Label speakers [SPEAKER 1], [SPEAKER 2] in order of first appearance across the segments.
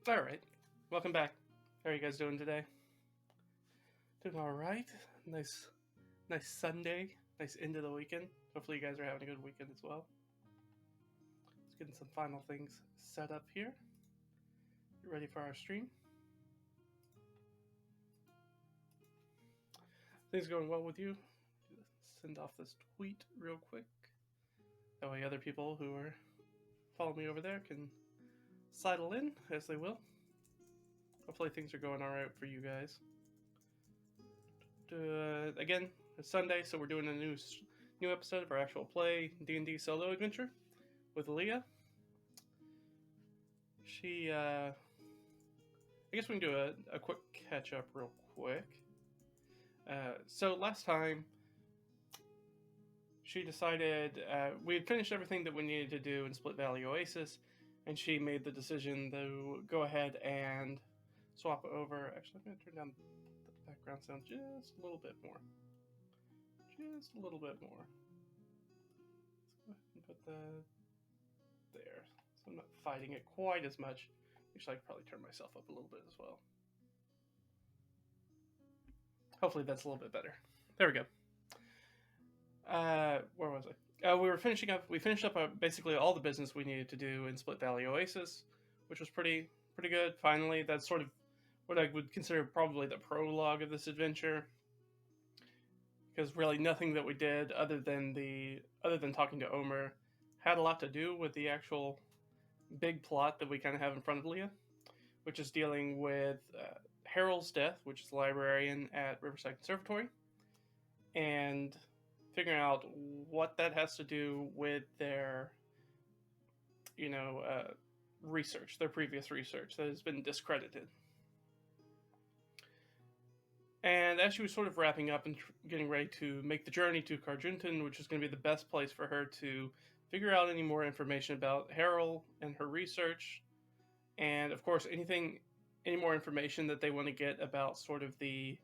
[SPEAKER 1] All right, welcome back. How are you guys doing today? Doing all right. Nice Sunday. Nice end of the weekend. Hopefully, you guys are having a good weekend as well. Let's get some final things set up here. You ready for our stream? Things going well with you? Send off this tweet real quick. That way, other people who are following me over there can sidle in as they will. Hopefully, things are going all right for you guys. Again, it's Sunday, so we're doing a new episode of our actual play D&D solo adventure with Lia. I guess we can do a quick catch up real quick. So last time, she decided we had finished everything that we needed to do in Split Valley Oasis, and she made the decision to go ahead and swap over. Actually, I'm going to turn down the background sound just a little bit more. Just a little bit more. Let's go ahead and put that there. So I'm not fighting it quite as much. Actually, I could probably turn myself up a little bit as well. Hopefully that's a little bit better. There we go. Where was I? We finished up basically all the business we needed to do in Split Valley Oasis, which was pretty good. Finally, that's sort of what I would consider probably the prologue of this adventure, because really nothing that we did other than talking to Omer had a lot to do with the actual big plot that we kind of have in front of Lia, which is dealing with Harol's death, which is the librarian at Riverside Conservatory, and figuring out what that has to do with their, research, their previous research that has been discredited. And as she was sort of wrapping up and getting ready to make the journey to Carjuntan, which is going to be the best place for her to figure out any more information about Harol and her research, and of course any more information that they want to get about sort of the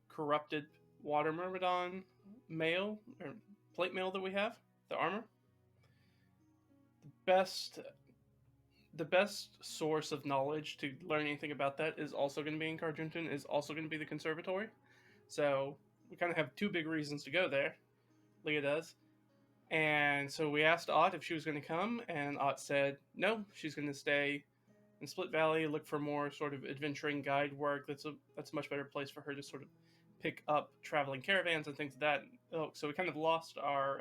[SPEAKER 1] corrupted water myrmidon mail or plate mail that we have, the armor. The best source of knowledge to learn anything about that is also going to be in Carjuntan, is also going to be the conservatory. So we kind of have two big reasons to go there. Lia does. And so we asked Ott if she was going to come, and Ott said no, she's going to stay in Split Valley, look for more sort of adventuring guide work. That's a much better place for her to sort of pick up traveling caravans and things like that. So we kind of lost our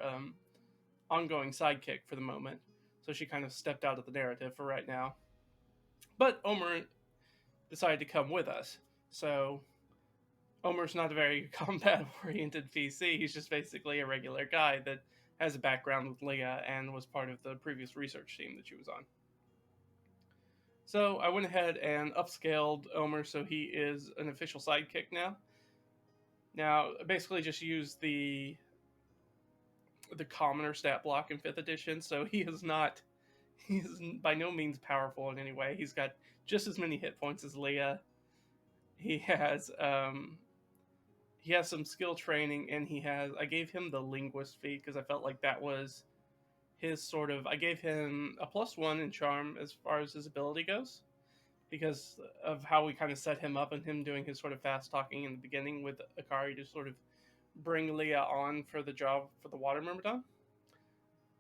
[SPEAKER 1] ongoing sidekick for the moment. So she kind of stepped out of the narrative for right now. But Omer decided to come with us. So Omer's not a very combat-oriented PC. He's just basically a regular guy that has a background with Lia and was part of the previous research team that she was on. So I went ahead and upscaled Omer so he is an official sidekick now. Now, basically just use the commoner stat block in 5th edition, so he is by no means powerful in any way. He's got just as many hit points as Lia. He has some skill training, and I gave him the linguist feat because I felt like that was his sort of, I gave him a +1 in charm as far as his ability goes, because of how we kind of set him up and him doing his sort of fast talking in the beginning with Akari to sort of bring Lia on for the job for the water myrmidon.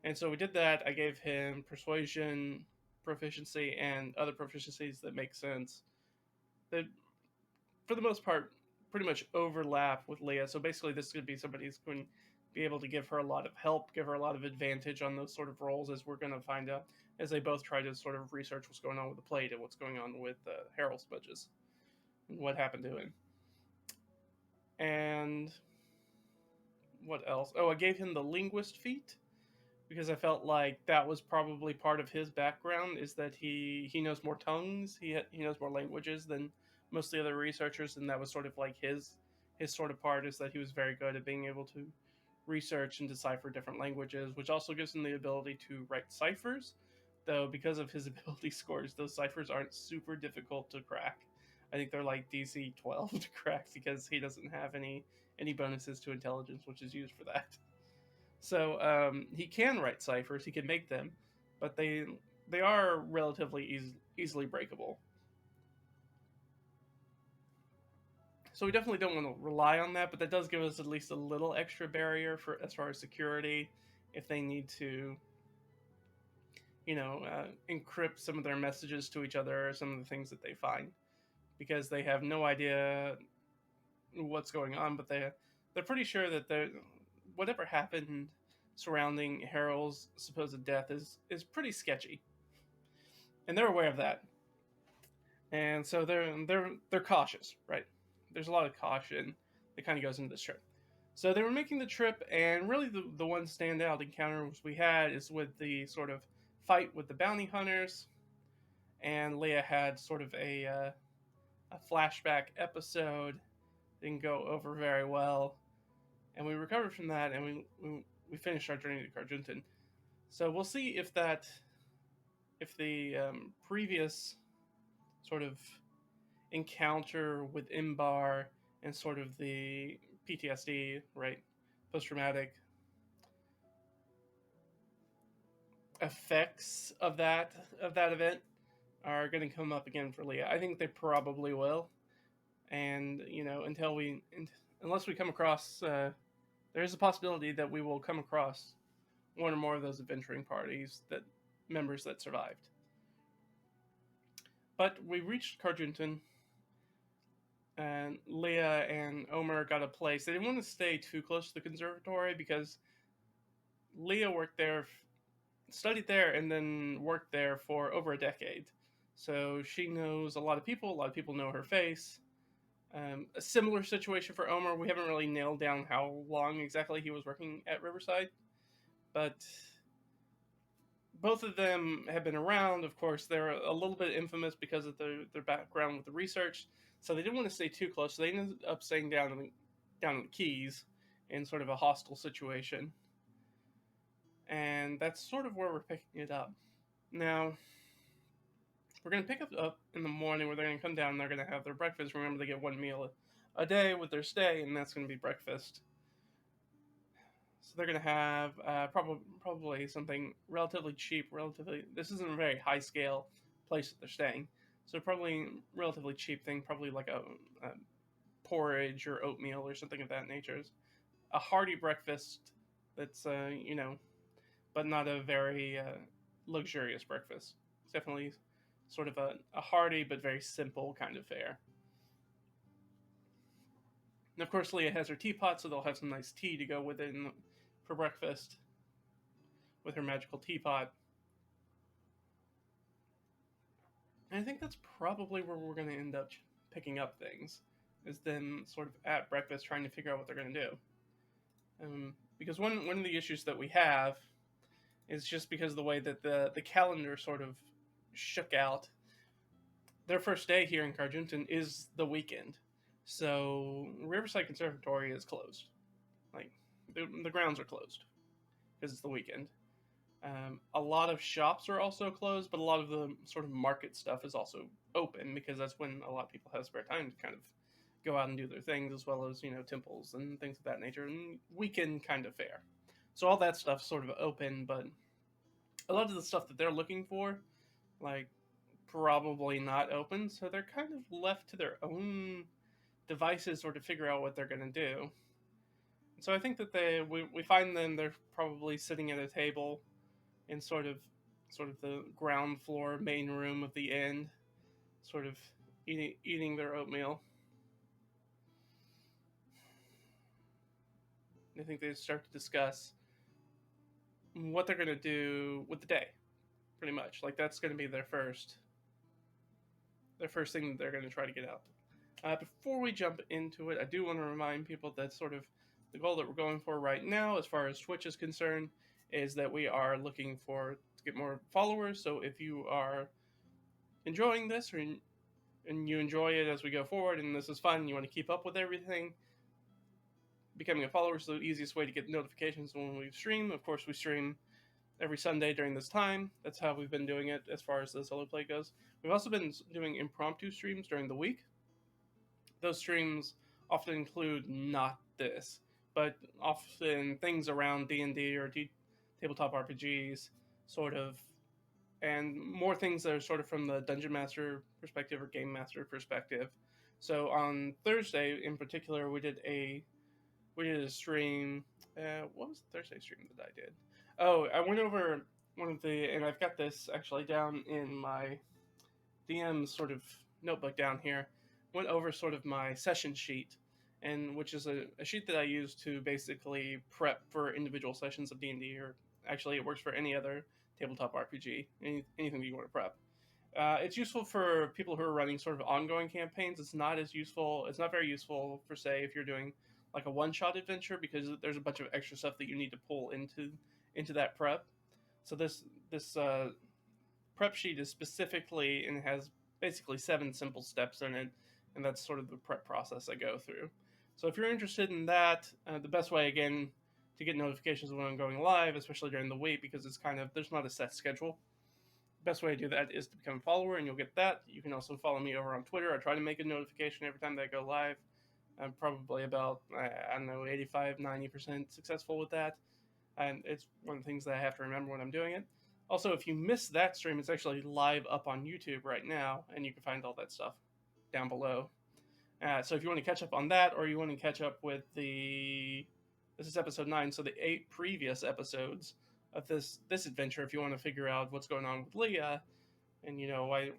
[SPEAKER 1] And so we did that. I gave him persuasion, proficiency, and other proficiencies that make sense, that for the most part pretty much overlap with Lia. So basically this is going to be somebody who's going to be able to give her a lot of help, give her a lot of advantage on those sort of roles, as we're going to find out as they both try to sort of research what's going on with the plate and what's going on with Harol's budges and what happened to him. And what else? Oh, I gave him the linguist feat because I felt like that was probably part of his background, is that he knows more tongues, he knows more languages than most of the other researchers, and that was sort of like his sort of part, is that he was very good at being able to research and decipher different languages, which also gives him the ability to write ciphers, though because of his ability scores, those ciphers aren't super difficult to crack. I think they're like DC 12 to crack because he doesn't have any bonuses to intelligence, which is used for that. So he can write ciphers, he can make them, but they are relatively easily breakable. So we definitely don't want to rely on that, but that does give us at least a little extra barrier for as far as security if they need to, encrypt some of their messages to each other or some of the things that they find because they have no idea what's going on, but they're pretty sure that whatever happened surrounding Harol's supposed death is pretty sketchy, and they're aware of that, and so they're cautious, right? There's a lot of caution that kind of goes into this trip. So they were making the trip, and really the one standout encounters we had is with the sort of fight with the bounty hunters, and Leia had sort of a flashback episode. Didn't go over very well, and we recovered from that, and we finished our journey to Carjuntan. So we'll see if the previous sort of encounter with Imbar and sort of the PTSD, right, post-traumatic effects of that event are going to come up again for Leah. I think they probably will, and unless we come across, there's a possibility that we will come across one or more of those adventuring parties members that survived. But we reached Carjuntan, and Lia and Omer got a place. They didn't want to stay too close to the conservatory because Lia worked there, studied there, and then worked there for over a decade. So she knows a lot of people. A lot of people know her face. A similar situation for Omer. We haven't really nailed down how long exactly he was working at Riverside, but both of them have been around. Of course, they're a little bit infamous because of their background with the research. So they didn't want to stay too close. So they ended up staying down in the Keys in sort of a hostile situation. And that's sort of where we're picking it up. Now, we're going to pick up in the morning where they're going to come down and they're going to have their breakfast. Remember, they get one meal a day with their stay, and that's going to be breakfast. So they're going to have probably something relatively cheap. This isn't a very high scale place that they're staying, so probably relatively cheap thing, probably like a porridge or oatmeal or something of that nature. A hearty breakfast that's but not a very luxurious breakfast. It's definitely sort of a hearty but very simple kind of fare. And of course, Leia has her teapot, so they'll have some nice tea to go with it for breakfast with her magical teapot. And I think that's probably where we're going to end up picking up things, is them sort of at breakfast trying to figure out what they're going to do. Because one of the issues that we have is just because of the way that the calendar sort of shook out. Their first day here in Carjuntan is the weekend. So Riverside Conservatory is closed. Like, the grounds are closed because it's the weekend. A lot of shops are also closed, but a lot of the sort of market stuff is also open because that's when a lot of people have spare time to kind of go out and do their things, as well as, temples and things of that nature, and weekend kind of fare. So all that stuff's sort of open, but a lot of the stuff that they're looking for, like, probably not open, so they're kind of left to their own devices or to figure out what they're going to do. So I think that we find them, they're probably sitting at a table in sort of the ground floor main room of the inn, sort of eating their oatmeal. I think they start to discuss what they're going to do with the day, pretty much. Like, that's going to be their first thing that they're going to try to get out. Before we jump into it, I do want to remind people that sort of the goal that we're going for right now, as far as Twitch is concerned, is that we are looking to get more followers. So if you are enjoying this and you enjoy it as we go forward, and this is fun, and you want to keep up with everything, becoming a follower is the easiest way to get notifications when we stream. Of course, we stream every Sunday during this time. That's how we've been doing it as far as the solo play goes. We've also been doing impromptu streams during the week. Those streams often include not this, but often things around D&D or tabletop RPGs, sort of, and more things that are sort of from the Dungeon Master perspective or Game Master perspective. So on Thursday, in particular, we did a stream. What was the Thursday stream that I did? Oh, I went over one of the, and I've got this actually down in my DM sort of notebook down here. Went over sort of my session sheet, and which is a sheet that I use to basically prep for individual sessions of D&D, or actually it works for any other tabletop RPG, anything that you want to prep. It's useful for people who are running sort of ongoing campaigns. It's not as useful. It's not very useful for, say, if you're doing like a one-shot adventure, because there's a bunch of extra stuff that you need to pull into that prep. So this prep sheet is specifically, and it has basically 7 simple steps in it, and that's sort of the prep process I go through. So if you're interested in that, the best way again to get notifications when I'm going live, especially during the week, because it's kind of, there's not a set schedule. Best way to do that is to become a follower, and you'll get that. You can also follow me over on Twitter. I try to make a notification every time that I go live. I'm probably about, I don't know, 85, 90% successful with that. And it's one of the things that I have to remember when I'm doing it. Also, if you miss that stream, it's actually live up on YouTube right now, and you can find all that stuff down below. So if you want to catch up on that, or you want to catch up with this is episode 9, so the 8 previous episodes of this adventure, if you want to figure out what's going on with Lia, and why,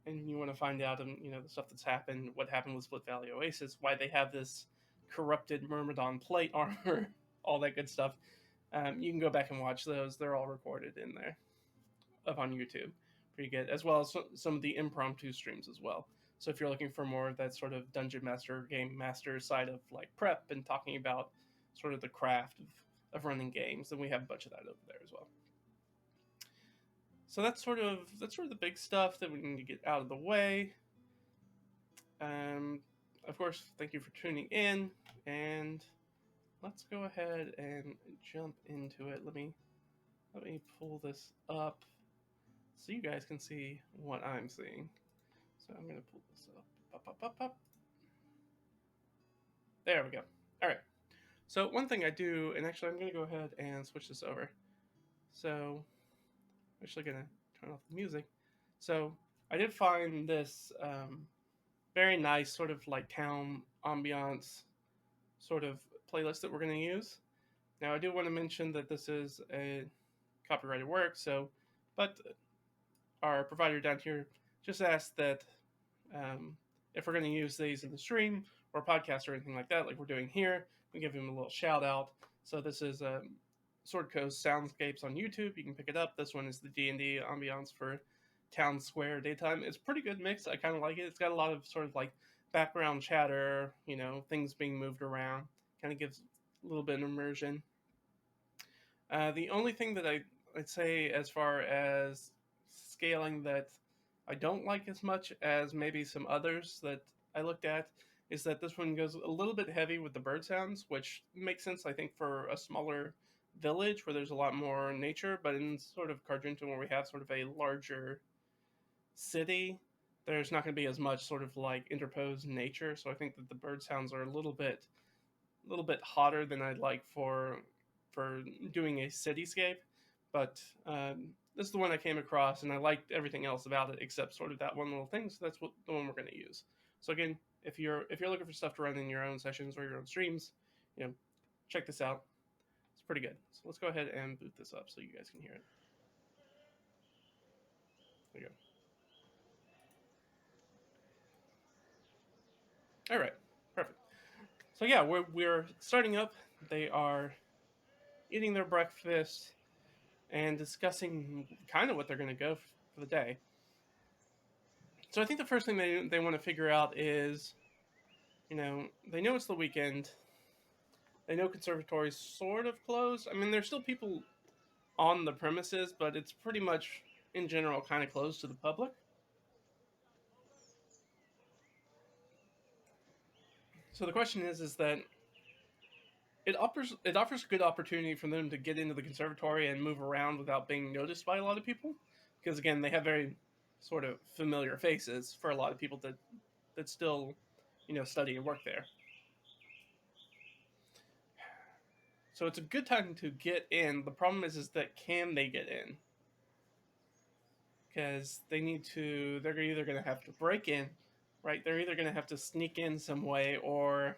[SPEAKER 1] and you want to find out the stuff that's happened, what happened with Split Valley Oasis, why they have this corrupted Myrmidon plate armor, all that good stuff. You can go back and watch those. They're all recorded in there up on YouTube. Pretty good, as well as some of the impromptu streams as well. So if you're looking for more of that sort of dungeon master, game master side of like prep and talking about sort of the craft of running games, then we have a bunch of that over there as well. So that's sort of the big stuff that we need to get out of the way. Of course, thank you for tuning in, and let's go ahead and jump into it. Let me pull this up so you guys can see what I'm seeing. So I'm going to pull this up. There we go. All right. So one thing I do, and actually I'm going to go ahead and switch this over. So I'm actually going to turn off the music. So I did find this very nice sort of like town ambiance sort of playlist that we're going to use. Now I do want to mention that this is a copyrighted work, but our provider down here just asked that if we're going to use these in the stream or podcast or anything like that, like we're doing here, we give him a little shout out. So this is Sword Coast Soundscapes on YouTube. You can pick it up. This one is the D&D ambiance for town square daytime. It's a pretty good mix. I kind of like it. It's got a lot of sort of like background chatter, things being moved around. Kind of gives a little bit of immersion. The only thing that I'd say as far as scaling that I don't like as much as maybe some others that I looked at is that this one goes a little bit heavy with the bird sounds, which makes sense, I think, for a smaller village where there's a lot more nature, but in sort of Carjunton where we have sort of a larger city, there's not going to be as much sort of like interposed nature, so I think that the bird sounds are a little bit hotter than I'd like for doing a cityscape, but this is the one I came across, and I liked everything else about it except sort of that one little thing. So that's the one we're going to use. So again, if you're looking for stuff to run in your own sessions or your own streams, check this out. It's pretty good. So let's go ahead and boot this up so you guys can hear it. There you go. All right, perfect. So yeah, we're starting up. They are eating their breakfast and discussing kind of what they're going to go for the day. So I think the first thing they want to figure out is, they know it's the weekend. They know conservatory's sort of closed. I mean, there's still people on the premises, but it's pretty much, in general, kind of closed to the public. So the question is that it offers a good opportunity for them to get into the conservatory and move around without being noticed by a lot of people, because again, they have very sort of familiar faces for a lot of people that still, study and work there. So it's a good time to get in. The problem is that can they get in? Because they're either going to have to break in, right? They're either going to have to sneak in some way, or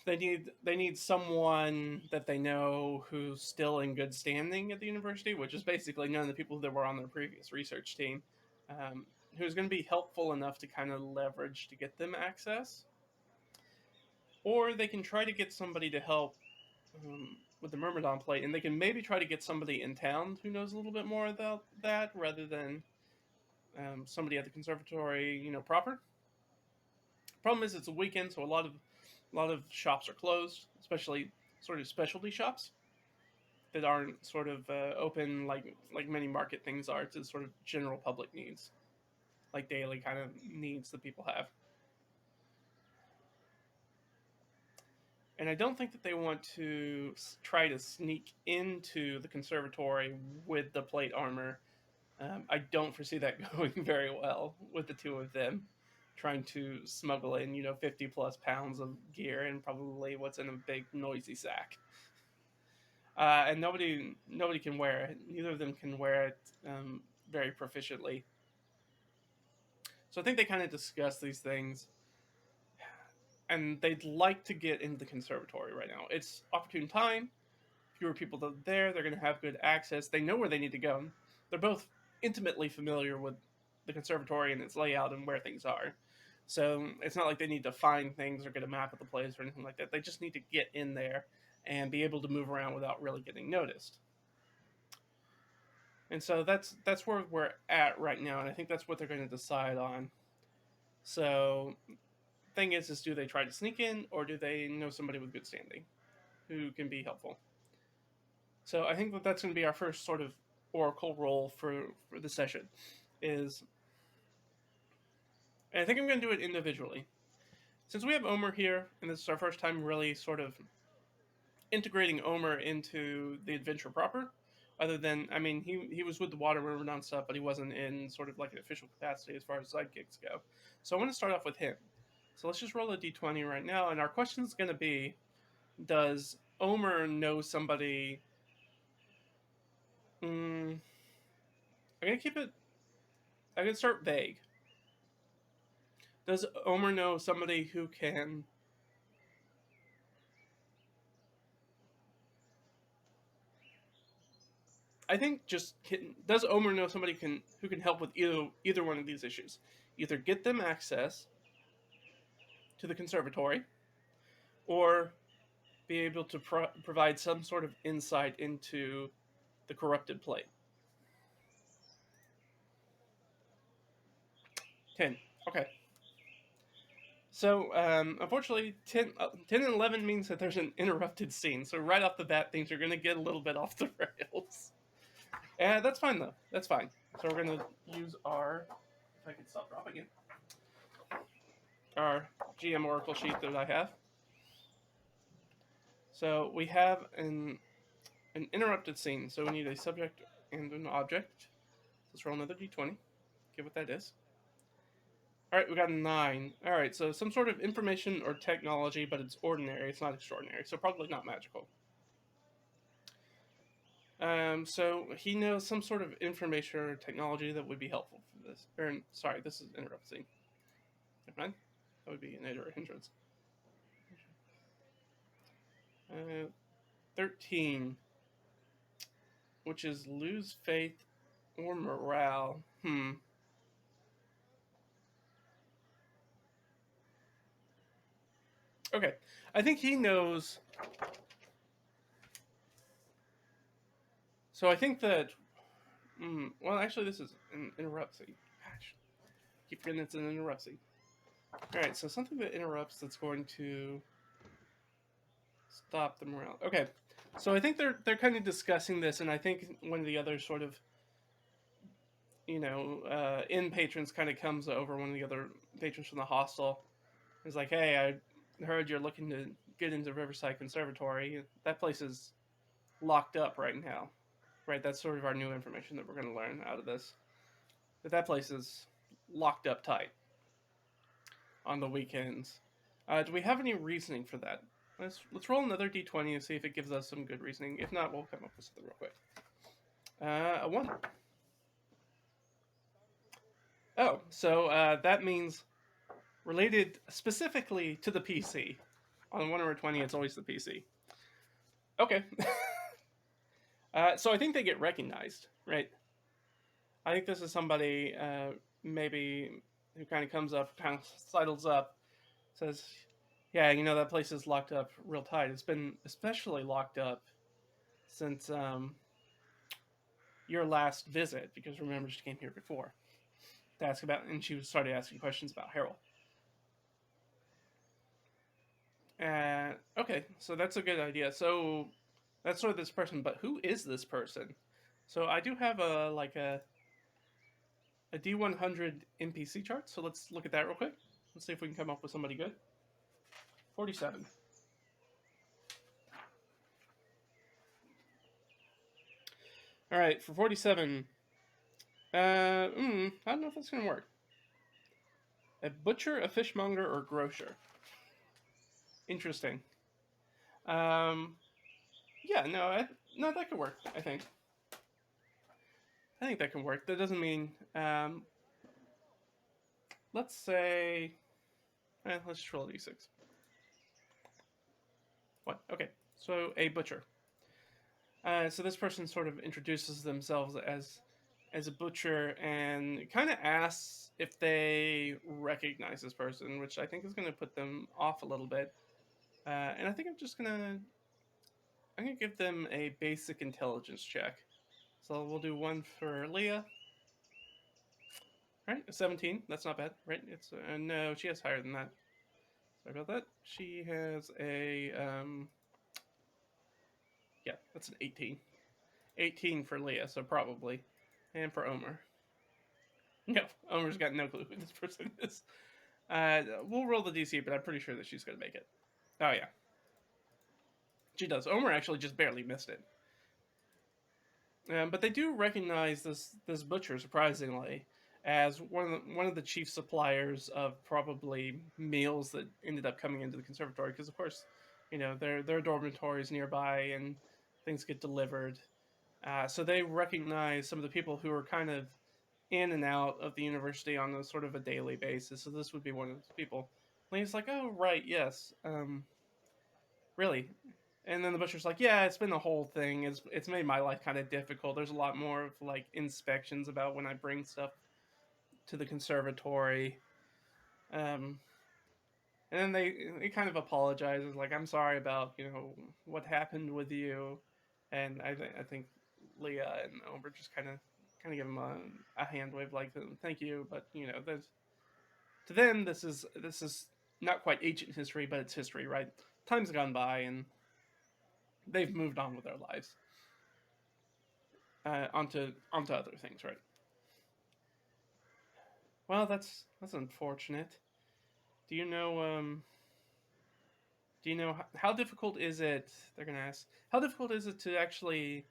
[SPEAKER 1] they need someone that they know who's still in good standing at the university, which is basically none of the people that were on their previous research team, who's going to be helpful enough to kind of leverage to get them access. Or they can try to get somebody to help with the Myrmidon plate, and they can maybe try to get somebody in town who knows a little bit more about that rather than somebody at the conservatory, proper. Problem is, it's a weekend, so a lot of shops are closed, especially sort of specialty shops that aren't sort of open like many market things are to sort of general public needs, like daily kind of needs that people have. And I don't think that they want to try to sneak into the conservatory with the plate armor. I don't foresee that going very well with the two of them trying to smuggle in, 50 plus pounds of gear and probably what's in a big noisy sack. And nobody can wear it. Neither of them can wear it very proficiently. So I think they kind of discuss these things, and they'd like to get into the conservatory right now. It's opportune time. Fewer people there. They're going to have good access. They know where they need to go. They're both intimately familiar with the conservatory and its layout and where things are. So it's not like they need to find things or get a map of the place or anything like that. They just need to get in there and be able to move around without really getting noticed. And so that's where we're at right now, and I think that's what they're going to decide on. So, thing is do they try to sneak in, or do they know somebody with good standing who can be helpful? So I think that that's going to be our first sort of oracle role for the session. And I think I'm going to do it individually. Since we have Omer here, and this is our first time really sort of integrating Omer into the adventure proper, other than, he was with the Water Myrmidon stuff, but he wasn't in sort of like an official capacity as far as sidekicks go. So I want to start off with him. So let's just roll a d20 right now, and our question is going to be, does Omer know somebody... I'm going to start vague. Does Omer know somebody who can... I think does Omer know somebody who can help with either one of these issues? Either get them access to the conservatory, or be able to provide some sort of insight into the corrupted plate. 10. Okay. So, unfortunately, 10 and 11 means that there's an interrupted scene. So right off the bat, things are going to get a little bit off the rails. And that's fine, though. That's fine. So we're going to use our... If I can stop dropping it. Our GM Oracle sheet that I have. So we have an interrupted scene. So we need a subject and an object. Let's roll another d20. Get what that is. Alright, we got a 9. Alright, so some sort of information or technology, but it's ordinary, it's not extraordinary, so probably not magical. So he knows some sort of information or technology that would be helpful for this. Sorry, this is an interrupt scene. Never mind. That would be an hindrance. 13. Which is lose faith or morale. Okay, I think he knows. So I think that. Well, actually, this is an interrupt scene. Gosh, keep forgetting it's an interrupt scene. Alright, so something that interrupts that's going to stop the morale. Okay, so I think they're kind of discussing this, and I think one of the other sort of, inn patrons kind of comes over, one of the other patrons from the hostel. Is like, hey, I heard you're looking to get into Riverside Conservatory. That place is locked up right now. Right, that's sort of our new information that we're going to learn out of this. That place is locked up tight on the weekends. Do we have any reasoning for that? Let's roll another d20 and see if it gives us some good reasoning. If not, we'll come up with something real quick. A 1. Oh, so that means related specifically to the PC. On 1 over 20, it's always the PC. Okay. So I think they get recognized, right? I think this is somebody maybe who kind of comes up, kind of sidles up, says, "Yeah, that place is locked up real tight. It's been especially locked up since your last visit because remember she came here before to ask about, and she started asking questions about Harol." Okay, so that's a good idea. So that's sort of this person, but who is this person? So I do have a D100 NPC chart, so let's look at that real quick. Let's see if we can come up with somebody good. 47. All right, for 47, I don't know if that's gonna work. A butcher, a fishmonger, or grocer. Interesting. Um, yeah, no, that could work. I think that can work. That doesn't mean. Let's say. Let's just roll a d6. What? Okay. So a butcher. So this person sort of introduces themselves as a butcher and kind of asks if they recognize this person, which I think is going to put them off a little bit. And I think I'm gonna give them a basic intelligence check. So we'll do one for Leah. Right, a 17. That's not bad, right? It's no, she has higher than that. Sorry about that. She has a yeah, that's an 18. 18 for Leah, so probably, and for Omer. No, Omer's got no clue who this person is. We'll roll the DC, but I'm pretty sure that she's gonna make it. Oh yeah, she does. Omer actually just barely missed it. But they do recognize this butcher surprisingly as one of the chief suppliers of probably meals that ended up coming into the conservatory because of course, there are dormitories nearby and things get delivered. So they recognize some of the people who are kind of in and out of the university on a sort of a daily basis. So this would be one of those people. And he's like, "Oh right, yes, really." And then the butcher's like, "Yeah, it's been the whole thing. It's made my life kind of difficult. There's a lot more of like inspections about when I bring stuff to the conservatory." Um, and then they kind of apologizes, like, "I'm sorry about what happened with you," and I think Leah and Omer just kind of give him a hand wave, like, "Thank you," but there's to them this is not quite ancient history, but it's history, right? Time's gone by and they've moved on with their lives. Onto other things, right? Well, that's unfortunate. Do you know how difficult is it? They're gonna ask how difficult is it to actually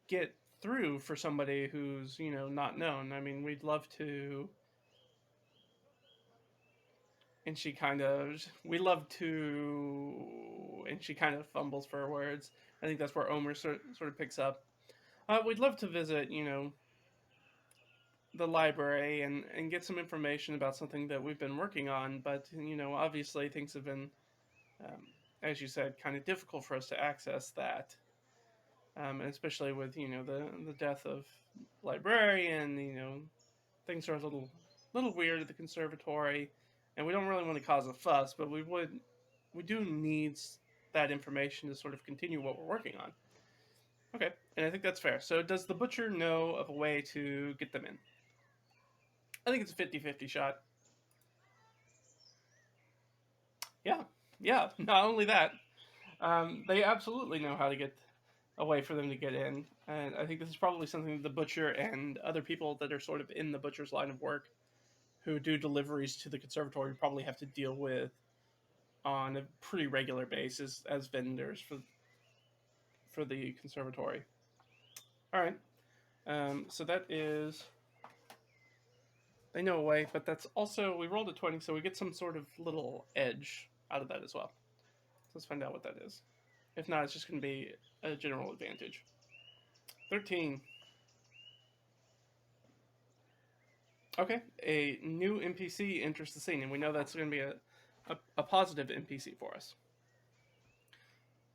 [SPEAKER 1] get through for somebody who's not known. I mean, we'd love to, and she kind of we love to, and she kind of fumbles for her words. I think that's where Omer sort of picks up. We'd love to visit, the library and get some information about something that we've been working on. But obviously things have been, um, as you said, kind of difficult for us to access that, and especially with the death of librarian. Things are a little weird at the conservatory, and we don't really want to cause a fuss, but we do need that information to sort of continue what we're working on. Okay, and I think that's fair. So does the butcher know of a way to get them in? I think it's a 50-50 shot. Yeah, yeah. Not only that, they absolutely know how to get a way for them to get in, and I think this is probably something that the butcher and other people that are sort of in the butcher's line of work, who do deliveries to the conservatory, probably have to deal with on a pretty regular basis as vendors for the conservatory. All right, so that is they know a way, but that's also we rolled a 20, so we get some sort of little edge out of that as well. So let's find out what that is. If not, it's just going to be a general advantage. 13. Okay, a new NPC enters the scene, and we know that's going to be a positive NPC for us.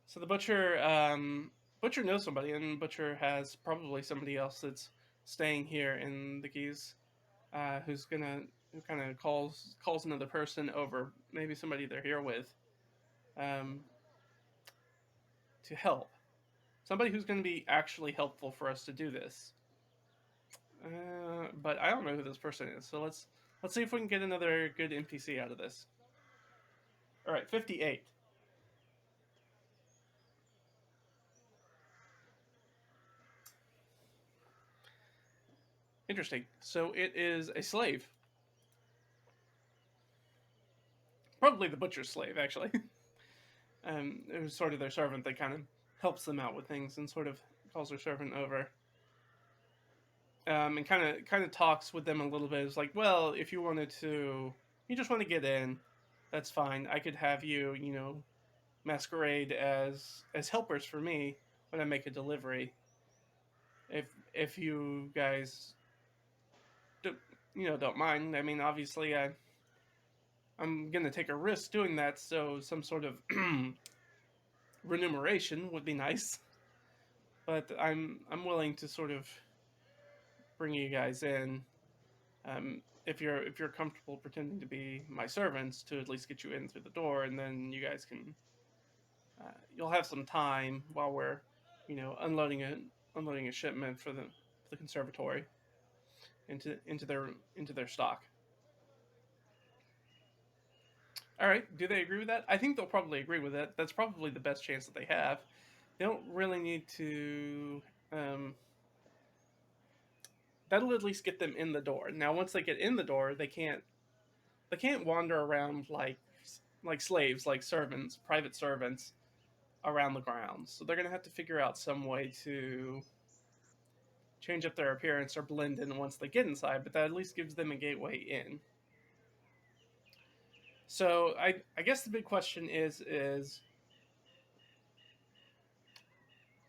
[SPEAKER 1] So the butcher knows somebody, and butcher has probably somebody else that's staying here in the keys, who kind of calls another person over, maybe somebody they're here with, um, to help. Somebody who's going to be actually helpful for us to do this. But I don't know who this person is, so let's see if we can get another good NPC out of this. All right, 58. Interesting. So it is a slave. Probably the butcher's slave, actually. It was sort of their servant that kind of helps them out with things and sort of calls their servant over. And kind of talks with them a little bit. It's like, well, if you just want to get in, that's fine. I could have you, masquerade as helpers for me when I make a delivery. If you guys, do, don't mind. I mean, obviously, I'm gonna take a risk doing that, so some sort of remuneration would be nice. But I'm willing to sort of bring you guys in, if you're comfortable pretending to be my servants to at least get you in through the door, and then you guys can you'll have some time while we're unloading a shipment for the conservatory into their stock. All right, do they agree with that? I think they'll probably agree with it. That's probably the best chance that they have. They don't really need to. That'll at least get them in the door. Now, once they get in the door, they can't wander around like slaves, like servants, private servants around the grounds. So they're gonna have to figure out some way to change up their appearance or blend in once they get inside. But that at least gives them a gateway in. So I guess the big question is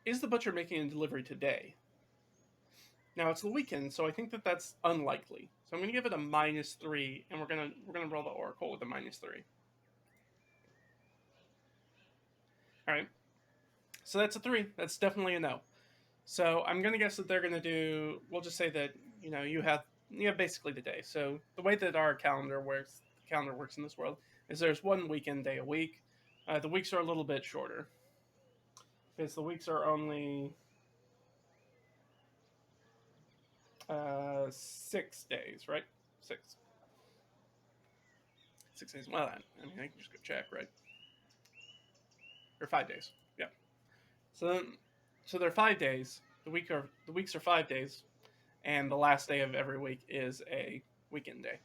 [SPEAKER 1] the butcher making a delivery today? Now it's the weekend, so I think that's unlikely. So I'm going to give it a -3, and we're gonna roll the oracle with a -3. All right. So that's a 3. That's definitely a no. So I'm going to guess that they're going to do. We'll just say that you have basically the day. So the way that our calendar works in this world is there's one weekend day a week. The weeks are a little bit shorter because the weeks are only 6 days, right? Six. 6 days. Well, I mean, I can just go check, right? Or 5 days. Yeah. So, so they're 5 days. The weeks are 5 days, and the last day of every week is a weekend day.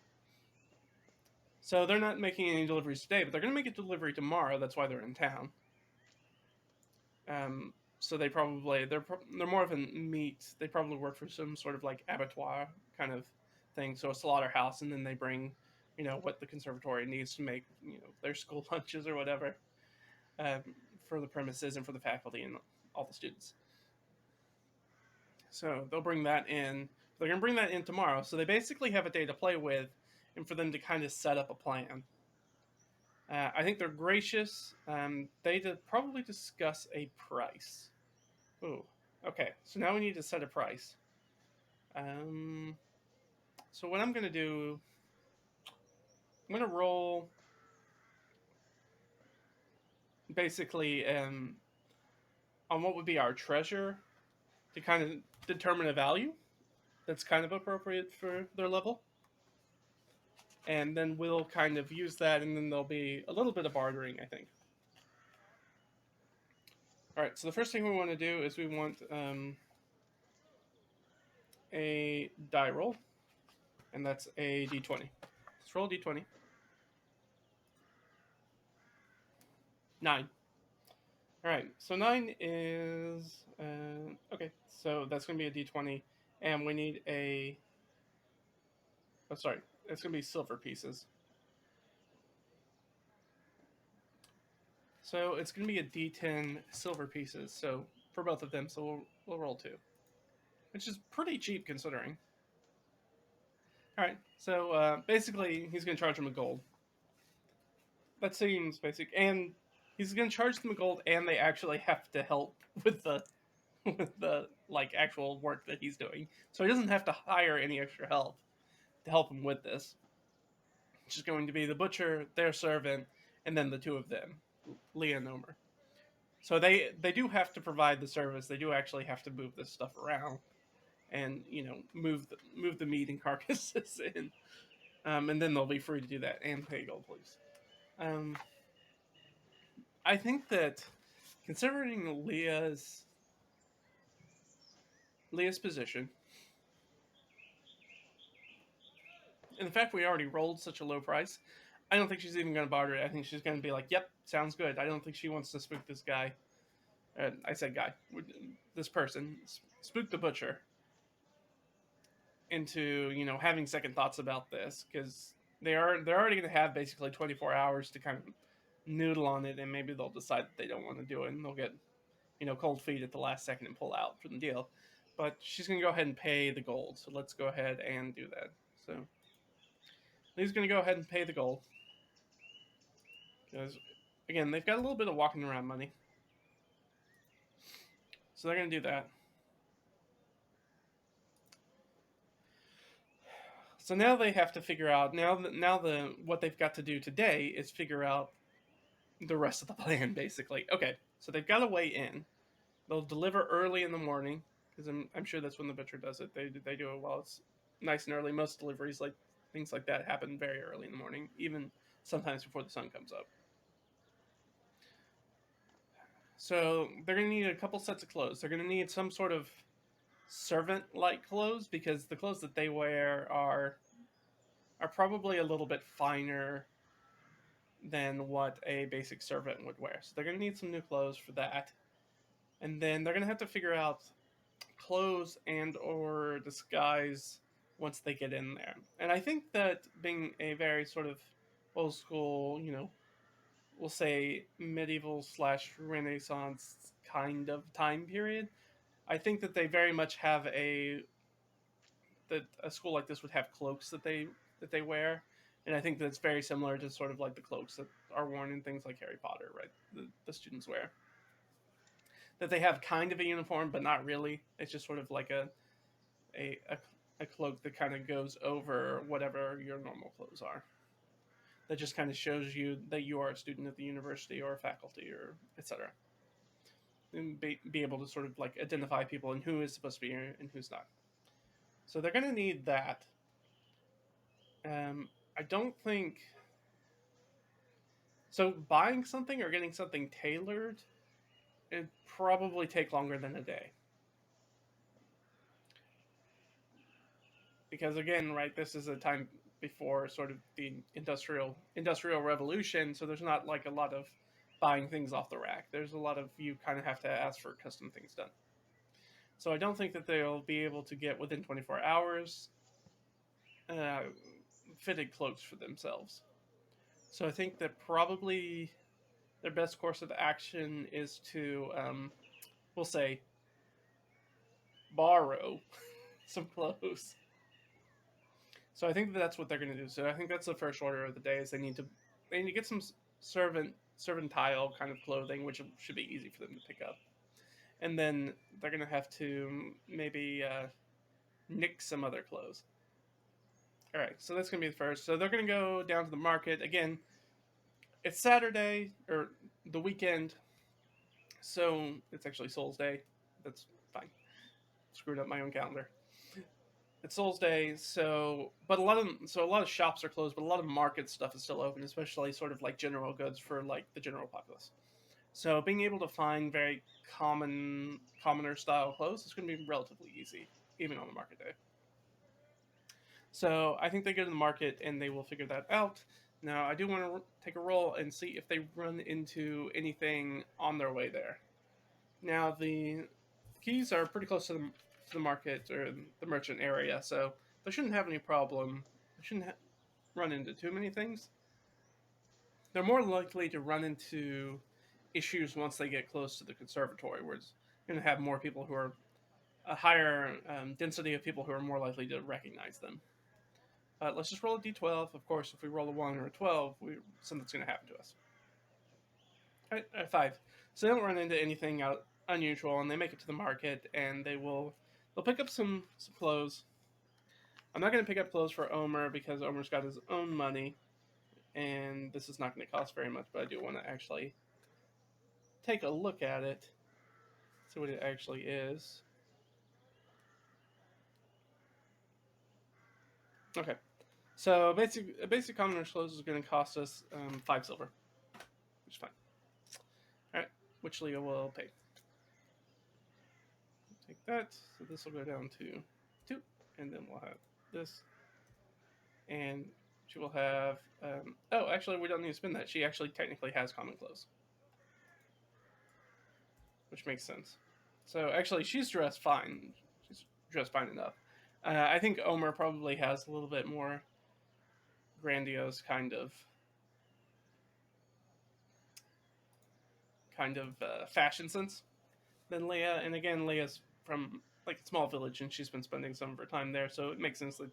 [SPEAKER 1] So they're not making any deliveries today, but they're going to make a delivery tomorrow. That's why they're in town. So they're more of a meat. They probably work for some sort of like abattoir kind of thing. So a slaughterhouse, and then they bring, what the conservatory needs to make, their school lunches or whatever, um, for the premises and for the faculty and all the students. So they'll bring that in. They're going to bring that in tomorrow. So they basically have a day to play with, and for them to kind of set up a plan. I think they're gracious. They probably discuss a price. Ooh, okay. So now we need to set a price. So what I'm going to do, I'm going to roll basically on what would be our treasure to kind of determine a value that's kind of appropriate for their level. And then we'll kind of use that, and then there'll be a little bit of bartering, I think. All right, so the first thing we want to do is we want a die roll, and that's a d20. Let's roll a d20. 9. All right, so 9 is okay. So that's going to be a d20, and we need a. Oh, sorry, it's going to be silver pieces. So it's going to be a d10 silver pieces. So for both of them, so we'll roll 2, which is pretty cheap considering. All right. So basically, he's going to charge them a gold. That seems basic, and he's going to charge them a gold, and they actually have to help with the with the like actual work that he's doing. So he doesn't have to hire any extra help to help him with this. It's just going to be the butcher, their servant, and then the two of them, Lia and Omer. So they do have to provide the service. They do actually have to move this stuff around, and move the meat and carcasses in, and then they'll be free to do that and pay gold, please. Um, I think that considering Leah's position, and the fact we already rolled such a low price, I don't think she's even going to barter it. I think she's going to be like, "Yep, sounds good." I don't think she wants to spook this guy. I said guy, this person, spook the butcher into having second thoughts about this, because they're already going to have basically 24 hours to kind of noodle on it, and maybe they'll decide that they don't want to do it, and they'll get cold feet at the last second and pull out from the deal. But she's going to go ahead and pay the gold, so let's go ahead and do that. So Lee's going to go ahead and pay the gold, because again, they've got a little bit of walking around money, so they're going to do that. So now they have to figure out what they've got to do today is figure out the rest of the plan, basically. Okay, so they've got to weigh in. They'll deliver early in the morning, because I'm sure that's when the butcher does it. They do it while it's nice and early. Most deliveries, like things like that, happen very early in the morning, even sometimes before the sun comes up. So they're going to need a couple sets of clothes. They're going to need some sort of servant-like clothes, because the clothes that they wear are probably a little bit finer than what a basic servant would wear. So they're going to need some new clothes for that. And then they're going to have to figure out clothes and or disguise once they get in there. And I think that being a very sort of old school, we'll say medieval / Renaissance kind of time period, I think that they very much have that a school like this would have cloaks that they wear, and I think that's very similar to sort of like the cloaks that are worn in things like Harry Potter, right? The students wear. That they have kind of a uniform, but not really. It's just sort of like a, a cloak that kind of goes over whatever your normal clothes are. That just kind of shows you that you are a student at the university or a faculty or etc. And be able to sort of like identify people and who is supposed to be here and who's not. So they're going to need that. I don't think so. Buying something or getting something tailored, it'd probably take longer than a day. Because again, right, this is a time before sort of the industrial revolution, so there's not like a lot of buying things off the rack. There's a lot of you kind of have to ask for custom things done. So I don't think that they'll be able to get within 24 hours fitted cloaks for themselves. So I think that probably their best course of action is to, we'll say, borrow some clothes. So I think that's what they're going to do. So I think that's the first order of the day is they need to get some servantile kind of clothing, which should be easy for them to pick up. And then they're going to have to maybe nick some other clothes. All right, so that's going to be the first. So they're going to go down to the market. Again, it's Saturday, or the weekend, so it's actually Soul's Day. That's fine. Screwed up my own calendar. It's Soul's Day, so a lot of shops are closed, but a lot of market stuff is still open, especially sort of like general goods for like the general populace. So being able to find very commoner style clothes is going to be relatively easy, even on the market day. So I think they go to the market and they will figure that out. Now I do want to take a roll and see if they run into anything on their way there. Now the keys are pretty close to the market or the merchant area, so they shouldn't have any problem. They shouldn't run into too many things. They're more likely to run into issues once they get close to the conservatory, where it's going to have more people who are a higher density of people who are more likely to recognize them. Let's just roll a d12. Of course, if we roll a 1 or a 12, something's going to happen to us. All right, 5. So they don't run into anything unusual, and they make it to the market, and they'll pick up some clothes. I'm not going to pick up clothes for Omer because Omer's got his own money, and this is not going to cost very much, but I do want to actually take a look at it, see what it actually is. Okay, so basic commoner's clothes is going to cost us 5 silver, which is fine. All right, which Lia will pay. Take that, so this will go down to 2, and then we'll have this, and she will have. Oh, actually, we don't need to spend that. She actually technically has common clothes, which makes sense. So actually, she's dressed fine. She's dressed fine enough. I think Omer probably has a little bit more grandiose kind of fashion sense than Lia. And again, Lia's from like a small village, and she's been spending some of her time there, so it makes sense that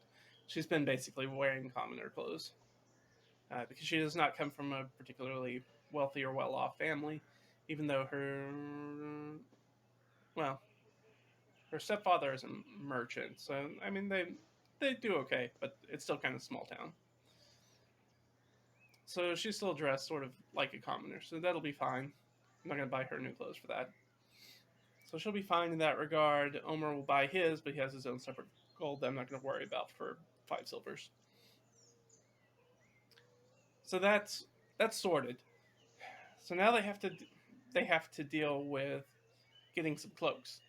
[SPEAKER 1] she's been basically wearing commoner clothes because she does not come from a particularly wealthy or well-off family, even though well, her stepfather is a merchant. So I mean, they do okay, but it's still kind of small town. So she's still dressed sort of like a commoner, so that'll be fine. I'm not gonna buy her new clothes for that. So she'll be fine in that regard. Omer will buy his, but he has his own separate gold that I'm not gonna worry about for 5 silvers. So that's sorted. So now they have to deal with getting some cloaks.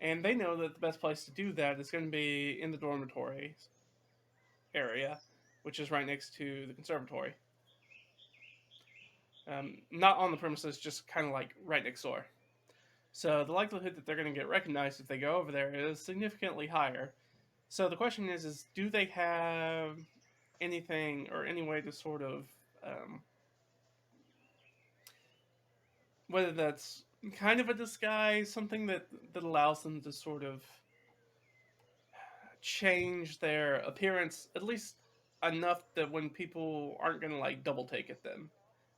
[SPEAKER 1] And they know that the best place to do that is going to be in the dormitory area, which is right next to the conservatory. Not on the premises, just kind of like right next door. So the likelihood that they're going to get recognized if they go over there is significantly higher. So the question is do they have anything or any way to sort of, whether that's kind of a disguise, something that allows them to sort of change their appearance at least enough that when people aren't going to like double take at them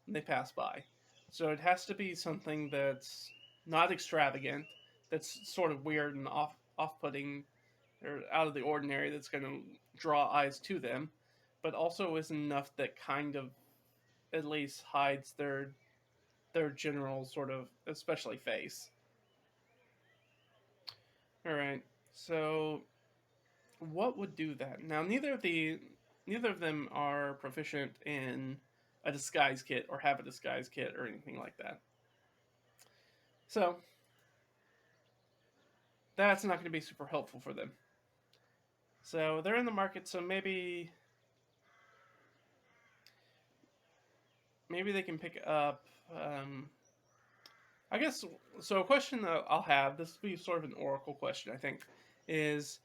[SPEAKER 1] when they pass by. So it has to be something that's not extravagant, that's sort of weird and off-putting or out of the ordinary, that's going to draw eyes to them, but also is enough that kind of at least hides their general sort of, especially face. All right. So what would do that? Now, neither of them are proficient in a disguise kit or have a disguise kit or anything like that. So that's not going to be super helpful for them. So they're in the market, so maybe they can pick up. I guess so. A question that I'll have, this will be sort of an oracle question, I think, is,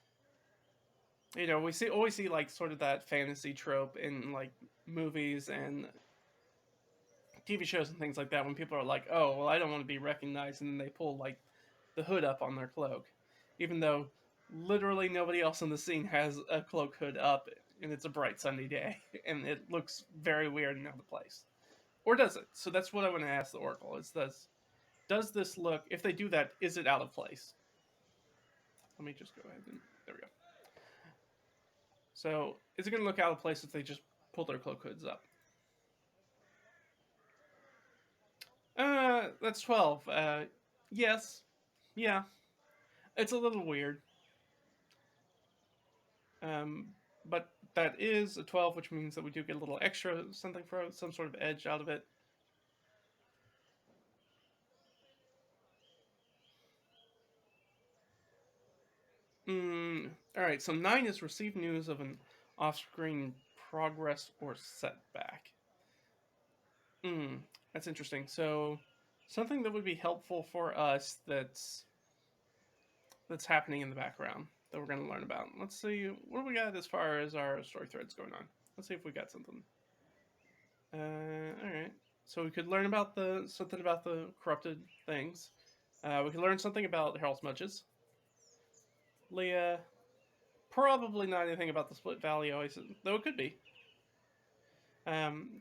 [SPEAKER 1] we always see like sort of that fantasy trope in like movies and TV shows and things like that when people are like, oh, well, I don't want to be recognized, and then they pull like the hood up on their cloak, even though literally nobody else in the scene has a cloak hood up, and it's a bright sunny day, and it looks very weird and out of place. Or does it? So that's what I want to ask the Oracle: is does this look? If they do that, is it out of place? Let me just go ahead and there we go. So is it going to look out of place if they just pull their cloak hoods up? That's 12. Yes. Yeah. It's a little weird. But that is a 12, which means that we do get a little extra something for some sort of edge out of it. Alright, so 9 is receive news of an off-screen progress or setback. That's interesting. So something that would be helpful for us that's happening in the background that we're going to learn about. Let's see, what do we got as far as our story threads going on? Let's see if we got something. Alright. So we could learn about something about the corrupted things. We could learn something about Harol's smudges. Lia Probably not anything about the Split Valley Oasis, though it could be.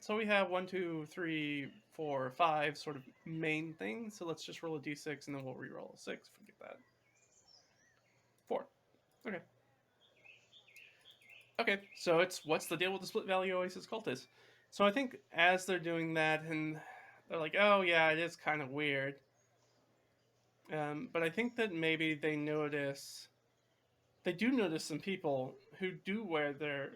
[SPEAKER 1] So we have 1, 2, 3, 4, 5 sort of main things. So let's just roll a d6 and then we'll re-roll a 6. Forget that. 4. Okay. Okay, so it's what's the deal with the Split Valley Oasis cultists? So I think as they're doing that, and they're like, oh yeah, it is kind of weird. But I think that maybe they do notice some people who do wear that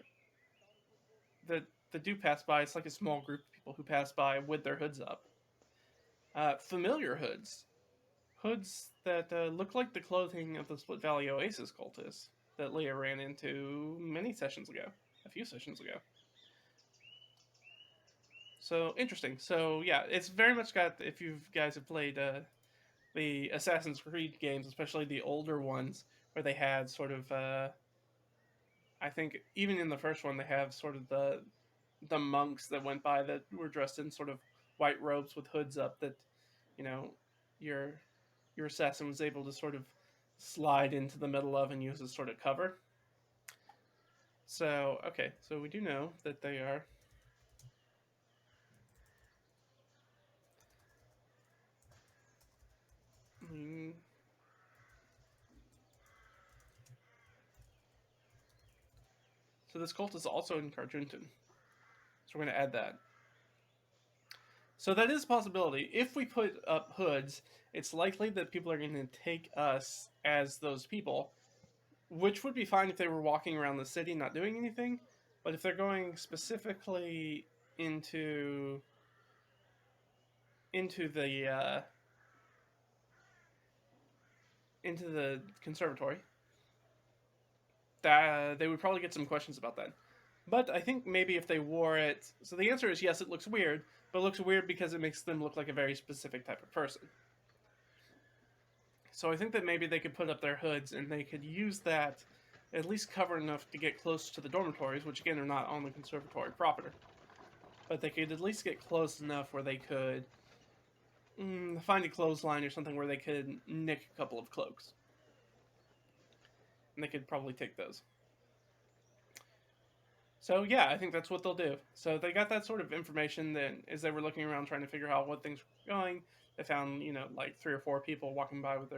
[SPEAKER 1] do pass by. It's like a small group of people who pass by with their hoods up. Familiar hoods that look like the clothing of the Split Valley Oasis cultists that Leah ran into a few sessions ago. So interesting. So yeah, it's very much got, if you guys have played the Assassin's Creed games, especially the older ones, where they had sort of I think even in the first one they have sort of the monks that went by that were dressed in sort of white robes with hoods up that, you know, your assassin was able to sort of slide into the middle of and use as sort of cover. So okay, so we do know that they are. So this cult is also in Carjunton. So we're going to add that. So that is a possibility. If we put up hoods, it's likely that people are going to take us as those people, which would be fine if they were walking around the city not doing anything. But if they're going specifically into the conservatory, that they would probably get some questions about that. But I think maybe if they wore it, so the answer is yes, it looks weird, but it looks weird because it makes them look like a very specific type of person. So I think that maybe they could put up their hoods and they could use that at least cover enough to get close to the dormitories, which again are not on the conservatory proper. But they could at least get close enough where they could find a clothesline or something where they could nick a couple of cloaks. And they could probably take those. So yeah, I think that's what they'll do. So they got that sort of information that as they were looking around trying to figure out what things were going, they found, like 3 or 4 people walking by with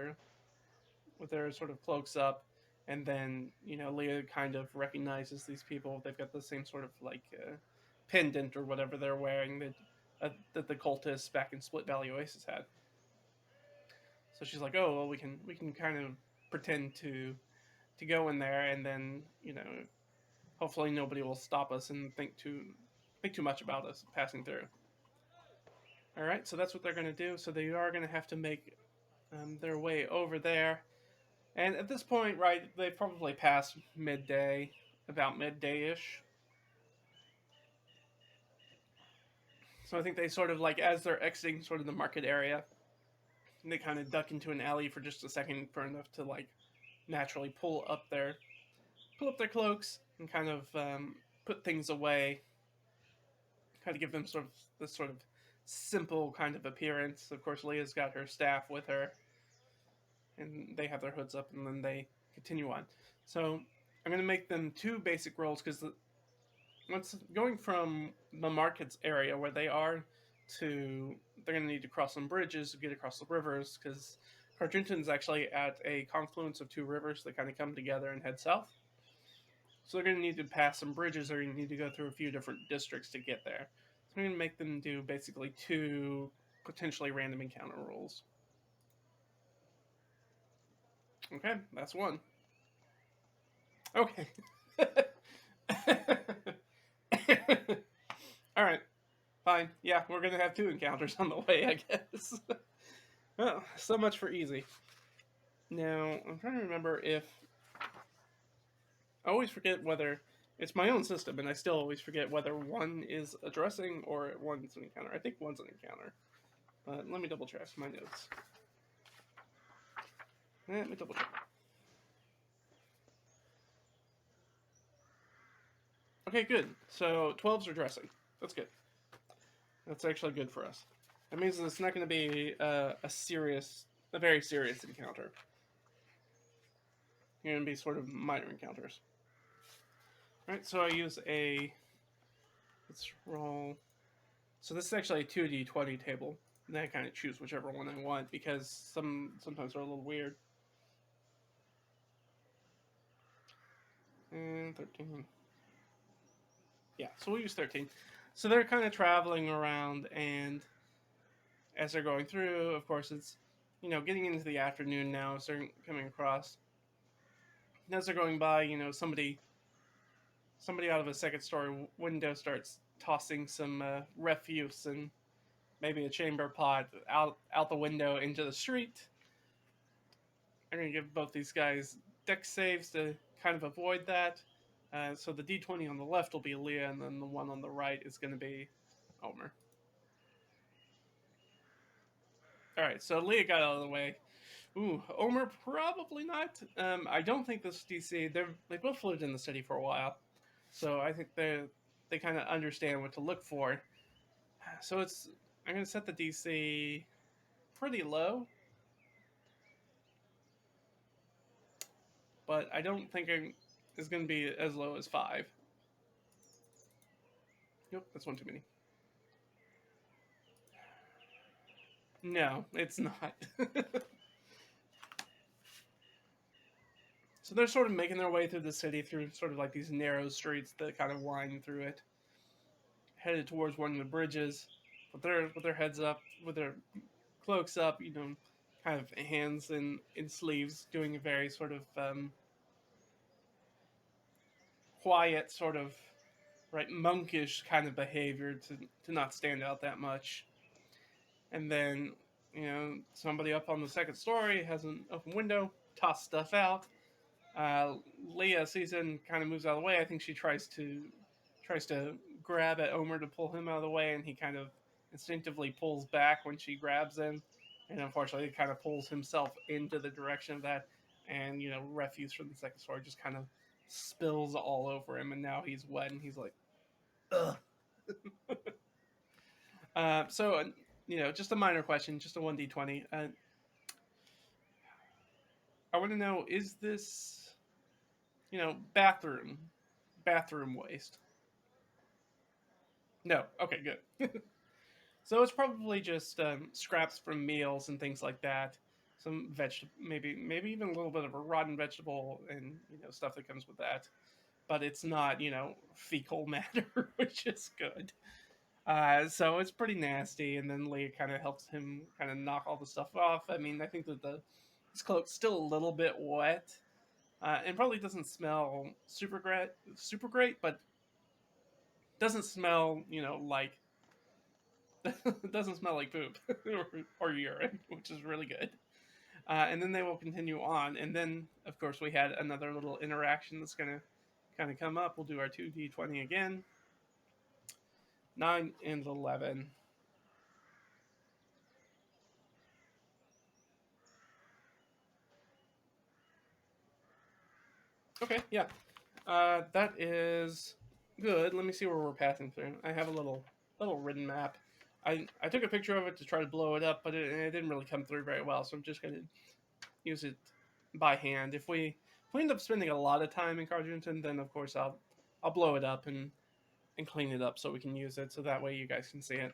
[SPEAKER 1] their sort of cloaks up, and then, Leah kind of recognizes these people. They've got the same sort of like pendant or whatever they're wearing that the cultists back in Split Valley Oasis had. So she's like, "Oh, well, we can kind of pretend to go in there, and then, hopefully nobody will stop us and think too much about us passing through." All right, so that's what they're going to do. So they are going to have to make their way over there. And at this point, right, they've probably passed midday, about midday-ish. So I think they sort of, like, as they're exiting sort of the market area, they kind of duck into an alley for just a second for enough to, like, naturally pull up their cloaks and kind of put things away, kind of give them sort of this sort of simple kind of appearance. Of course, Leah's got her staff with her, and they have their hoods up, and then they continue on. So I'm going to make them 2 basic rolls, because once going from the markets area where they are to, they're going to need to cross some bridges to get across the rivers, because Carjunton's actually at a confluence of 2 rivers that kind of come together and head south. So they're going to need to pass some bridges, or you need to go through a few different districts to get there. So I'm going to make them do basically 2 potentially random encounter rolls. Okay, that's 1. Okay. Alright, fine. Yeah, we're going to have 2 encounters on the way, I guess. Well, so much for easy. Now, I'm trying to remember if... I always forget whether... It's my own system, and I still always forget whether 1 is addressing or 1's an encounter. I think 1's an encounter. But let me double check my notes. Let me double check. Okay, good. So 12's addressing. That's good. That's actually good for us. That means that it's not going to be a very serious encounter. You're going to be sort of minor encounters. All right, so I use a. Let's roll. So this is actually a 2d20 table. And I kind of choose whichever one I want because sometimes they're a little weird. And 13. Yeah, so we'll use 13. So they're kind of traveling around, and as they're going through, of course, it's, getting into the afternoon now, so they're coming across. And as they're going by, somebody out of a second story window starts tossing some refuse and maybe a chamber pot out the window into the street. I'm going to give both these guys dex saves to kind of avoid that. So the d20 on the left will be Lia, and then the one on the right is going to be Omer. All right, so Lia got out of the way. Ooh, Omer probably not. I don't think this DC. They both lived in the city for a while, so I think they kind of understand what to look for. So I'm going to set the DC pretty low, but I don't think it's going to be as low as 5. Nope, that's one too many. No, it's not. So they're sort of making their way through the city through sort of like these narrow streets that kind of wind through it, headed towards one of the bridges, with their heads up, with their cloaks up, kind of hands in sleeves, doing a very sort of quiet, sort of right monkish kind of behavior to not stand out that much. And then somebody up on the second story has an open window, toss stuff out. Lia sees it and kind of moves out of the way. I think she tries to grab at Omer to pull him out of the way, and he kind of instinctively pulls back when she grabs him, and unfortunately, he kind of pulls himself into the direction of that, and refuse from the second story just kind of spills all over him, and now he's wet, and he's like, ugh. So just a minor question, just a 1d20. I want to know, is this bathroom waste? No. Okay, good. So it's probably just scraps from meals and things like that. Some vegetable, maybe even a little bit of a rotten vegetable, and stuff that comes with that. But it's not fecal matter, which is good. So it's pretty nasty. And then Leah kind of helps him kind of knock all the stuff off. I mean, I think that his cloak's still a little bit wet, and probably doesn't smell super great, but doesn't smell like it doesn't smell like poop or urine, which is really good. And then they will continue on. And then, of course, we had another little interaction that's going to kind of come up. We'll do our 2d20 again. 9 and 11. Okay, yeah. That is good. Let me see where we're passing through. I have a little written map. I took a picture of it to try to blow it up, but it didn't really come through very well, so I'm just going to use it by hand. If we end up spending a lot of time in Carjunton, then of course I'll blow it up and clean it up so we can use it, so that way you guys can see it.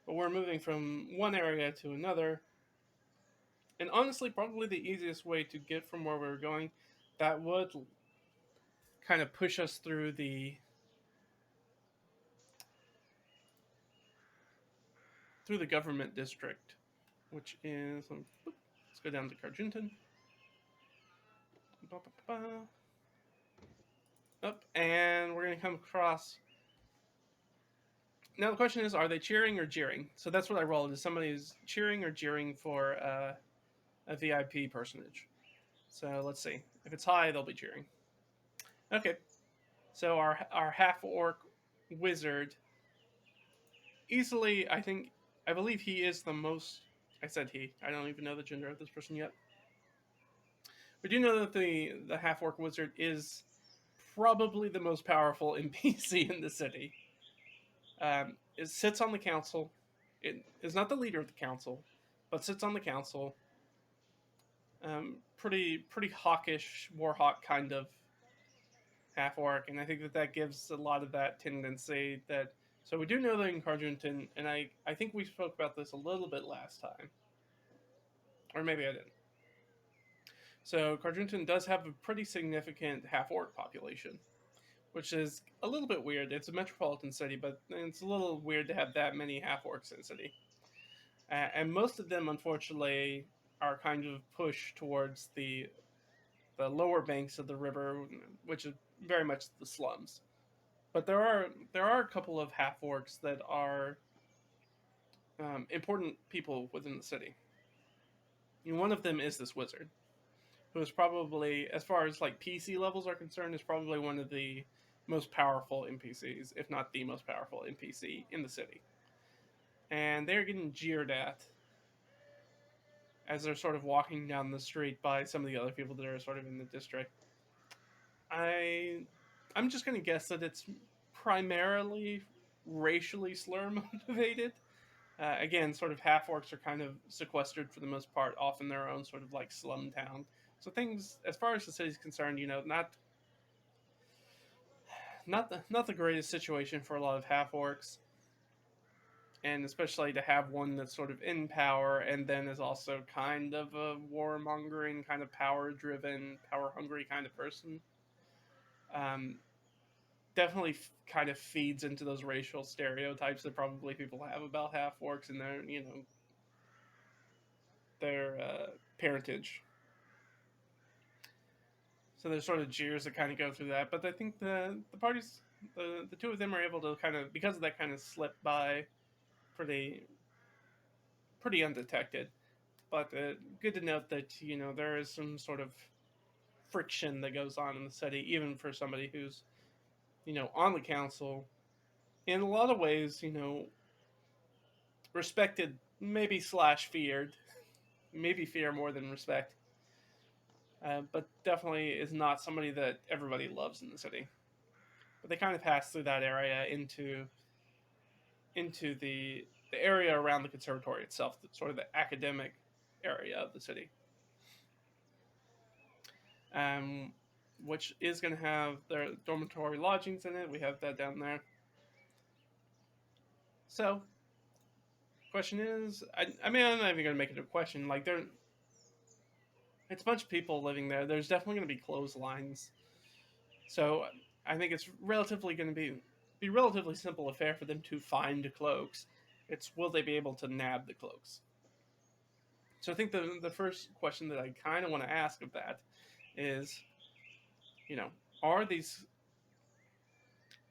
[SPEAKER 1] But we're moving from one area to another, and honestly, probably the easiest way to get from where we were going, that would kind of push us through the government district, which is let's go down to Carjunton. Up, and we're gonna come across. Now the question is, are they cheering or jeering? So that's what I rolled. Is somebody is cheering or jeering for a VIP personage? So let's see. If it's high, they'll be cheering. Okay. So our half orc wizard, easily, I believe he is the most. I said he. I don't even know the gender of this person yet. We do know that the half orc wizard is probably the most powerful NPC in the city. It sits on the council. It is not the leader of the council, but sits on the council. Pretty hawkish, warhawk kind of half orc, and I think that that gives a lot of that tendency that. So we do know that in Carjunton, and I think we spoke about this a little bit last time, or maybe I didn't. So Carjunton does have a pretty significant half orc population, which is a little bit weird. It's a metropolitan city, but it's a little weird to have that many half orcs in a city. And most of them, unfortunately, are kind of pushed towards the lower banks of the river, which is very much the slums. But there are a couple of half orcs that are important people within the city. And one of them is this wizard, who is probably, as far as like PC levels are concerned, is probably one of the most powerful NPCs, if not the most powerful NPC in the city. And they're getting jeered at as they're sort of walking down the street by some of the other people that are sort of in the district. I I'm just gonna guess that it's primarily racially slur motivated. Again, sort of half orcs are kind of sequestered for the most part, off in their own sort of like slum town. So things, as far as the city's concerned, not the greatest situation for a lot of half orcs, and especially to have one that's sort of in power and then is also kind of a warmongering, kind of power driven, power hungry kind of person. Um, Definitely kind of feeds into those racial stereotypes that probably people have about half orcs and their parentage. So there's sort of jeers that kind of go through that, but I think the parties, the two of them are able to kind of, because of that, kind of slip by pretty pretty undetected. But good to note that there is some sort of friction that goes on in the city, even for somebody who's on the council. In a lot of ways, respected, maybe slash feared, maybe fear more than respect, but definitely is not somebody that everybody loves in the city. But they kind of pass through that area into the area around the conservatory itself, sort of the academic area of the city, um, which is going to have their dormitory lodgings in it. We have that down there. So, question is, I mean, I'm not even going to make it a question. Like, it's a bunch of people living there. There's definitely going to be clotheslines. So, I think it's relatively going to be relatively simple affair for them to find cloaks. It's will they be able to nab the cloaks? So I think the first question that I kind of want to ask of that is, you know, are these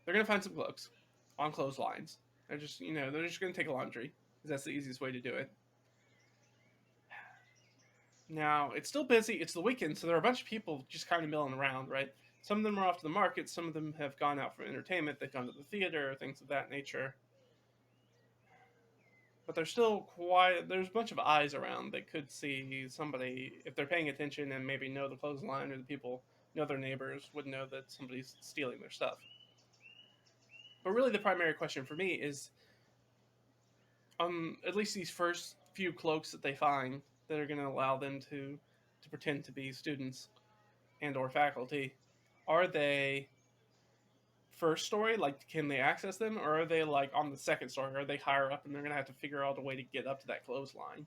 [SPEAKER 1] they're going to find some cloaks on clotheslines. They're just going to take a laundry because that's the easiest way to do it. Now it's still busy. It's the weekend, so there are a bunch of people just kind of milling around, right? Some of them are off to the market. Some of them have gone out for entertainment. They've gone to the theater, things of that nature. But there's still quite there's a bunch of eyes around that could see somebody if they're paying attention and maybe know the clothesline, or the people know their neighbors would know that somebody's stealing their stuff. But really, the primary question for me is, at least these first few cloaks that they find that are going to allow them to pretend to be students and or faculty, are they first story, like can they access them, or are they like on the second story, are they higher up and they're going to have to figure out a way to get up to that clothesline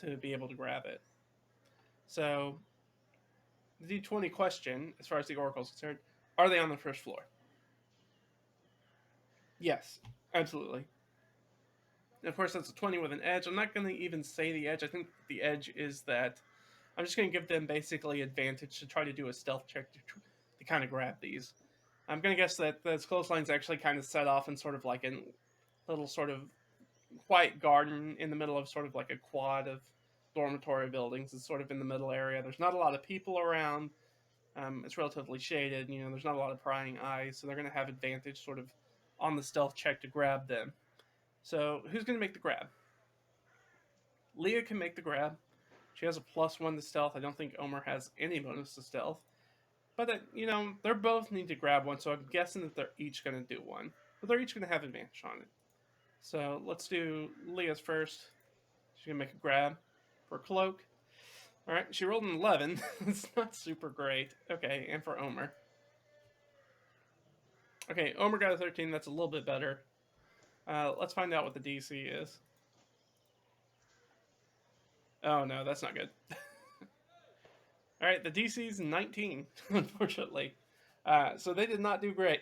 [SPEAKER 1] to be able to grab it? So the D20 question, as far as the oracle is concerned, are they on the first floor? Yes, absolutely. And of course, that's a 20 with an edge. I'm not going to even say the edge. I think the edge is that I'm just going to give them basically advantage to try to do a stealth check to kind of grab these. I'm going to guess that this clothesline's actually kind of set off in sort of like a little sort of quiet garden in the middle of sort of like a quad of dormitory buildings. It's sort of in the middle area. There's not a lot of people around. It's relatively shaded. There's not a lot of prying eyes, so they're going to have advantage sort of on the stealth check to grab them. So who's going to make the grab? Lia can make the grab. She has a +1 to stealth. I don't think Omer has any bonus to stealth. But, they're both need to grab one, so I'm guessing that they're each going to do one. But they're each going to have advantage on it. So let's do Lia's first. She's going to make a grab for a cloak. All right, she rolled an 11. It's not super great. Okay, and for Omer. Okay, Omer got a 13. That's a little bit better. Let's find out what the DC is. Oh no, that's not good. All right, the DC is 19, unfortunately. So they did not do great.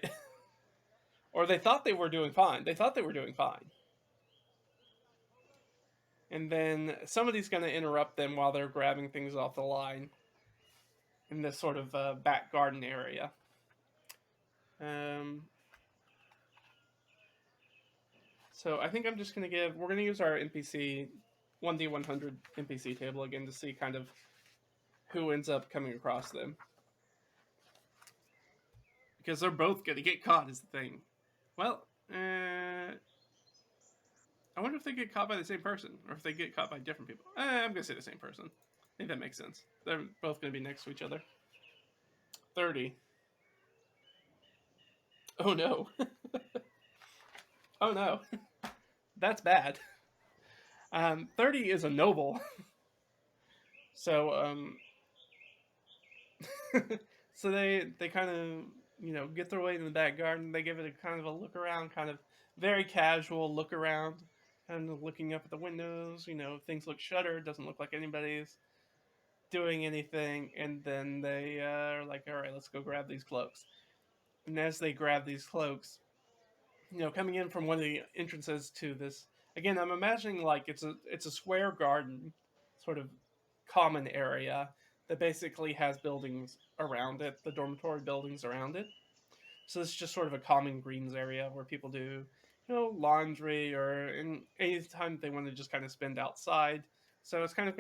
[SPEAKER 1] Or they thought they were doing fine. They thought they were doing fine. And then somebody's going to interrupt them while they're grabbing things off the line in this sort of back garden area. Um, so I think I'm just going to we're going to use our NPC 1D100 NPC table again to see kind of who ends up coming across them. Because they're both going to get caught is the thing. Well, I wonder if they get caught by the same person or if they get caught by different people. I'm going to say the same person. I think that makes sense. They're both going to be next to each other. 30. Oh no. Oh no. That's bad. 30 is a noble. So, so they kind of, get their way in the back garden. They give it a kind of a look around, kind of very casual look around, kind of looking up at the windows. Things look shuttered. Doesn't look like anybody's doing anything. And then they are like, all right, let's go grab these cloaks. And as they grab these cloaks, coming in from one of the entrances to this, again, I'm imagining like it's a square garden, sort of common area that basically has buildings around it, the dormitory buildings around it. So it's just sort of a common greens area where people do, laundry or any time they want to just kind of spend outside. So it's kind of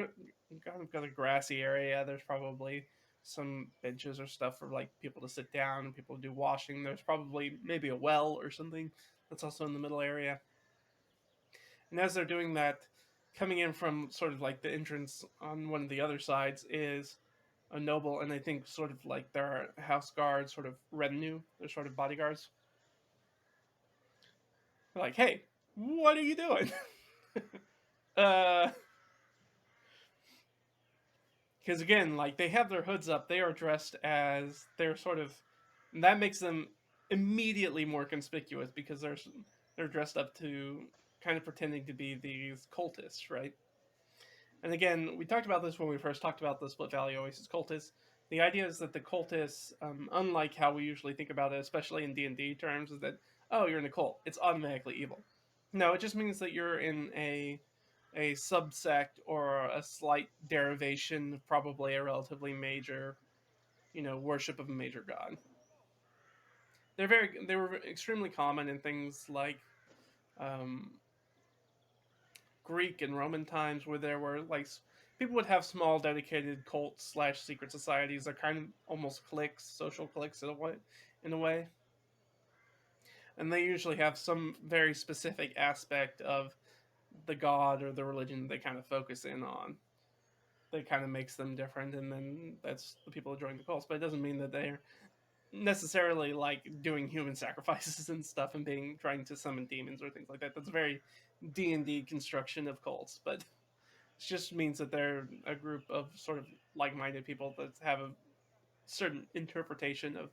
[SPEAKER 1] got a grassy area. There's probably some benches or stuff for like people to sit down and people to do washing. There's probably maybe a well or something that's also in the middle area. And as they're doing that, coming in from sort of like the entrance on one of the other sides is a noble, and I think sort of like there are house guards, sort of retinue, they're sort of bodyguards. They're like, hey, what are you doing? Because again, like they have their hoods up, they are dressed as they're sort of, and that makes them immediately more conspicuous because they're dressed up to kind of pretending to be these cultists, right? And again, we talked about this when we first talked about the Split Valley Oasis cultists. The idea is that the cultists, unlike how we usually think about it, especially in D&D terms, is that, oh, you're in a cult, it's automatically evil. No, it just means that you're in a subsect or a slight derivation of probably a relatively major, worship of a major god. They were extremely common in things like um, Greek and Roman times, where there were like people would have small dedicated cults / secret societies. They're kind of almost cliques, social cliques in a way, and they usually have some very specific aspect of the god or the religion they kind of focus in on. That kind of makes them different, and then that's the people who join the cults. But it doesn't mean that they're necessarily like doing human sacrifices and stuff and trying to summon demons or things like that. That's a very D&D construction of cults, but it just means that they're a group of sort of like-minded people that have a certain interpretation of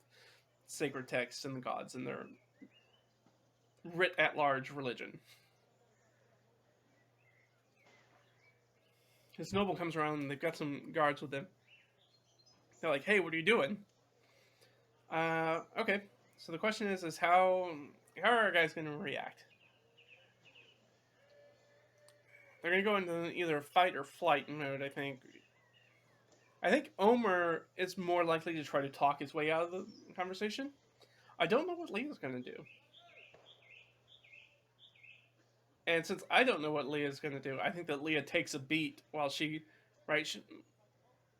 [SPEAKER 1] sacred texts and the gods and their writ at large religion. This noble comes around and they've got some guards with them. They're like, hey, what are you doing? Okay. So the question is how are our guys going to react? They're going to go into either fight or flight mode, I think. I think Omer is more likely to try to talk his way out of the conversation. I don't know what Lia's going to do. And since I don't know what Lia's going to do, I think that Lia takes a beat while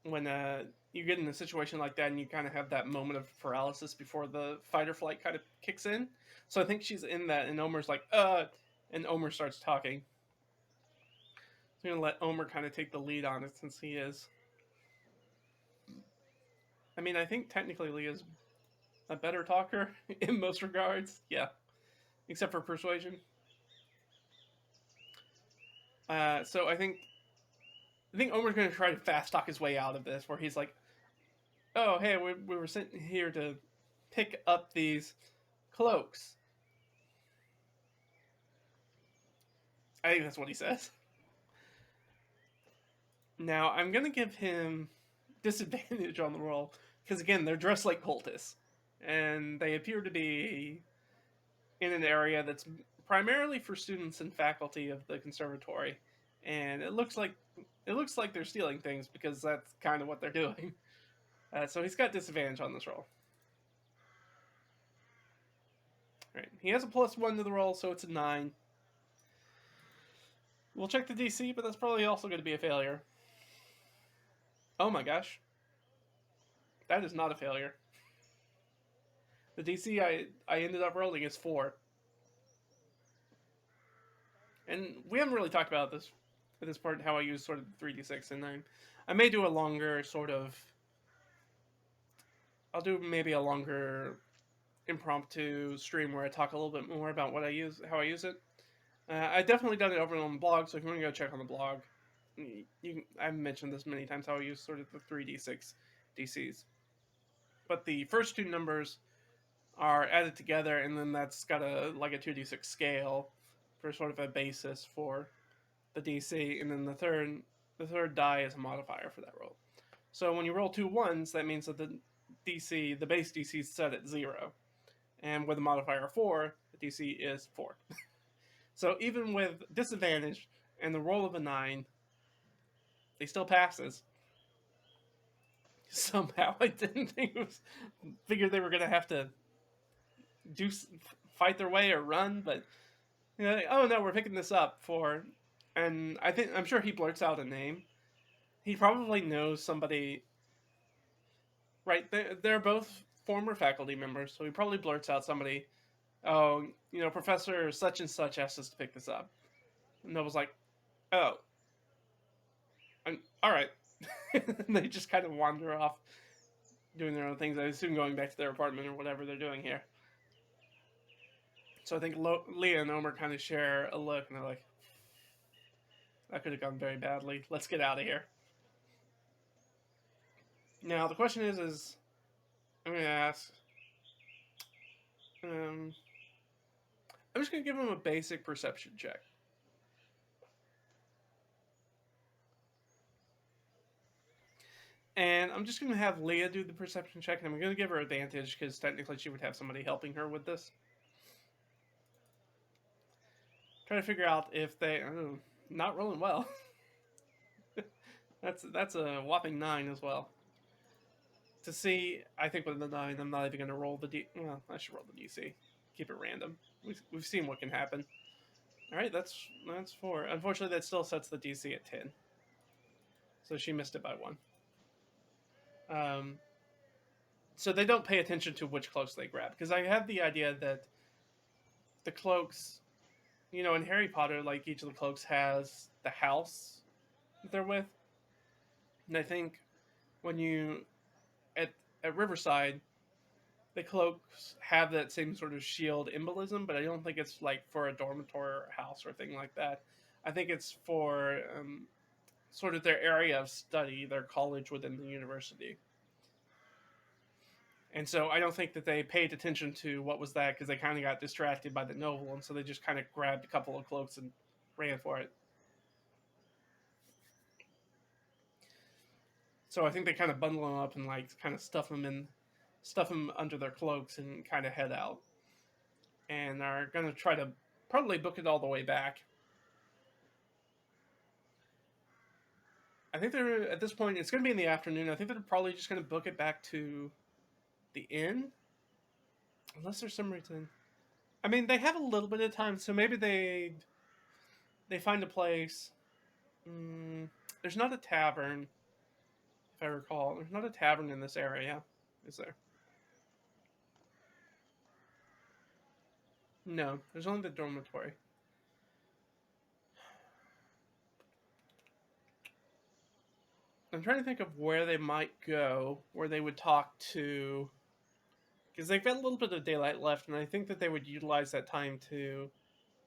[SPEAKER 1] when you get in a situation like that and you kind of have that moment of paralysis before the fight or flight kind of kicks in. So I think she's in that, and Omer's like, and Omer starts talking. So I'm going to let Omer kind of take the lead on it since he is. I mean, I think technically Lia's a better talker in most regards. Yeah. Except for persuasion. So I think I think Omer's going to try to fast talk his way out of this, where he's like, "Oh, hey, we were sent here to pick up these cloaks." I think that's what he says. Now, I'm going to give him disadvantage on the roll, because again, they're dressed like cultists, and they appear to be in an area that's primarily for students and faculty of the conservatory, and it looks like they're stealing things because that's kind of what they're doing. So he's got disadvantage on this roll. Right, he has a +1 to the roll, so it's a 9. We'll check the DC, but that's probably also going to be a failure. Oh my gosh, that is not a failure. The DC I ended up rolling is 4. And we haven't really talked about this at this part, how I use sort of 3d6, and I may do a longer sort of. I'll do maybe a longer impromptu stream where I talk a little bit more about what I use, how I use it. I definitely done it over on the blog, so if you want to go check on the blog, I've mentioned this many times how I use sort of the 3d6 DCs. But the first two numbers are added together, and then that's got a 2d6 scale for sort of a basis for the DC, and then the third die is a modifier for that roll. So when you roll 2 1s, that means that the base DC is set at 0, and with a modifier 4, the DC is 4. So even with disadvantage and the roll of a 9, they still passes. Somehow I didn't figure they were gonna have to fight their way or run, but oh no, we're picking this up for, and I'm sure he blurts out a name. He probably knows somebody, right? They're both former faculty members, so he probably blurts out somebody. Oh, Professor such and such asked us to pick this up. And Noble's like, oh, all right. They just kind of wander off, doing their own things. I assume going back to their apartment or whatever they're doing here. So I think Lia and Omer kind of share a look, and they're like, that could have gone very badly. Let's get out of here. Now, the question is I'm going to ask, I'm just going to give him a basic perception check. And I'm just going to have Lia do the perception check, and I'm going to give her advantage because technically she would have somebody helping her with this. Trying to figure out if they... not rolling well. That's a whopping 9 as well. To see, I think with the 9, I'm not even going to roll the well, I should roll the DC. Keep it random. We've seen what can happen. Alright, that's 4. Unfortunately, that still sets the DC at 10. So she missed it by 1. So they don't pay attention to which cloaks they grab. Because I have the idea that the cloaks, in Harry Potter, each of the cloaks has the house that they're with. And I think when you, at Riverside, the cloaks have that same sort of shield embolism, but I don't think it's for a dormitory or a house or a thing like that. I think it's for sort of their area of study, their college within the university. And so I don't think that they paid attention to what was that, because they kind of got distracted by the novel, and so they just kind of grabbed a couple of cloaks and ran for it. So I think they kind of bundle them up and kind of stuff them under their cloaks and kind of head out. And are going to try to probably book it all the way back. I think they're, at this point, it's going to be in the afternoon. I think they're probably just going to book it back to the inn. Unless there's some reason. I mean, they have a little bit of time, so maybe they find a place. There's not a tavern, if I recall. There's not a tavern in this area, is there? No, there's only the dormitory. I'm trying to think of where they might go, where they would talk to... Because they've got a little bit of daylight left, and I think that they would utilize that time to...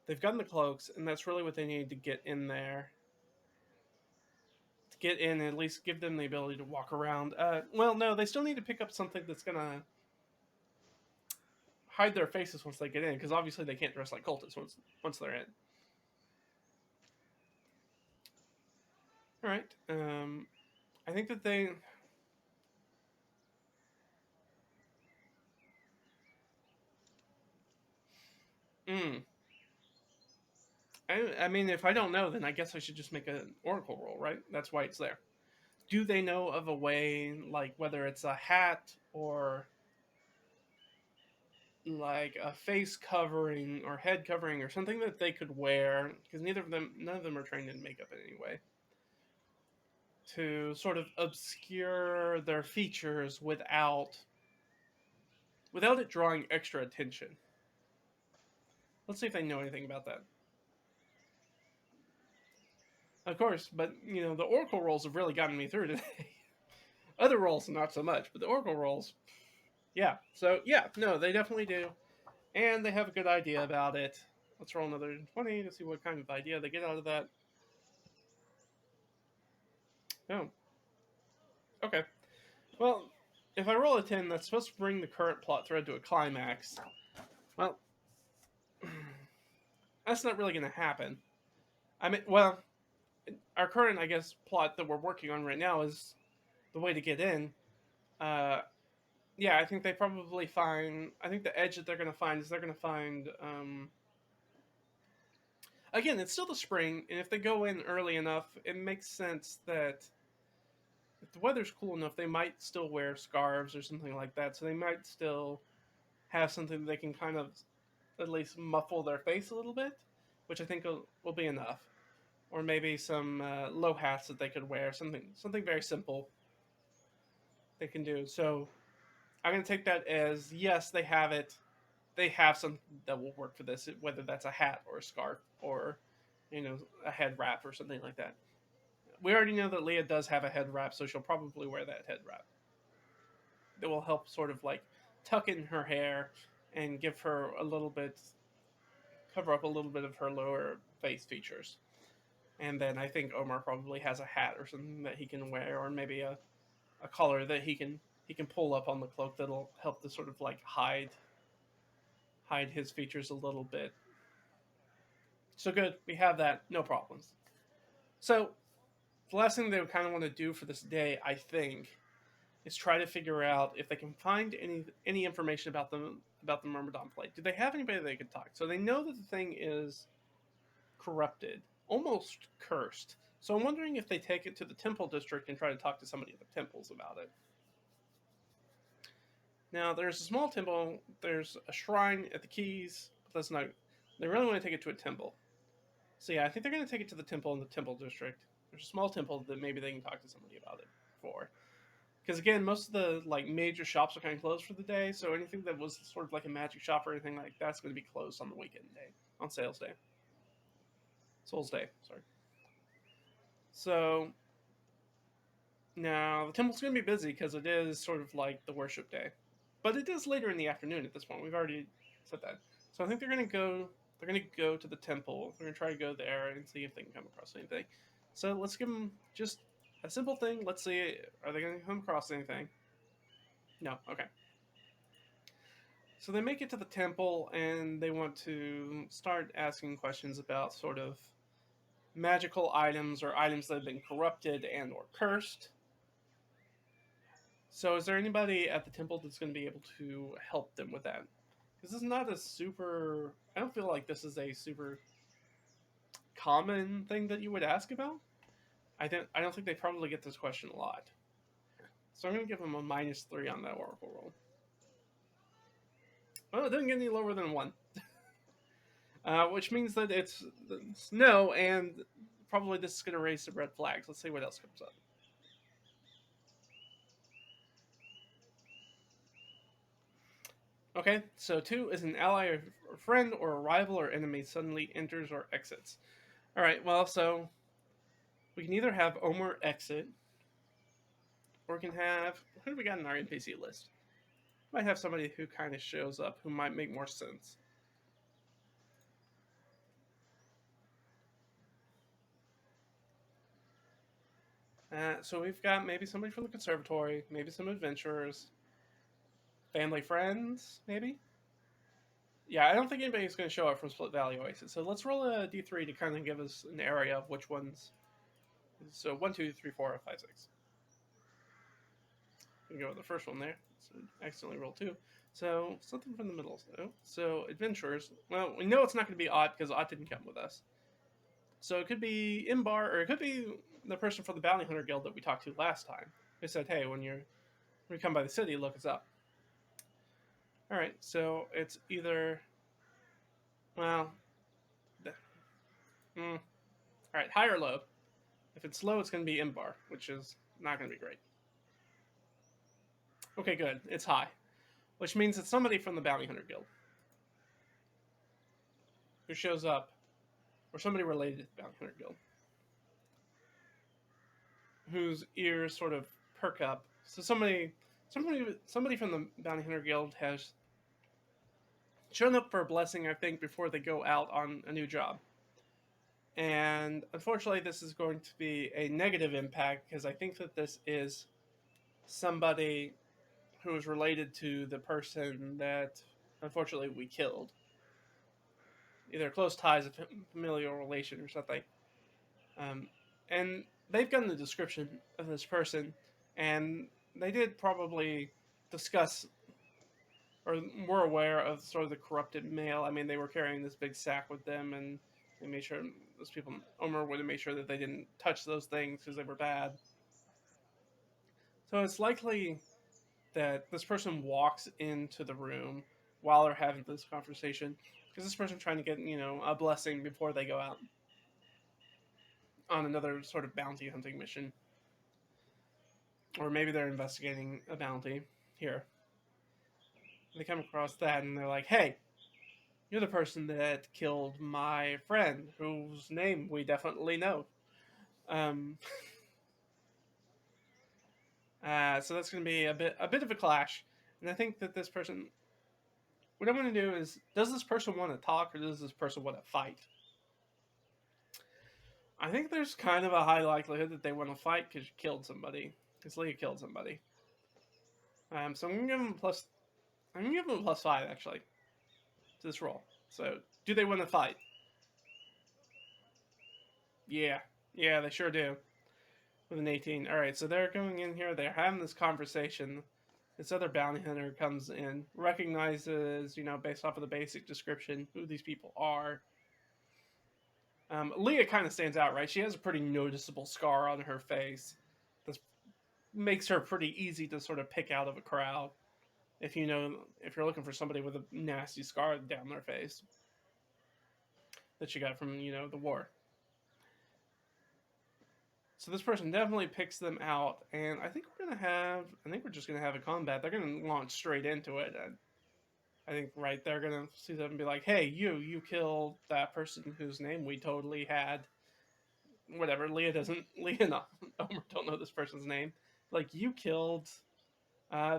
[SPEAKER 1] They've gotten the cloaks, and that's really what they need to get in there. get in and at least give them the ability to walk around. Well, no, they still need to pick up something that's gonna hide their faces once they get in, because obviously they can't dress like cultists once they're in. All right. I think that they. Mm, I mean, if I don't know, then I guess I should just make an oracle roll, right? That's why it's there. Do they know of a way, like whether it's a hat or like a face covering or head covering or something that they could wear? Because none of them are trained in makeup in any way. To sort of obscure their features without it drawing extra attention. Let's see if they know anything about that. Of course, but the oracle rolls have really gotten me through today. Other rolls not so much, but the oracle rolls, yeah. So yeah, no, they definitely do, and they have a good idea about it. Let's roll another 20 to see what kind of idea they get out of that. Oh, okay. Well, if I roll a 10, that's supposed to bring the current plot thread to a climax. Well, that's not really going to happen. I mean, well, our current, I guess, plot that we're working on right now is the way to get in. Yeah, I think they probably find. I think the edge that they're going to find is they're going to find. Again, it's still the spring, and if they go in early enough, it makes sense that if the weather's cool enough, they might still wear scarves or something like that. So they might still have something that they can kind of at least muffle their face a little bit, which I think will be enough. Or maybe some low hats that they could wear, something very simple they can do. So I'm going to take that as yes, they have it. They have something that will work for this, whether that's a hat or a scarf or a head wrap or something like that. We already know that Lia does have a head wrap, so she'll probably wear that head wrap. That will help sort of like tuck in her hair and give her cover up a little bit of her lower face features. And then I think Omer probably has a hat or something that he can wear, or maybe a collar that he can pull up on the cloak that'll help to sort of like hide his features a little bit. So good, we have that, no problems. So the last thing they would kind of want to do for this day, I think, is try to figure out if they can find any information about the Myrmidon plate. Do they have anybody they could talk? So they know that the thing is corrupted, almost cursed. So I'm wondering if they take it to the temple district and try to talk to somebody at the temples about it. Now there's a small temple, there's a shrine at the keys, but that's not. They really want to take it to a temple. So yeah, I think they're going to take it to the temple in the temple district. There's a small temple that maybe they can talk to somebody about it for. Because again, most of the like major shops are kind of closed for the day, so anything that was sort of like a magic shop or anything like that's going to be closed on the weekend day, on sales day, Souls Day. Sorry. So now the temple's going to be busy because it is sort of like the worship day, but it is later in the afternoon at this point. We've already said that, so I think they're going to go. They're going to go to the temple. They're going to try to go there and see if they can come across anything. So let's give them just a simple thing. Let's see, are they going to come across anything? No. Okay. So they make it to the temple and they want to start asking questions about sort of magical items or items that have been corrupted and or cursed. So is there anybody at the temple that's going to be able to help them with that? Because this is not a super. I don't feel like this is a super common thing that you would ask about. I don't think they probably get this question a lot. So I'm going to give them a -3 on that oracle roll. Well, it didn't get any lower than 1. Which means that it's no, and probably this is going to raise some red flags. Let's see what else comes up. Okay, so 2 is an ally or friend or a rival or enemy suddenly enters or exits. All right, well, so we can either have Omer exit, or we can have, who do we got in our NPC list? Might have somebody who kind of shows up who might make more sense. So we've got maybe somebody from the conservatory, maybe some adventurers, family friends, maybe. Yeah, I don't think anybody's going to show up from Split Valley Oasis. So let's roll a d3 to kind of give us an area of which ones. So 1, 2, 3, 4, 5, 6. We go with the first one there. So accidentally roll 2. So something from the middle. So adventurers. Well, we know it's not going to be Ott because Ott didn't come with us. So it could be Imbar, or it could be the person from the Bounty Hunter Guild that we talked to last time. They said, "Hey, when you come by the city, look us up." All right, so it's either, well, all right, high or low. If it's low, it's going to be Imbar, which is not going to be great. Okay, good. It's high, which means it's somebody from the Bounty Hunter Guild who shows up, or somebody related to the Bounty Hunter Guild, whose ears sort of perk up. So somebody from the Bounty Hunter Guild has shown up for a blessing, I think, before they go out on a new job. And unfortunately, this is going to be a negative impact because I think that this is somebody who is related to the person that unfortunately we killed. Either close ties, a familial relation, or something. And they've gotten the description of this person, and they did probably discuss or were aware of sort of the corrupted mail. I mean, they were carrying this big sack with them, and they made sure those people, Omer would have made sure that they didn't touch those things because they were bad. So it's likely that this person walks into the room while they're having this conversation because this person's trying to get, a blessing before they go out on another sort of bounty hunting mission. Or maybe they're investigating a bounty here. They come across that and they're like, "Hey, you're the person that killed my friend, whose name we definitely know." Um, so that's going to be a bit of a clash. And I think that this person, what I want to do is, does this person want to talk or does this person want to fight? I think there's kind of a high likelihood that they want to fight because you killed somebody. Because Lia killed somebody. So I'm gonna give them a +5 actually to this roll. So do they want to fight? Yeah, they sure do. With an 18. All right, so they're going in here. They're having this conversation. This other bounty hunter comes in, recognizes, based off of the basic description, who these people are. Lia kind of stands out, right? She has a pretty noticeable scar on her face. This makes her pretty easy to sort of pick out of a crowd. If you're looking for somebody with a nasty scar down their face that you got from, the war. So this person definitely picks them out, and I think we're just gonna have a combat. They're gonna launch straight into it. And I think they're gonna see them and be like, "Hey, you killed that person whose name we totally had." Whatever. Lia and Omer don't know this person's name. Like, you killed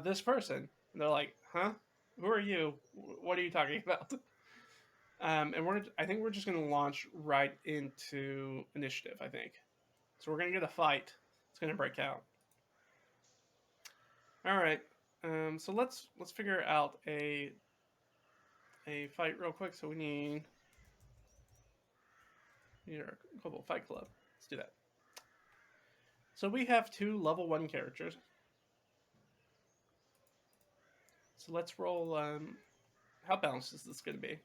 [SPEAKER 1] this person, and they're like, "Huh? Who are you? What are you talking about?" And I think we're just gonna launch right into initiative. I think. So we're gonna get a fight. It's gonna break out. All right. So let's figure out a fight real quick. So we need our global fight club. Let's do that. So we have 2 level 1 characters. So let's roll. How balanced is this going to be?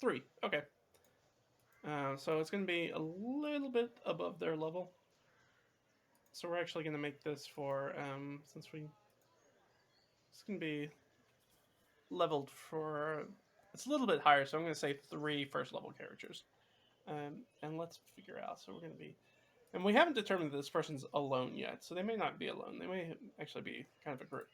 [SPEAKER 1] 3. Okay. So it's going to be a little bit above their level. So we're actually going to make this for it's going to be leveled for. It's a little bit higher, so I'm going to say 3 first level characters. And let's figure out. So we're going to be. And we haven't determined that this person's alone yet, so they may not be alone. They may actually be kind of a group.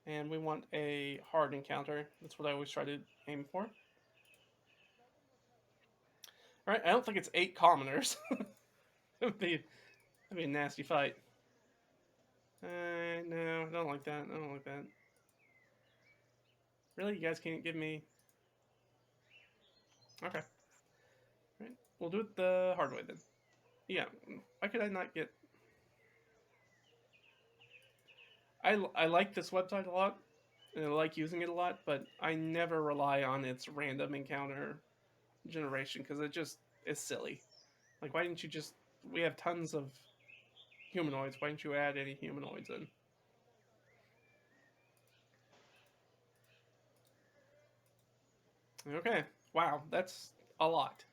[SPEAKER 1] And we want a hard encounter. That's what I always try to aim for. Alright, I don't think it's 8 commoners. That'd be a nasty fight. No, I don't like that. Really? You guys can't give me... Okay. Right. we'll do it the hard way then. Yeah, why could I not get... I like this website a lot, and I like using it a lot, but I never rely on its random encounter generation, because it just is silly. Like, why didn't you just... We have tons of humanoids, why didn't you add any humanoids in? Okay, wow, that's a lot.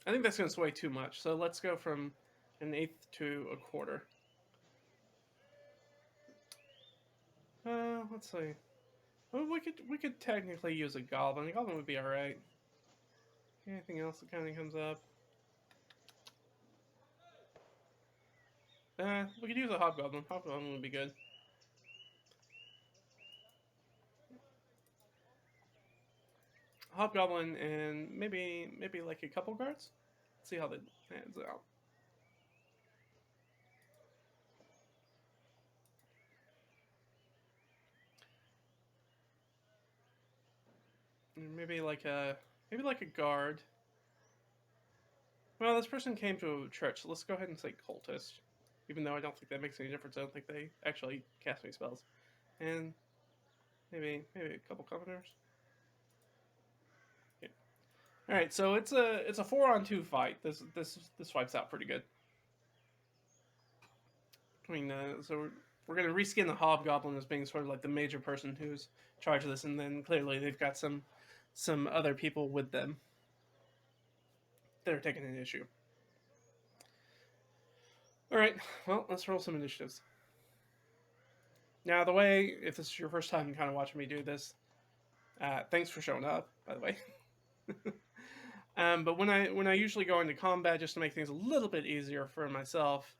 [SPEAKER 1] I think that's going to sway too much, so let's go from an eighth to a quarter. Let's see. Well, we could technically use a goblin. A goblin would be all right. Anything else that kind of comes up? We could use a hobgoblin. Hobgoblin would be good. Hobgoblin and maybe like a couple guards. Let's see how that pans out. Maybe like a guard. Well, this person came to a church, so let's go ahead and say cultist. Even though I don't think that makes any difference. I don't think they actually cast any spells. And maybe a couple commoners. Yeah. All right, so it's a 4-on-2 fight. This wipes out pretty good. I mean, so we're gonna reskin the hobgoblin as being sort of like the major person who's in charge of this, and then clearly they've got some other people with them that are taking an issue. All right, well, let's roll some initiatives. Now, the way, if this is your first time kind of watching me do this, thanks for showing up, by the way. But when I usually go into combat, just to make things a little bit easier for myself,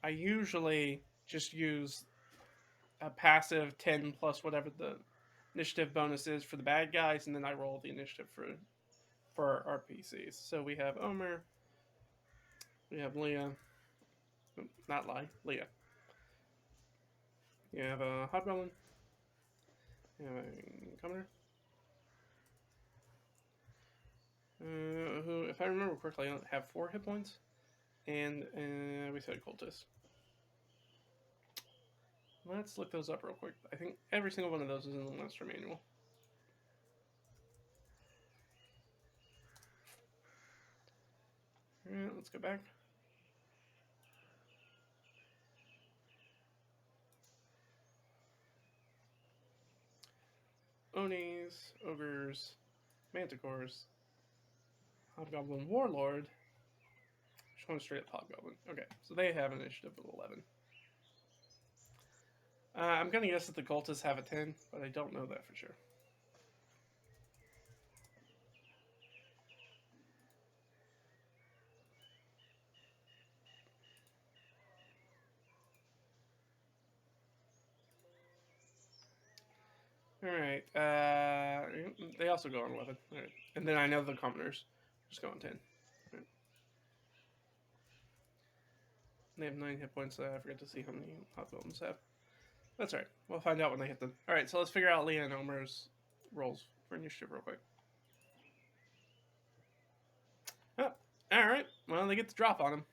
[SPEAKER 1] I usually just use a passive 10 plus whatever the initiative bonus is for the bad guys, and then I roll the initiative for our PCs. So we have Omer, we have Lia, not Lia. You have a hobgoblin, you have a commoner, who, if I remember correctly, have 4 hit points, and we said cultist. Let's look those up real quick. I think every single one of those is in the monster manual. Alright, let's go back. Onis, ogres, manticores, hobgoblin warlord. Just one straight up hobgoblin. Okay, so they have an initiative of 11. I'm gonna guess that the cultists have a 10, but I don't know that for sure. Alright, they also go on 11. Alright, and then I know the commoners just go on 10. Right. They have 9 hit points, I forget to see how many hobgoblins have. That's alright, we'll find out when they hit them. Alright, so let's figure out Lia and Omer's rolls for initiative real quick. Oh, alright, well, they get the drop on them.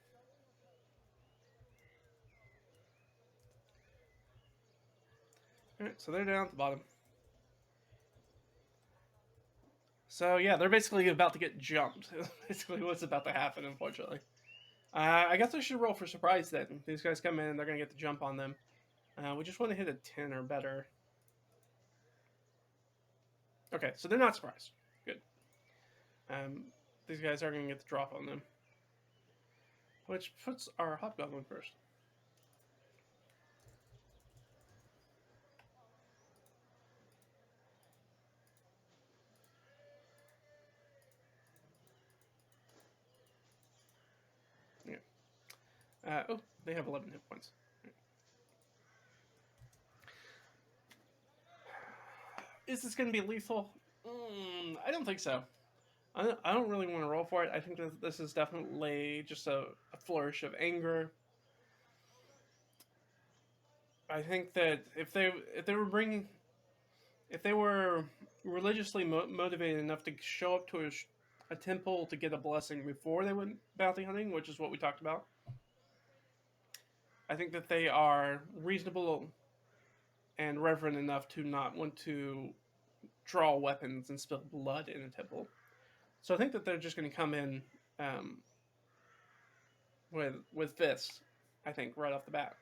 [SPEAKER 1] Alright, so they're down at the bottom. So yeah, they're basically about to get jumped. Basically what's about to happen, unfortunately. I guess I should roll for surprise then. These guys come in, they're going to get the jump on them. We just want to hit a 10 or better. Okay, so they're not surprised. Good. These guys are going to get the drop on them. Which puts our hobgoblin first. Oh, they have 11 hit points. Is this going to be lethal? I don't think so. I don't really want to roll for it. I think that this is definitely just a flourish of anger. I think that if they were religiously motivated enough to show up to a temple to get a blessing before they went bounty hunting, which is what we talked about. I think that they are reasonable and reverent enough to not want to draw weapons and spill blood in a temple. So I think that they're just going to come in um, with fists. I think right off the bat.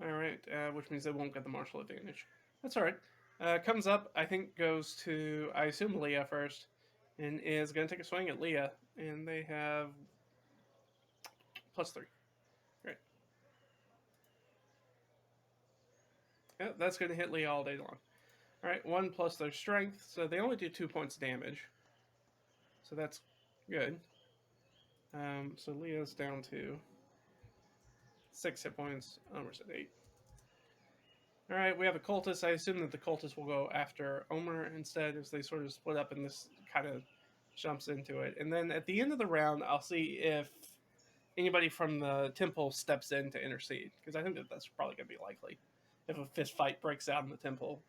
[SPEAKER 1] All right, which means they won't get the martial advantage. That's all right. Comes up, I think, goes to, I assume, Lia first, and is going to take a swing at Lia, and they have +3. Great. Yeah, that's going to hit Lia all day long. All right, 1 plus their strength, so they only do 2 points damage. So that's good. So Lia's down to 6 hit points. Omer's at 8. All right, we have a cultist. I assume that the cultist will go after Omer instead, as they sort of split up, and this kind of jumps into it. And then at the end of the round, I'll see if anybody from the temple steps in to intercede, because I think that that's probably going to be likely if a fist fight breaks out in the temple.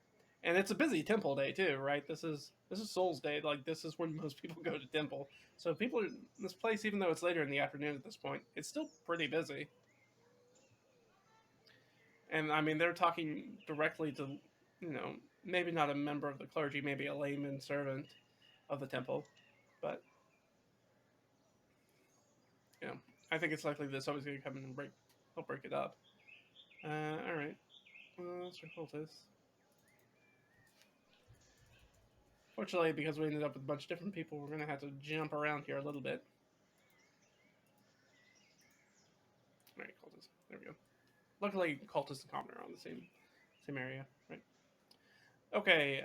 [SPEAKER 1] And it's a busy temple day too, right? This is Souls Day. Like, this is when most people go to temple. So people are, this place, even though it's later in the afternoon at this point, it's still pretty busy. And I mean, they're talking directly to, maybe not a member of the clergy, maybe a layman servant of the temple, but I think it's likely that somebody's going to come in and help break it up. All right, let's recall this. Fortunately, because we ended up with a bunch of different people, we're going to have to jump around here a little bit. All right, cultists. There we go. Luckily, cultists and common are on the same area, right? Okay,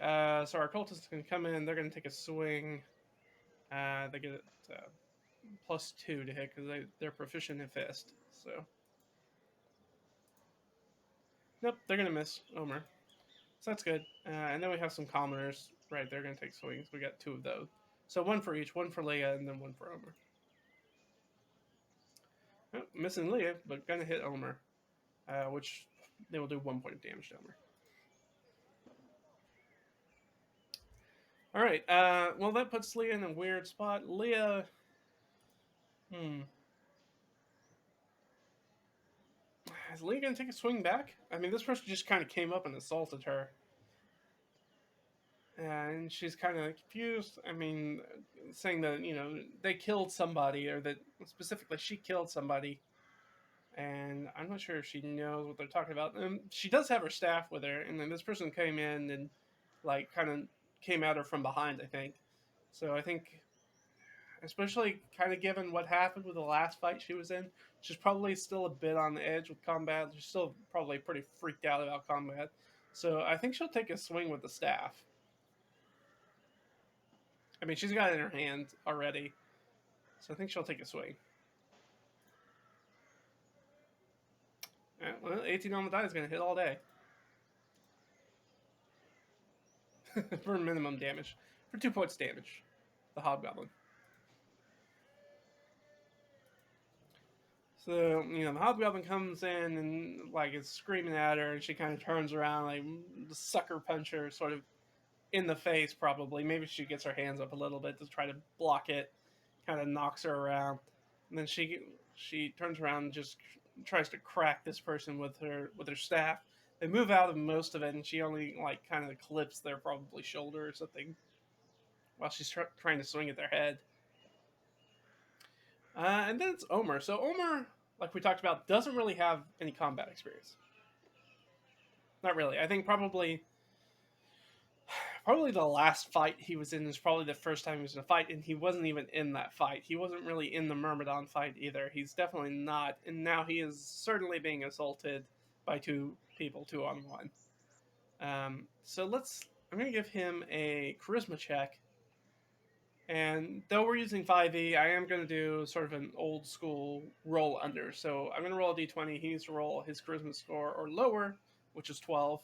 [SPEAKER 1] so our cultists can come in. They're going to take a swing. They get +2 to hit because they're proficient in fist. So, nope, they're going to miss Omer. So that's good. And then we have some commoners. Right, they're going to take swings. We got 2 of those. So 1 for each. 1 for Lia and then 1 for Omer. Oh, missing Lia, but going to hit Omer. Which they will do 1 point of damage to Omer. All right. Well, that puts Lia in a weird spot. Lia... Is Lia going to take a swing back? I mean, this person just kind of came up and assaulted her. And she's kind of confused. I mean, saying that, they killed somebody, or that specifically she killed somebody. And I'm not sure if she knows what they're talking about. She does have her staff with her, and then this person came in and, kind of came at her from behind, I think. So I think, especially kind of given what happened with the last fight she was in, she's probably still a bit on the edge with combat. She's still probably pretty freaked out about combat. So I think she'll take a swing with the staff. I mean, she's got it in her hand already. So I think she'll take a swing. Well, 18 on the die is going to hit all day. For minimum damage. For 2 points damage. The Hobgoblin. So, the Hobgoblin comes in and, is screaming at her, and she kind of turns around, sucker punch her sort of in the face, probably. Maybe she gets her hands up a little bit to try to block it, kind of knocks her around. And then she turns around and just tries to crack this person with her staff. They move out of most of it, and she only, kind of clips their probably shoulder or something while she's trying to swing at their head. And then it's Omer. So Omer, like we talked about, doesn't really have any combat experience. Not really. I think probably the last fight he was in is probably the first time he was in a fight, and he wasn't even in that fight. He wasn't really in the Myrmidon fight either. He's definitely not, and now he is certainly being assaulted by 2 people, 2-on-1. So I'm going to give him a charisma check. And though we're using 5e, I am going to do sort of an old school roll under. So I'm going to roll a d20. He needs to roll his charisma score or lower, which is 12,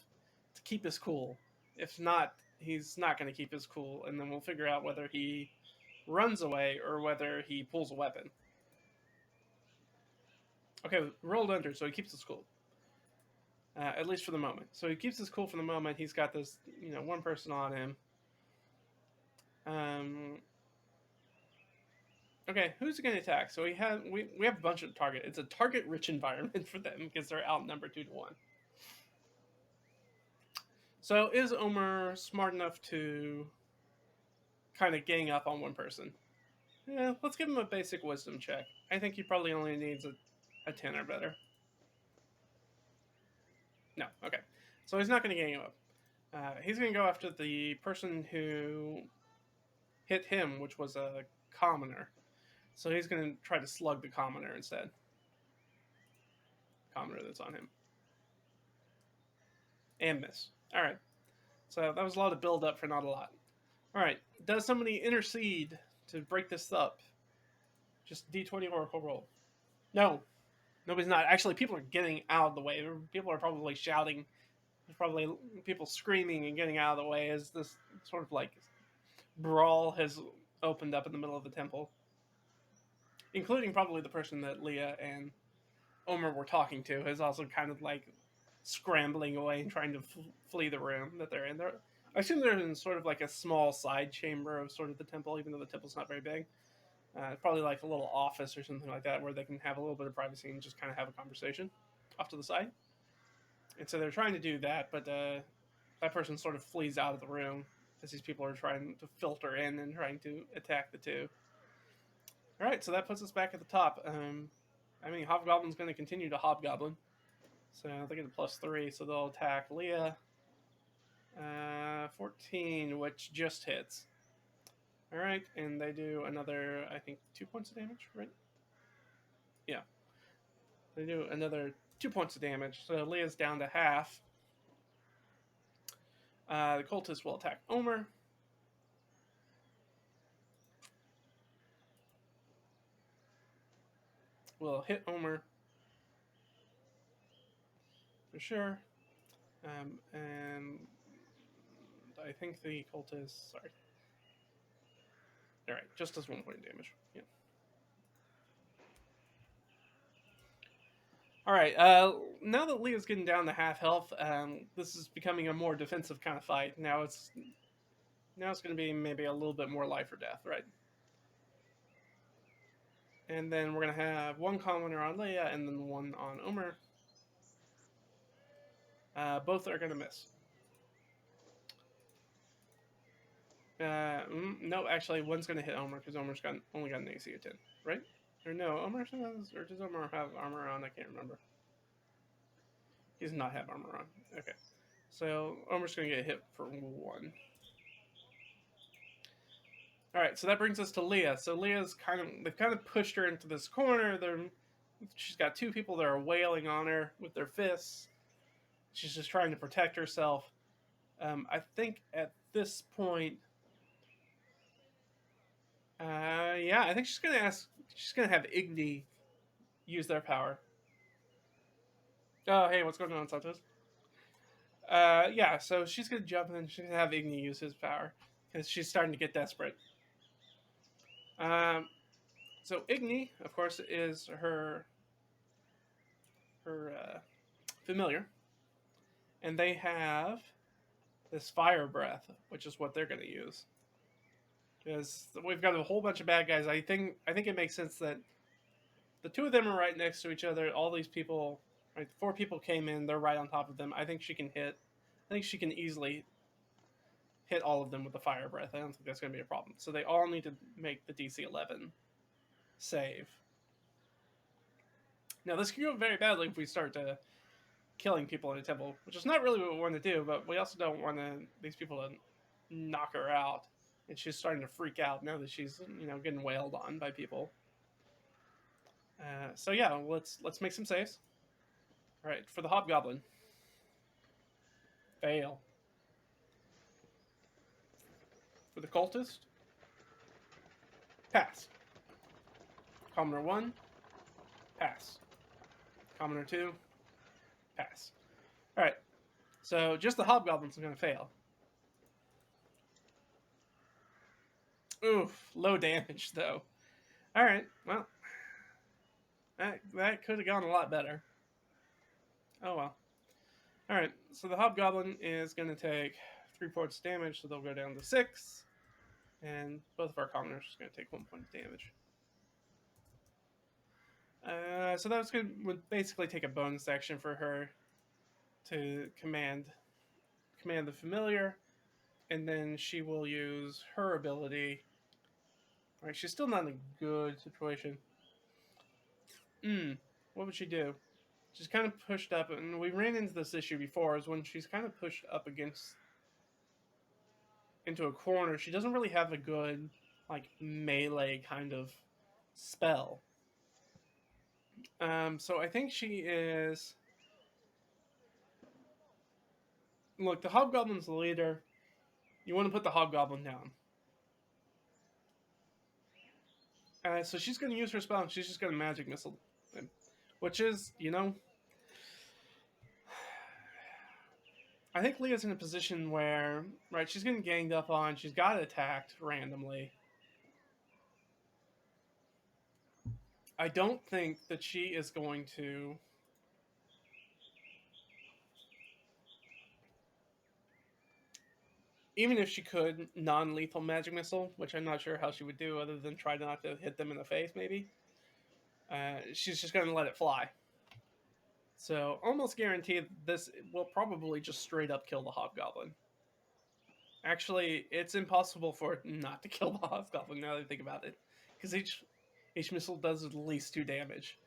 [SPEAKER 1] to keep his cool. If not, he's not going to keep his cool. And then we'll figure out whether he runs away or whether he pulls a weapon. Okay, rolled under, so he keeps his cool. at least for the moment. So he keeps his cool for the moment. He's got this, one person on him. Okay, who's going to attack? So we have a bunch of target. It's a target-rich environment for them because they're outnumbered 2-1. So is Omer smart enough to kind of gang up on one person? Yeah, let's give him a basic wisdom check. I think he probably only needs a 10 or better. No, okay. So he's not going to gang up. He's going to go after the person who hit him, which was a commoner. So he's going to try to slug the commoner instead. Commoner that's on him. And miss. Alright. So that was a lot of build up for not a lot. Alright. Does somebody intercede to break this up? Just D20 Oracle roll. No. Nobody's not. Actually, people are getting out of the way. People are probably shouting. There's probably people screaming and getting out of the way as this sort of like brawl has opened up in the middle of the temple. Including probably the person that Lia and Omer were talking to is also kind of like scrambling away and trying to flee the room that they're in. I assume they're in sort of like a small side chamber of sort of the temple, even though the temple's not very big. Probably like a little office or something like that where they can have a little bit of privacy and just kind of have a conversation off to the side. And so they're trying to do that, but that person sort of flees out of the room as these people are trying to filter in and trying to attack the two. All right, so that puts us back at the top. Hobgoblin's going to continue to hobgoblin. So they get a +3, so they'll attack Lia. 14, which just hits. Alright, and they do another, I think, 2 points of damage, right? Yeah. They do another 2 points of damage, so Lia's down to half. The cultist will attack Omer. Will hit Omer. For sure. And I think the cultist, sorry. Alright, just does 1 point of damage. Yeah. Alright, now that Lia's getting down to half health, this is becoming a more defensive kind of fight. Now it's going to be maybe a little bit more life or death, right? And then we're going to have one commoner on Lia and then one on Omer. Both are going to miss. No, actually, one's going to hit Omer because Omer's only got an AC of 10, right? Or no, Omer has, or does Omer have armor on? I can't remember. He does not have armor on. Okay. So Omer's going to get hit for 1. Alright, so that brings us to Lia. So Lia's they've kind of pushed her into this corner. She's got 2 people that are wailing on her with their fists. She's just trying to protect herself. I think at this point, I think she's gonna have Igni use their power. Oh, hey, what's going on, Santos? So she's gonna jump and then she's gonna have Igni use his power because she's starting to get desperate. So Igni, of course, is her familiar, and they have this fire breath, which is what they're going to use. Because we've got a whole bunch of bad guys. I think it makes sense that the 2 of them are right next to each other. All these people, right? 4 people came in. They're right on top of them. I think she can easily hit all of them with the fire breath. I don't think that's going to be a problem. So they all need to make the DC 11 save. Now this can go very badly if we start killing people in a temple, which is not really what we want to do, but we also don't want these people to knock her out. And she's starting to freak out now that she's, getting wailed on by people. Let's make some saves. All right, for the hobgoblin. Fail. For the cultist. Pass. Commoner 1. Pass. Commoner 2. Pass. Alright. So just the hobgoblin's going to fail. Oof. Low damage, though. Alright. Well. That could have gone a lot better. Oh well. Alright, so the Hobgoblin is going to take 3 points of damage, so they'll go down to 6. And both of our commoners are going to take 1 point of damage. So that would basically take a bonus action for her to command the familiar, and then she will use her ability. Alright, she's still not in a good situation. What would she do? She's kind of pushed up, and we ran into this issue before, is when she's kind of pushed up into a corner, she doesn't really have a good, like, melee kind of spell. So I think she is... Look, the Hobgoblin's the leader. You want to put the Hobgoblin down. So she's going to use her spell, and she's just going to magic missile him. Which is, I think Lia's in a position where, right, she's getting ganged up on, she's got attacked randomly. I don't think that she is going to... Even if she could non-lethal magic missile, which I'm not sure how she would do other than try not to hit them in the face, maybe. She's just going to let it fly. So, almost guaranteed this will probably just straight up kill the Hobgoblin. Actually, it's impossible for it not to kill the Hobgoblin now that I think about it. Because each missile does at least 2 damage.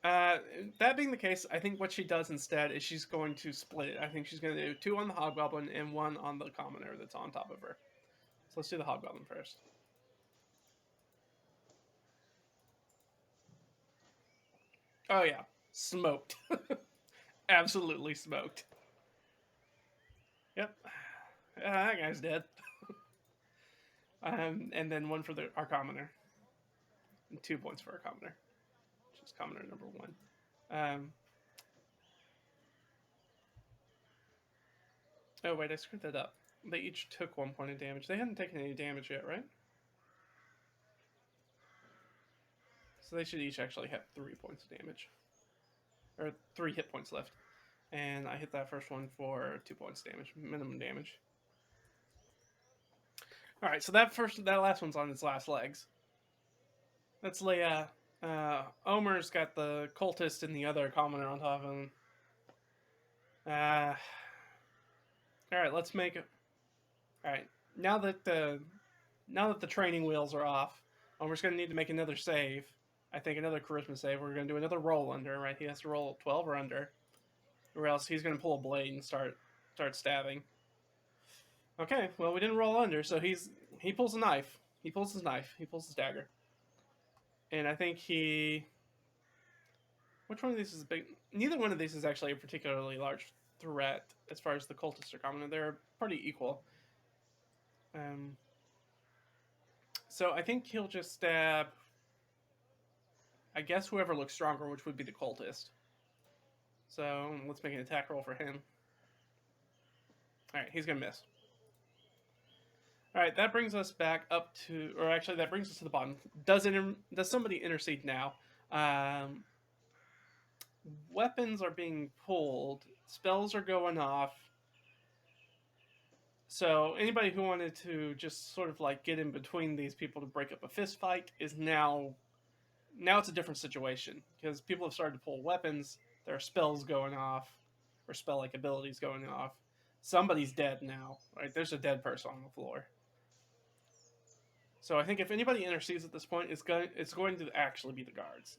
[SPEAKER 1] That being the case, I think what she does instead is she's going to split it. I think she's going to do 2 on the Hobgoblin and 1 on the commoner that's on top of her. So let's do the Hobgoblin first. Oh yeah, smoked. Absolutely smoked. Yep. That guy's dead. And then 1 for our commoner. And 2 points for our commoner. Which is commoner number 1. Oh wait, I screwed that up. They each took 1 point of damage. They hadn't taken any damage yet, right? So they should each actually have 3 points of damage. Or 3 hit points left. And I hit that first one for 2 points damage, minimum damage. Alright, so that last one's on its last legs. That's Lia. Omer's got the cultist and the other commoner on top of him. Alright, let's make it. Alright, now that the training wheels are off, Omer's going to need to make another save. I think another charisma save. We're going to do another roll under, right? He has to roll 12 or under. Or else he's going to pull a blade and start stabbing. Okay, well, we didn't roll under, so he pulls a knife. He pulls his knife. He pulls his dagger. And I think which one of these is big? Neither one of these is actually a particularly large threat as far as the cultists are coming. They're pretty equal. So I think he'll just stab, I guess, whoever looks stronger, which would be the cultist. So let's make an attack roll for him. Alright, he's going to miss. Alright, that brings us back up to, or actually that brings us to the bottom. Does somebody intercede now? Weapons are being pulled. Spells are going off. So anybody who wanted to just sort of like get in between these people to break up a fist fight is now it's a different situation. Because people have started to pull weapons. There are spells going off. Or spell-like abilities going off. Somebody's dead now. Right? There's a dead person on the floor. So I think if anybody intercedes at this point, it's going to actually be the guards.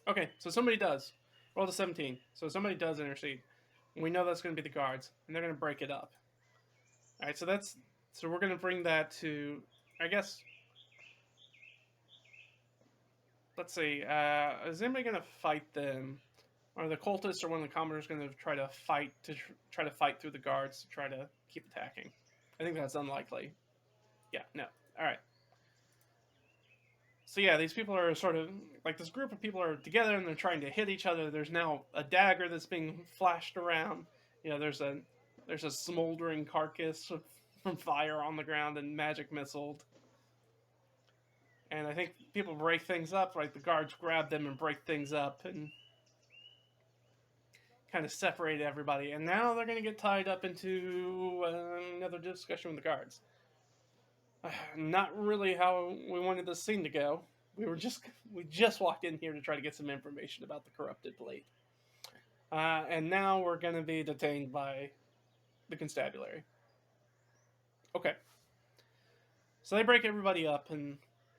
[SPEAKER 1] Okay, so somebody does. Roll to 17. So somebody does intercede. And we know that's going to be the guards. And they're going to break it up. Alright, so we're going to bring that to, I guess... Let's see. Is anybody going to fight them? Or the cultists or one of the commoners going to try to fight through the guards to try to keep attacking? I think that's unlikely. Yeah, no. Alright. So yeah, these people are sort of, like, this group of people are together and they're trying to hit each other. There's now a dagger that's being flashed around. You know, there's a smoldering carcass from fire on the ground and magic missiled. And I think people break things up, right? The guards grab them and break things up and kind of separate everybody. And now they're going to get tied up into another discussion with the guards. Not really how we wanted this scene to go. We just walked in here to try to get some information about the corrupted plate. And now we're going to be detained by the constabulary. Okay. So they break everybody up and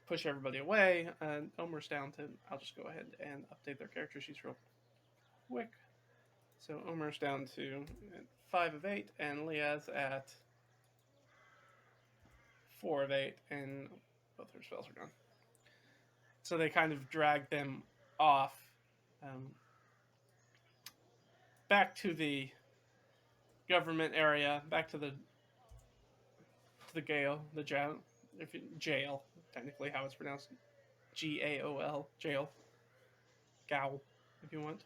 [SPEAKER 1] push everybody away. And Omer's down to. I'll just go ahead and update their character sheets real quick. So Omer's down to 5 of 8, and Leah's at 4 of 8, and both her spells are gone. So they kind of drag them off back to the government area, back to the jail, technically how it's pronounced, Gaol, jail, Gow, if you want.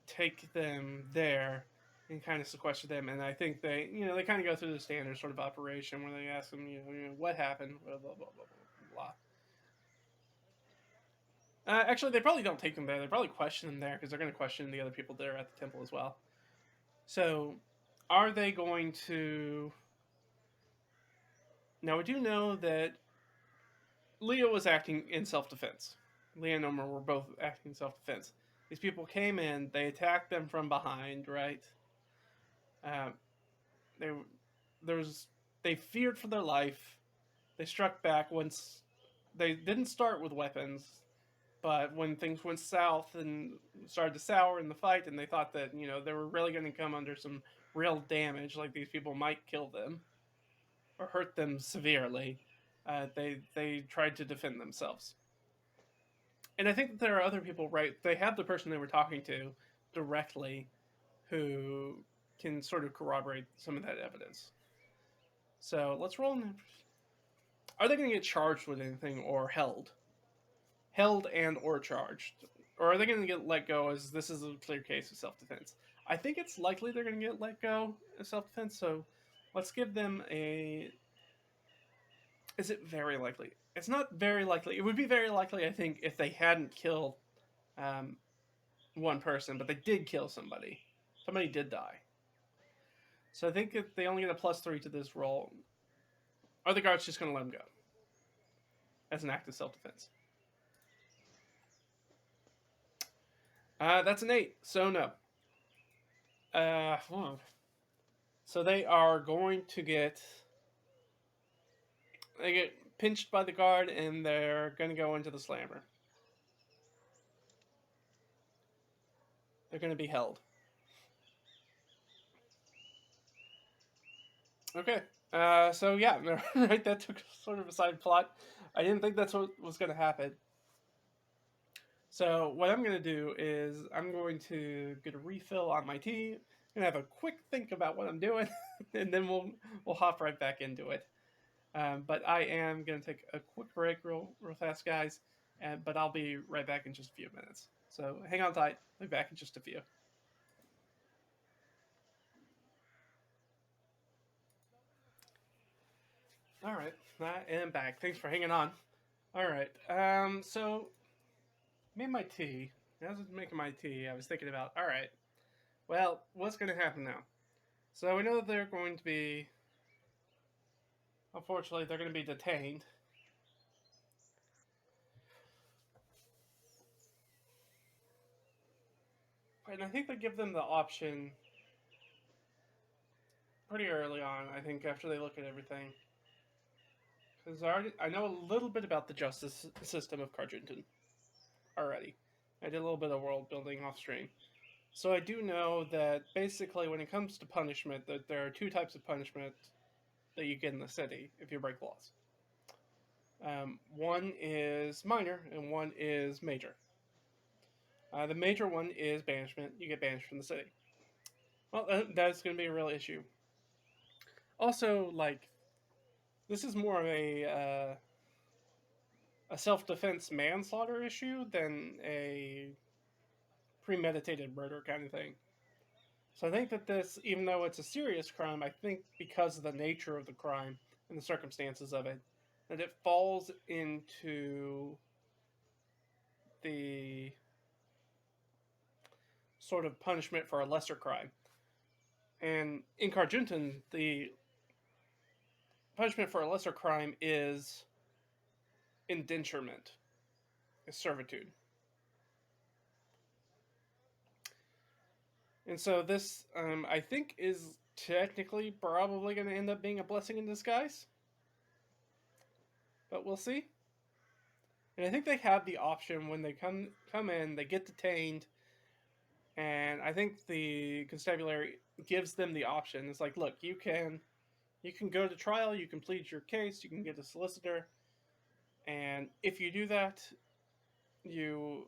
[SPEAKER 1] Take them there and kind of sequester them, and I think they kind of go through the standard sort of operation where they ask them, what happened, blah blah blah blah blah. Actually, they probably don't take them there. They probably question them there because they're going to question the other people there at the temple as well. So, are they going to? Now we do know that Lia was acting in self-defense. Lia and Omer were both acting in self-defense. These people came in, they attacked them from behind, right? They feared for their life. They struck back once. They didn't start with weapons, but when things went south and started to sour in the fight, and they thought that they were really going to come under some real damage, like these people might kill them or hurt them severely, they tried to defend themselves. And I think that there are other people, right? They have the person they were talking to directly who can sort of corroborate some of that evidence. So let's roll. Are they going to get charged with anything or held? Held and or charged? Or are they going to get let go as this is a clear case of self-defense? I think it's likely they're going to get let go of self-defense, so let's give them a... Is it very likely? It's not very likely. It would be very likely, I think, if they hadn't killed one person, but they did kill somebody. Somebody did die. So I think if they only get a +3 to this roll, are the guards just going to let them go? As an act of self-defense. That's an 8, so no. So they are going to get... They get pinched by the guard, and they're going to go into the slammer. They're going to be held. Okay. So yeah, right, that took sort of a side plot. I didn't think that's what was going to happen. So what I'm going to do is I'm going to get a refill on my tea. I'm going to have a quick think about what I'm doing, and then we'll hop right back into it. But I am going to take a quick break real fast, guys. But I'll be right back in just a few minutes. So hang on tight. I'll be back in just a few. All right, I am back. Thanks for hanging on. All right, so made my tea. As I was making my tea, I was thinking about, all right, well, what's going to happen now? So we know that they're going to be... Unfortunately, they're going to be detained. And I think they give them the option pretty early on, I think, after they look at everything. Because I know a little bit about the justice system of Carginton already. I did a little bit of world building off stream. So I do know that basically when it comes to punishment, that there are 2 types of punishment that you get in the city if you break laws. One is minor and one is major. The major one is banishment. You get banished from the city. Well, that's going to be a real issue. Also, like, this is more of a self-defense manslaughter issue than a premeditated murder kind of thing. So I think that this, even though it's a serious crime, I think because of the nature of the crime and the circumstances of it, that it falls into the sort of punishment for a lesser crime. And in Carjuntan, the punishment for a lesser crime is indenturement, is servitude. And so this, I think, is technically probably going to end up being a blessing in disguise. But we'll see. And I think they have the option when they come in, they get detained, and I think the constabulary gives them the option. It's like, look, you can go to trial, you can plead your case, you can get a solicitor, and if you do that, you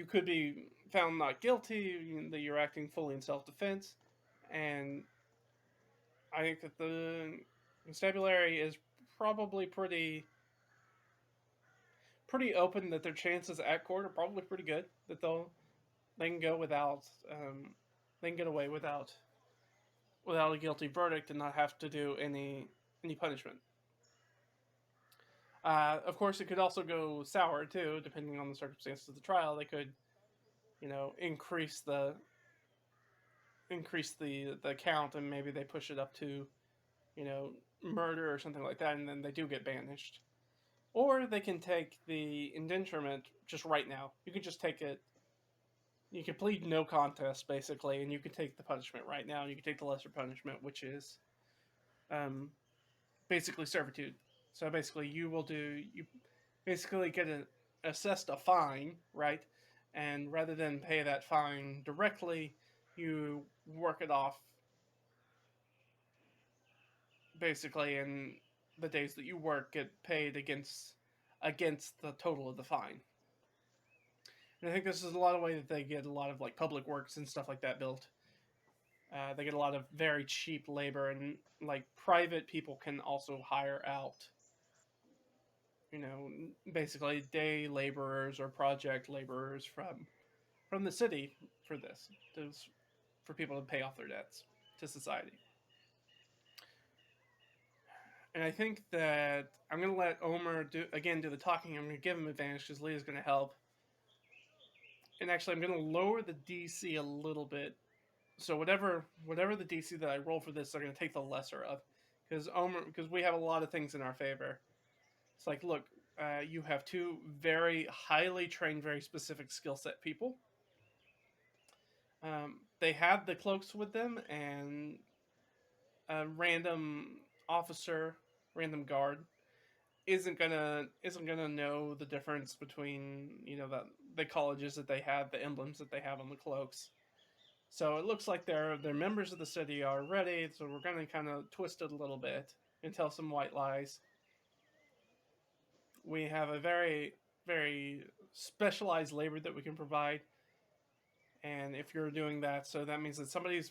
[SPEAKER 1] could be found not guilty, that you're acting fully in self-defense. And I think that the constabulary is probably pretty open that their chances at court are probably pretty good, that they can go without they can get away without a guilty verdict and not have to do any punishment. Of course, it could also go sour too, depending on the circumstances of the trial. They could, increase the count, and maybe they push it up to, murder or something like that, and then they do get banished. Or they can take the indenturement just right now. You can just take it. You can plead no contest, basically, and you can take the punishment right now. You can take the lesser punishment, which is basically servitude. So basically, you basically get assessed a fine, right? And rather than pay that fine directly, you work it off basically, and the days that you work get paid against the total of the fine. And I think this is a lot of way that they get a lot of like public works and stuff like that built. They get a lot of very cheap labor, and like private people can also hire out, basically day laborers or project laborers from the city for this, for people to pay off their debts to society. And I think that I'm going to let Omer do the talking. I'm going to give him advantage because Lia's going to help. And actually, I'm going to lower the DC a little bit. So whatever the DC that I roll for this, they're going to take the lesser of. Because we have a lot of things in our favor. It's like, look, you have two very highly trained, very specific skill set people. They have the cloaks with them, and a random officer, random guard, isn't gonna know the difference between the colleges that they have, the emblems that they have on the cloaks. So it looks like they're members of the city already. So we're gonna kind of twist it a little bit and tell some white lies. We have a very very specialized labor that we can provide, and if you're doing that, so that means that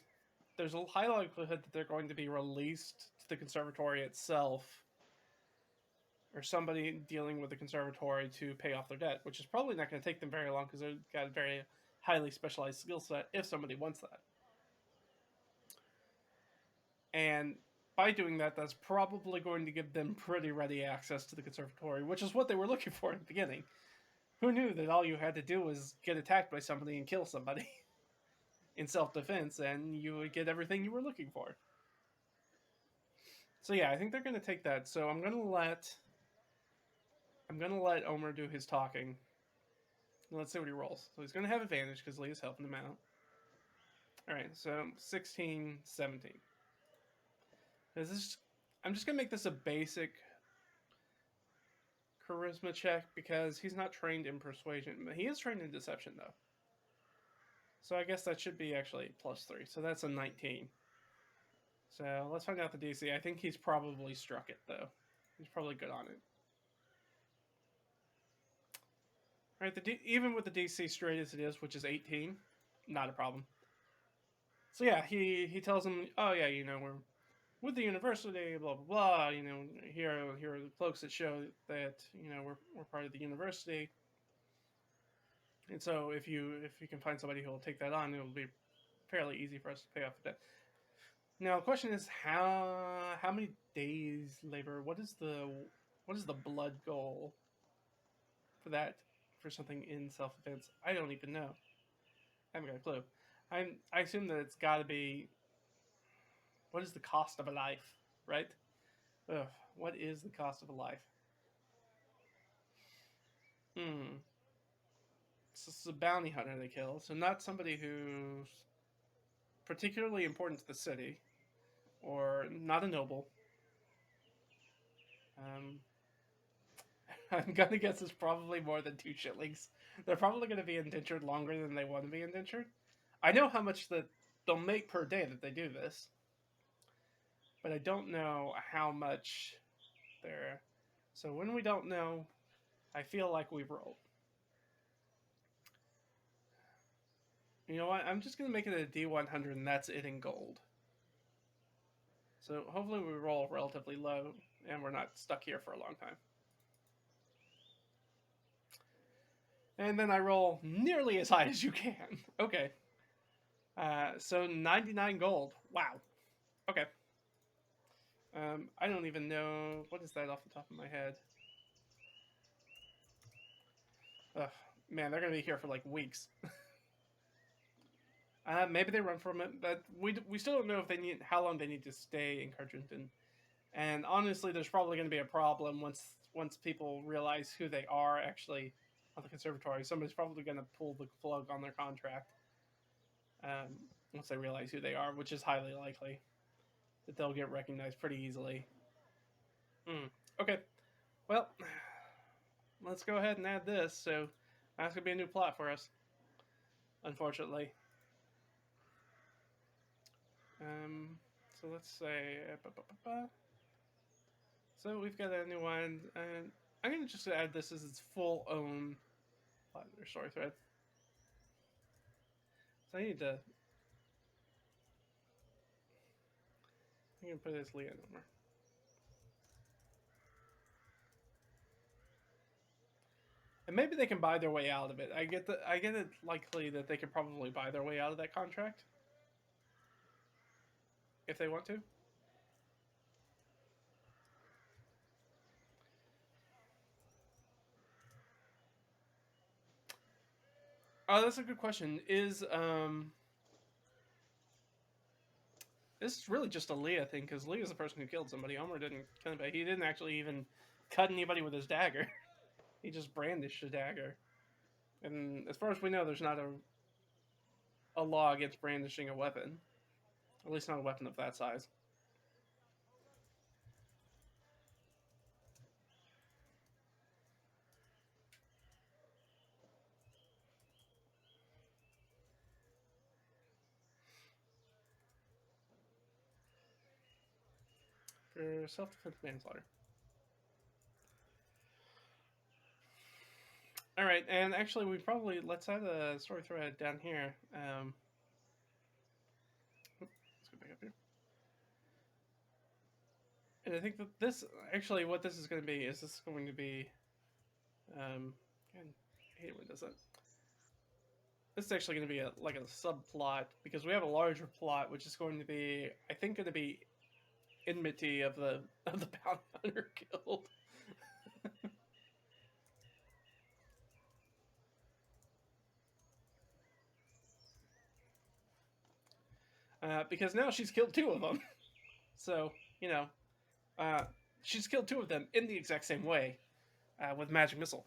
[SPEAKER 1] there's a high likelihood that they're going to be released to the conservatory itself, or somebody dealing with the conservatory to pay off their debt, which is probably not going to take them very long because they've got a very highly specialized skill set if somebody wants that. And by doing that, that's probably going to give them pretty ready access to the conservatory, which is what they were looking for in the beginning. Who knew that all you had to do was get attacked by somebody and kill somebody in self-defense, and you would get everything you were looking for. So yeah, I think they're going to take that. So I'm going to let Omer do his talking. Let's see what he rolls. So he's going to have advantage because Lea's helping him out. Alright, so 16, 17. I'm just going to make this a basic charisma check because he's not trained in persuasion. He is trained in deception, though. So I guess that should be actually +3. So that's a 19. So let's find out the DC. I think he's probably struck it, though. He's probably good on it. All right, even with the DC straight as it is, which is 18, not a problem. So yeah, he tells him, oh yeah, we're with the university, blah blah blah. Here are the cloaks that show that we're part of the university. And so if you can find somebody who will take that on, it'll be fairly easy for us to pay off the debt. Now the question is how many days labor? What is the What is the blood goal for that? For something in self-defense? I don't even know. I haven't got a clue. I assume that it's got to be. What is the cost of a life, right? Ugh, what is the cost of a life? Hmm. So this is a bounty hunter they kill, so not somebody who's particularly important to the city, or not a noble. Um, I'm gonna guess it's probably more than 2 shillings. They're probably gonna be indentured longer than they want to be indentured. I know how much that they'll make per day that they do this, but I don't know how much they're. So when we don't know, I feel like we've rolled. You know what? I'm just gonna make it a D100, and that's it in gold. So hopefully we roll relatively low, and we're not stuck here for a long time. And then I roll nearly as high as you can. Okay. So 99 gold. Wow. Okay. I don't even know. What is that off the top of my head? Ugh, man, they're going to be here for like weeks. Maybe they run from it, but we still don't know if they need how long they need to stay in Carjunton. And honestly, there's probably going to be a problem once people realize who they are actually on the conservatory. Somebody's probably going to pull the plug on their contract once they realize who they are, which is highly likely that they'll get recognized pretty easily. Okay, well, let's go ahead and add this. So that's going to be a new plot for us, unfortunately. So let's say, so we've got a new one, and I'm going to just add this as its full own plot or story thread. So I need to. I'm going to put it as Lia and Omer. And maybe they can buy their way out of it. I get it likely that they could probably buy their way out of that contract if they want to. Oh, that's a good question. This is really just a Lia thing because Lia's the person who killed somebody. Omer didn't kill anybody. He didn't actually even cut anybody with his dagger. He just brandished a dagger. And as far as we know, there's not a law against brandishing a weapon. At least not a weapon of that size. For self-defense manslaughter. All right, and actually, let's add a story thread down here. Let's go back up here. And I think that what this is going to be, is this going to be, I hate it when it does that. This is actually going to be like a subplot because we have a larger plot, which is going to be, I think, going to be enmity of the bounty hunter guild. Because now she's killed 2 of them. So, she's killed 2 of them in the exact same way with magic missile.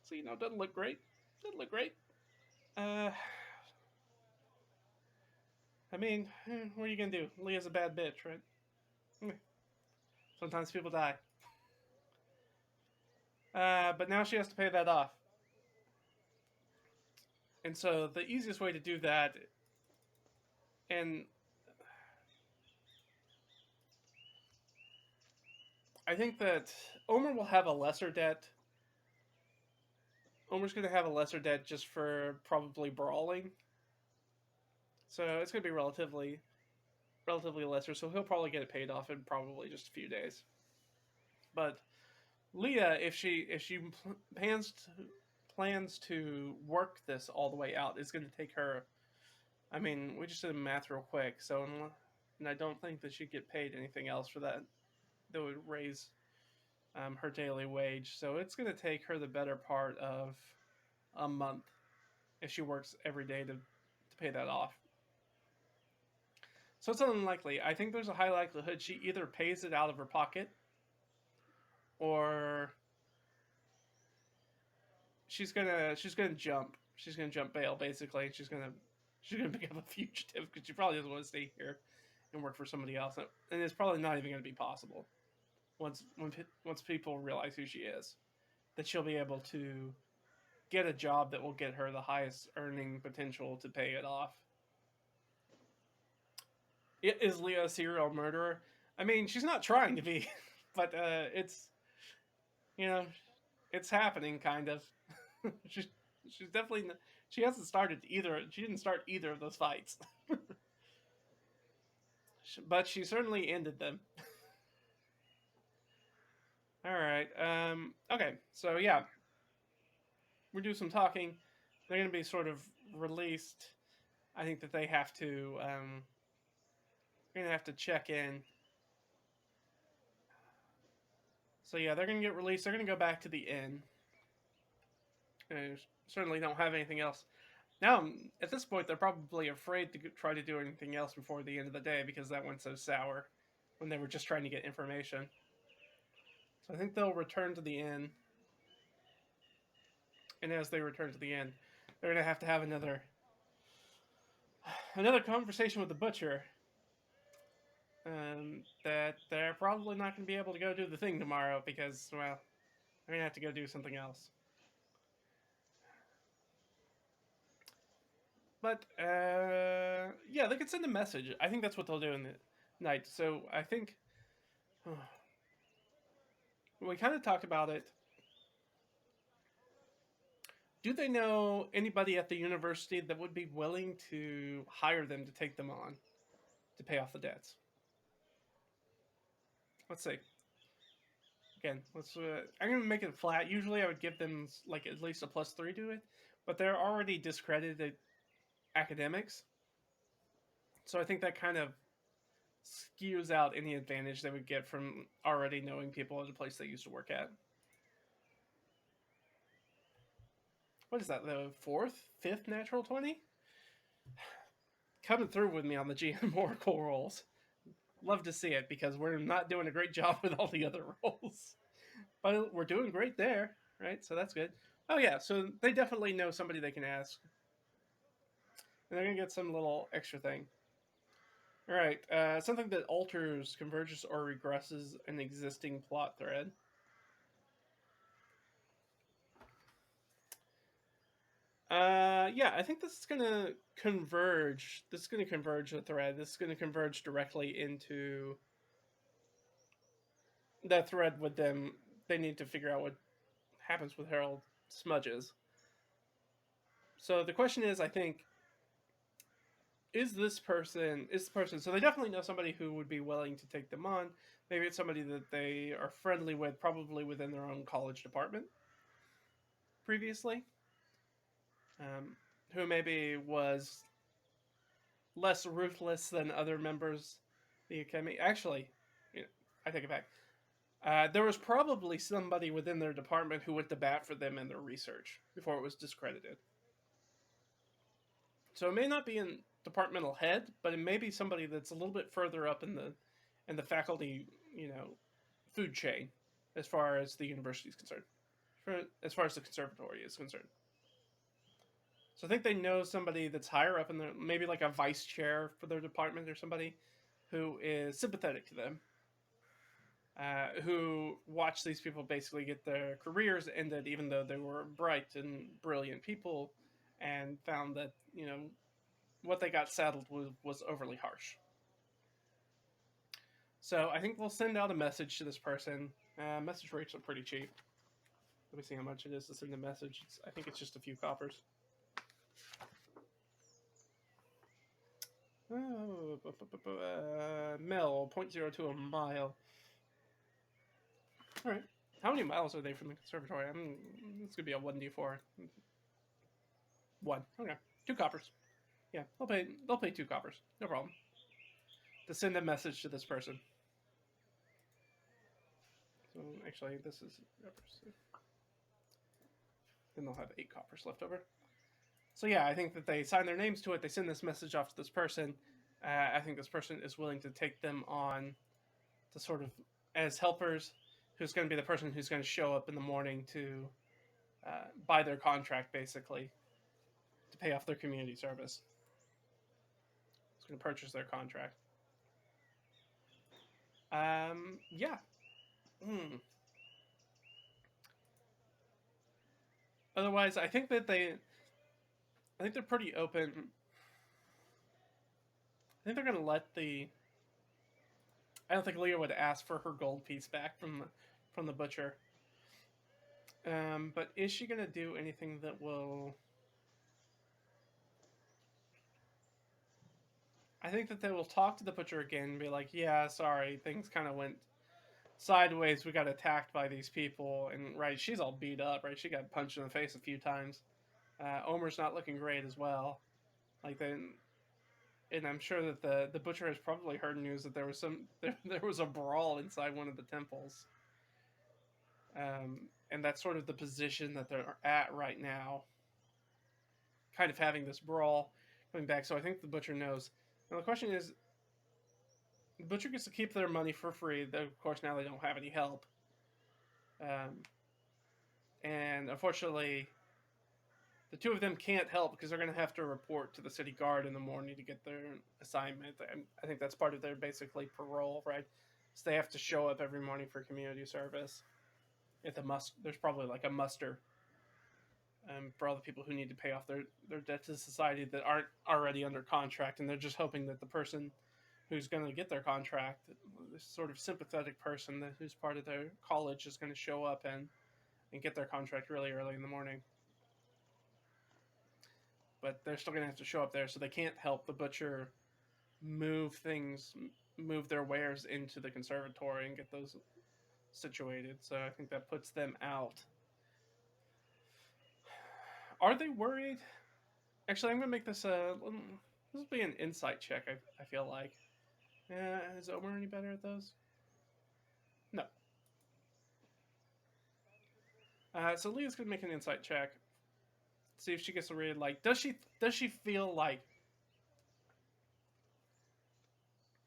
[SPEAKER 1] So, doesn't look great. Doesn't look great. I mean, what are you going to do? Leah's a bad bitch, right? Sometimes people die. But now she has to pay that off. And so the easiest way to do that, and I think that Omer will have a lesser debt. Omer's going to have a lesser debt just for probably brawling. So it's going to be relatively lesser. So he'll probably get it paid off in probably just a few days. But Lia, if she plans to work this all the way out, it's going to take her. I mean, we just did the math real quick. So, and I don't think that she'd get paid anything else for that. That would raise her daily wage. So it's going to take her the better part of a month if she works every day to pay that off. So it's unlikely. I think there's a high likelihood she either pays it out of her pocket or she's gonna jump. She's gonna jump bail basically. She's gonna become a fugitive because she probably doesn't want to stay here and work for somebody else, and it's probably not even gonna be possible once people realize who she is, that she'll be able to get a job that will get her the highest earning potential to pay it off. Is Lia a serial murderer? I mean, she's not trying to be, but it's, you know, it's happening kind of. she's she's definitely she hasn't started either. She didn't start either of those fights, but she certainly ended them. All right. Okay. So yeah, we do some talking. They're going to be sort of released. I think that they have to. They're going to have to check in. So yeah, they're going to get released. They're going to go back to the inn. They certainly don't have anything else. Now, at this point, they're probably afraid to try to do anything else before the end of the day because that went so sour when they were just trying to get information. So I think they'll return to the inn. And as they return to the inn, they're going to have another conversation with the butcher. That they're probably not going to be able to go do the thing tomorrow because, well, they're going to have to go do something else. But, yeah, they could send a message. I think that's what they'll do in the night. So I think we kind of talked about it. Do they know anybody at the university that would be willing to hire them to take them on to pay off the debts? Let's see. Again, I'm going to make it flat. Usually I would give them like at least a +3 to it, but they're already discredited academics. So I think that kind of skews out any advantage they would get from already knowing people at a place they used to work at. What is that, the 4th, 5th natural 20? Coming through with me on the GM Oracle rolls. Love to see it because we're not doing a great job with all the other rolls. But we're doing great there, right? So that's good. Oh yeah, so they definitely know somebody they can ask. And they're going to get some little extra thing. All right, something that alters, converges, or regresses an existing plot thread. Yeah, I think this is going to converge. This is going to converge the thread. This is going to converge directly into that thread with them. They need to figure out what happens with Harol smudges. So the question is, I think, is this person, so they definitely know somebody who would be willing to take them on. Maybe it's somebody that they are friendly with, probably within their own college department previously, who maybe was less ruthless than other members of the academy. Actually, I take it back. There was probably somebody within their department who went to bat for them in their research before it was discredited. So it may not be in departmental head, but it may be somebody that's a little bit further up in the faculty, food chain, as far as the university is concerned, as far as the conservatory is concerned. So I think they know somebody that's higher up in the, maybe like a vice chair for their department or somebody who is sympathetic to them, who watched these people basically get their careers ended, even though they were bright and brilliant people, and found that what they got saddled with was overly harsh. So I think we'll send out a message to this person. Message rates are pretty cheap. Let me see how much it is to send a message. I think it's just a few coppers. Mil, 0.02 a mile. All right. How many miles are they from the conservatory? It's going to be a 1d4. 1. Okay. 2 coppers. Yeah, they'll pay 2 coppers. No problem. To send a message to this person. So actually, this is Riverside. Then they'll have 8 coppers left over. So yeah, I think that they sign their names to it. They send this message off to this person. I think this person is willing to take them on to sort of as helpers. Who's going to be the person who's going to show up in the morning to buy their contract, basically, to pay off their community service. It's going to purchase their contract. Yeah. Hmm. Otherwise, I think they're pretty open. I think they're going to let the. I don't think Lia would ask for her gold piece back from the butcher. But is she going to do anything that will? I think that they will talk to the butcher again and be like, "Yeah, sorry, things kind of went sideways. We got attacked by these people, and right, she's all beat up. Right, she got punched in the face a few times. Omer's not looking great as well. Like then, and I'm sure that the butcher has probably heard news that there was a brawl inside one of the temples. And that's sort of the position that they're at right now, kind of having this brawl coming back. So I think the butcher knows. Now the question is, the butcher gets to keep their money for free. Of course, now they don't have any help. And unfortunately, the two of them can't help because they're going to have to report to the city guard in the morning to get their assignment. I think that's part of their basically parole, right? So they have to show up every morning for community service. There's probably like a muster for all the people who need to pay off their debt to society that aren't already under contract, and they're just hoping that the person who's going to get their contract, this sort of sympathetic person who's part of their college, is going to show up and get their contract really early in the morning. But they're still going to have to show up there, so they can't help the butcher move their wares into the conservatory and get those situated. So I think that puts them out. Are they worried? Actually, I'm going to make this this will be an insight check, I feel like. Is Omer any better at those? No. So Leah's going to make an insight check. See if she gets a read. Like, does she feel like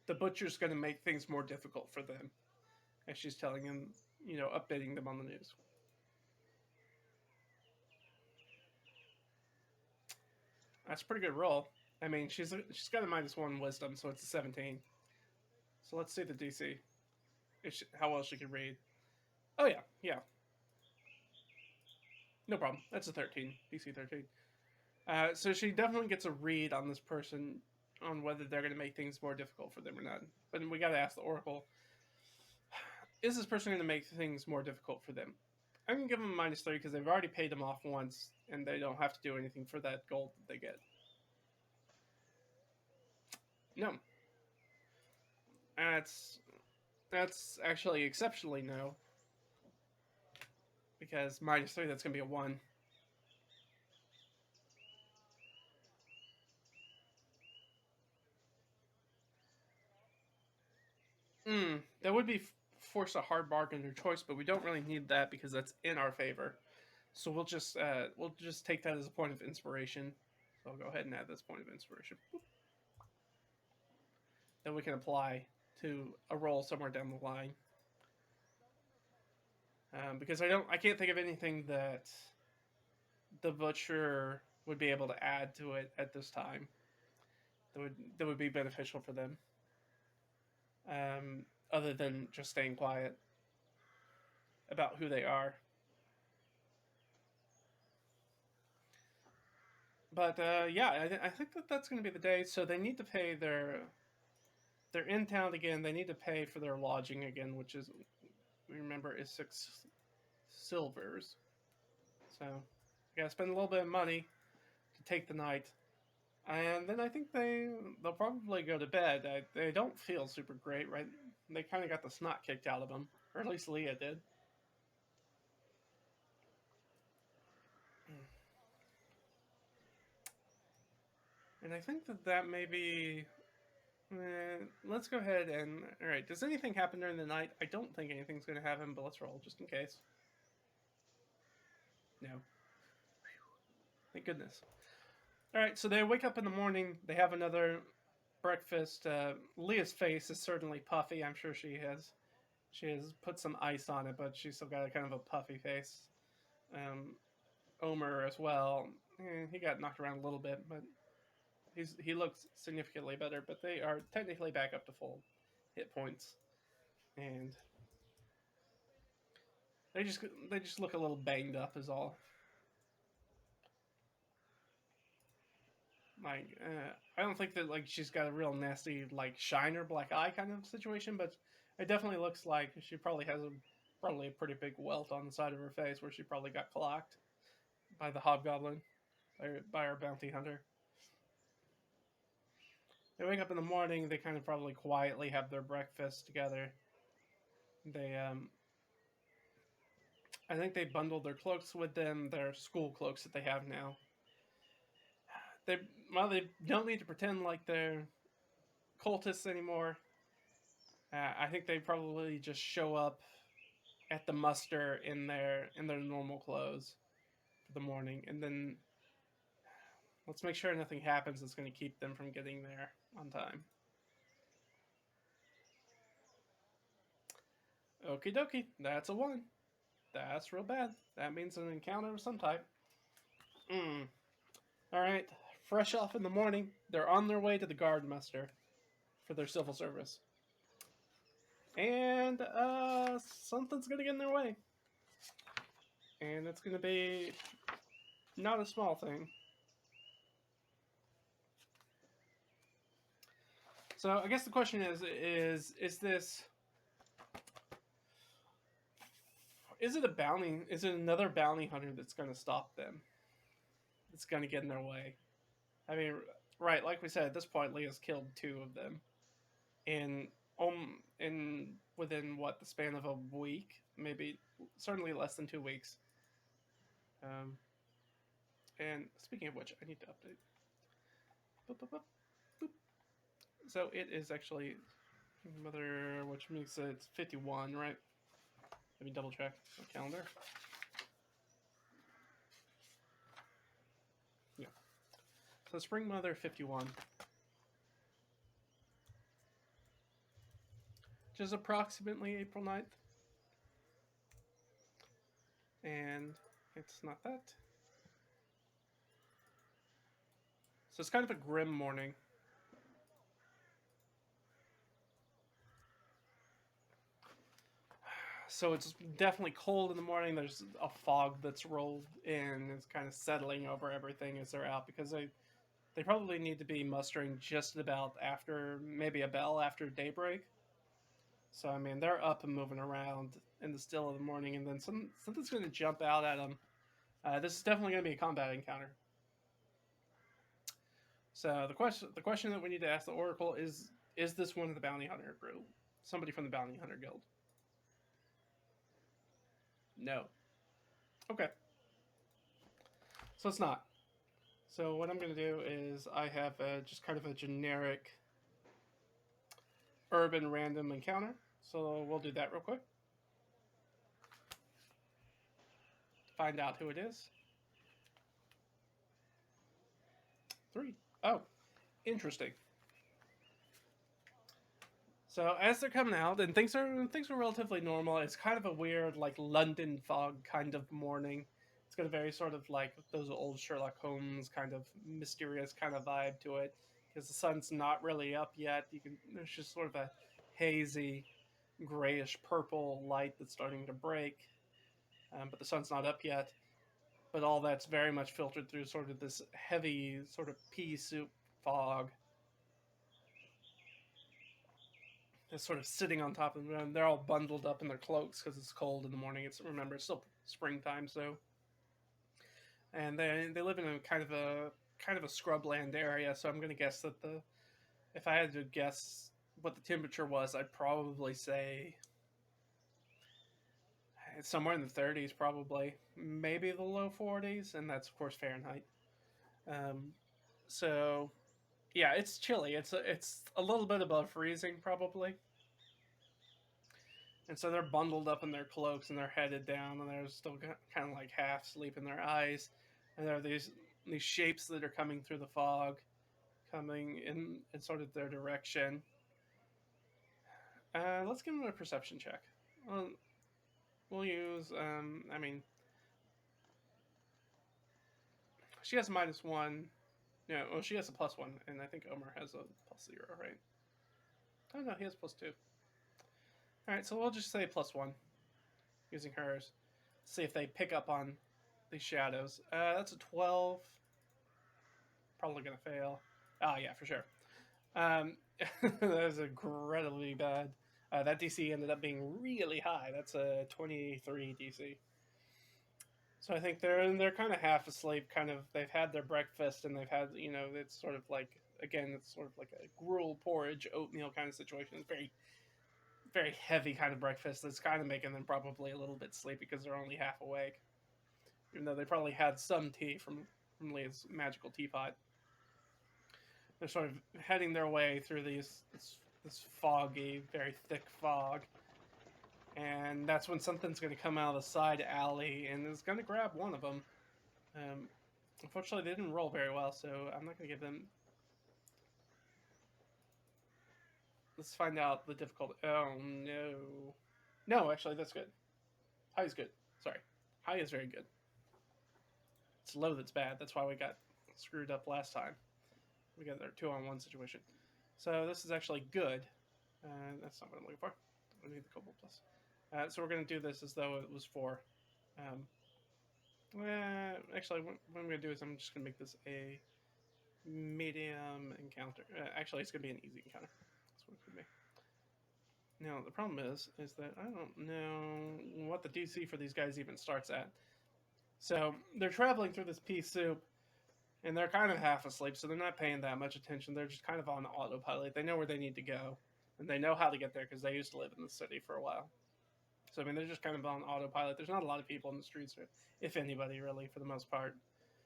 [SPEAKER 1] the butcher's going to make things more difficult for them? As she's telling him, updating them on the news. That's a pretty good roll. I mean, she's got a -1 wisdom, so it's a 17. So let's see the DC. How well she can read. Oh yeah. No problem. That's a 13. DC 13. So she definitely gets a read on this person on whether they're going to make things more difficult for them or not. But we got to ask the Oracle: is this person going to make things more difficult for them? I'm going to give them a -3 because they've already paid them off once, and they don't have to do anything for that gold that they get. No. That's actually exceptionally no. Because -3, that's going to be a 1. That would be force a hard bargain or choice, but we don't really need that because that's in our favor. So we'll just take that as a point of inspiration. So I'll go ahead and add this point of inspiration. Then we can apply to a roll somewhere down the line. Because I can't think of anything that the butcher would be able to add to it at this time that would be beneficial for them. Other than just staying quiet about who they are. But yeah, I think that's going to be the day. So they need to pay they're in town again. They need to pay for their lodging again, which is, remember, is 6 silvers. So you got to spend a little bit of money to take the night. And then I think they'll probably go to bed. They don't feel super great, right? They kind of got the snot kicked out of them, or at least Lia did. And I think that may be let's go ahead and... Alright, does anything happen during the night? I don't think anything's going to happen, but let's roll just in case. No. Thank goodness. Alright, so they wake up in the morning. They have another breakfast. Leah's face is certainly puffy. I'm sure she has put some ice on it, but she's still got a kind of a puffy face. Omer as well. He got knocked around a little bit, but he looks significantly better. But they are technically back up to full hit points, and they just look a little banged up, is all. Like, I don't think that like she's got a real nasty like shiner black eye kind of situation, but it definitely looks like she probably has a pretty big welt on the side of her face where she probably got clocked by the hobgoblin, by our bounty hunter. They wake up in the morning. They kind of probably quietly have their breakfast together. They I think they bundled their cloaks with them, their school cloaks that they have now. They don't need to pretend like they're cultists anymore. I think they probably just show up at the muster in their normal clothes for the morning, and then let's make sure nothing happens that's going to keep them from getting there on time. Okie dokie, that's a 1. That's real bad. That means an encounter of some type. Alright, fresh off in the morning, they're on their way to the guard muster for their civil service. And something's going to get in their way. And it's going to be not a small thing. So I guess the question is this... Is it a bounty? Is it another bounty hunter that's going to stop them? It's going to get in their way. I mean, right, like we said, at this point, Leah's killed 2 of them. In within, what, the span of a week? Maybe, certainly less than 2 weeks. And speaking of which, I need to update. Boop, boop, boop, boop. So it is actually mother, which means it's 51, right? Let me double check my calendar. Yeah. So Spring Mother 51. Which is approximately April 9th. And it's not that. So it's kind of a grim morning. So it's definitely cold in the morning. There's a fog that's rolled in. It's kind of settling over everything as they're out, because they probably need to be mustering just about after, maybe a bell after daybreak. So, I mean, they're up and moving around in the still of the morning, and then something's going to jump out at them. This is definitely going to be a combat encounter. So the question that we need to ask the Oracle is this one of the bounty hunter group? Somebody from the bounty hunter guild? No. Okay. So it's not. So what I'm going to do is I have just kind of a generic urban random encounter. So we'll do that real quick. Find out who it is. 3. Oh, interesting. So as they're coming out, and things are relatively normal. It's kind of a weird, like, London fog kind of morning. It's got a very sort of like those old Sherlock Holmes kind of mysterious kind of vibe to it, because the sun's not really up yet. There's just sort of a hazy, grayish purple light that's starting to break, but the sun's not up yet. But all that's very much filtered through sort of this heavy sort of pea soup fog. Just sort of sitting on top of them. They're all bundled up in their cloaks because it's cold in the morning. Remember, it's still springtime, so. And they live in a kind of a scrubland area, so I'm going to guess that if I had to guess what the temperature was, I'd probably say it's somewhere in the 30s, probably. Maybe the low 40s, and that's, of course, Fahrenheit. So Yeah, it's chilly. It's a little bit above freezing probably, and so they're bundled up in their cloaks and they're headed down, and they're still kind of like half asleep in their eyes, and there are these shapes that are coming through the fog, coming in sort of their direction. Let's give them a perception check. We'll use. I mean, she has a -1. Yeah, well, she has a +1, and I think Omer has a +0, right? Oh no, he has +2. All right, so we'll just say +1 using hers. See if they pick up on these shadows. That's a 12. Probably gonna fail. Oh yeah, for sure. That is incredibly bad. That DC ended up being really high. That's a 23 DC. So I think they're kind of half asleep. Kind of they've had their breakfast and they've had it's sort of like again it's sort of like a gruel porridge oatmeal kind of situation. It's very heavy kind of breakfast that's kind of making them probably a little bit sleepy because they're only half awake, even though they probably had some tea from Leah's magical teapot. They're sort of heading their way through this foggy, very thick fog, and that's when something's going to come out of the side alley and is going to grab one of them. Unfortunately, they didn't roll very well, so I'm not going to give them. Let's find out the difficulty. Oh no, no, actually that's good. High is good. Sorry, high is very good. It's low that's bad. That's why we got screwed up last time. We got our 2-on-1 situation. So this is actually good. That's not what I'm looking for. I need the Cobalt Plus. So we're going to do this as though it was 4. Actually, what I'm going to do is I'm just going to make this a medium encounter. Actually, it's going to be an easy encounter. That's what it's going to be. Now, the problem is that I don't know what the DC for these guys even starts at. So they're traveling through this pea soup, and they're kind of half asleep, so they're not paying that much attention. They're just kind of on autopilot. They know where they need to go, and they know how to get there because they used to live in the city for a while. So, I mean, they're just kind of on autopilot. There's not a lot of people in the streets, if anybody, really, for the most part,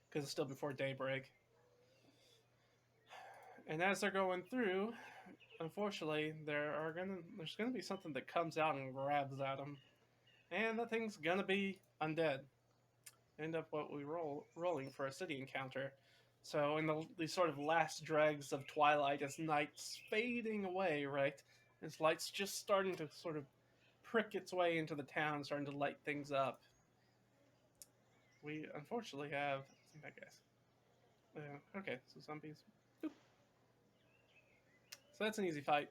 [SPEAKER 1] because it's still before daybreak. And as they're going through, unfortunately, there's going to be something that comes out and grabs at them. And that thing's going to be undead. End up what we rolling for a city encounter. So in these sort of last dregs of twilight, as night's fading away, right? As light's just starting to sort of prick its way into the town, starting to light things up. We unfortunately have some bad guys. Okay, so zombies. Boop. So that's an easy fight.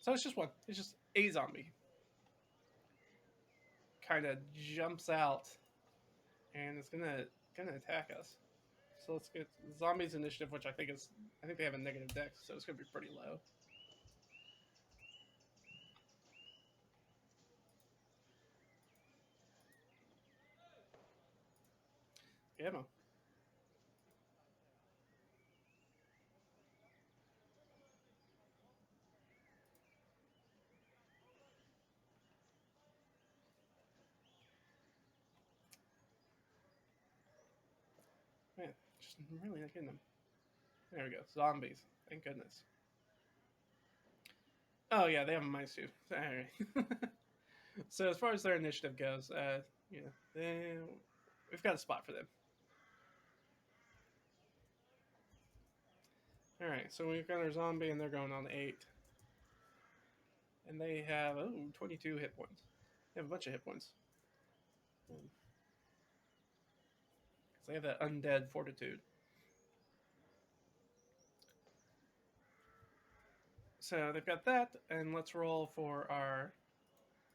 [SPEAKER 1] So it's just one. It's just a zombie. Kind of jumps out, and it's gonna attack us. So let's get zombies initiative, which I think they have a negative dex, so it's gonna be pretty low. Ammo. Man, just really not getting them. There we go. Zombies. Thank goodness. Oh yeah, they have a -2. All right. So as far as their initiative goes, we've got a spot for them. All right, so we've got our zombie, and they're going on 8, and they have 22 hit points. They have a bunch of hit points. They have that undead fortitude. So they've got that, and let's roll for our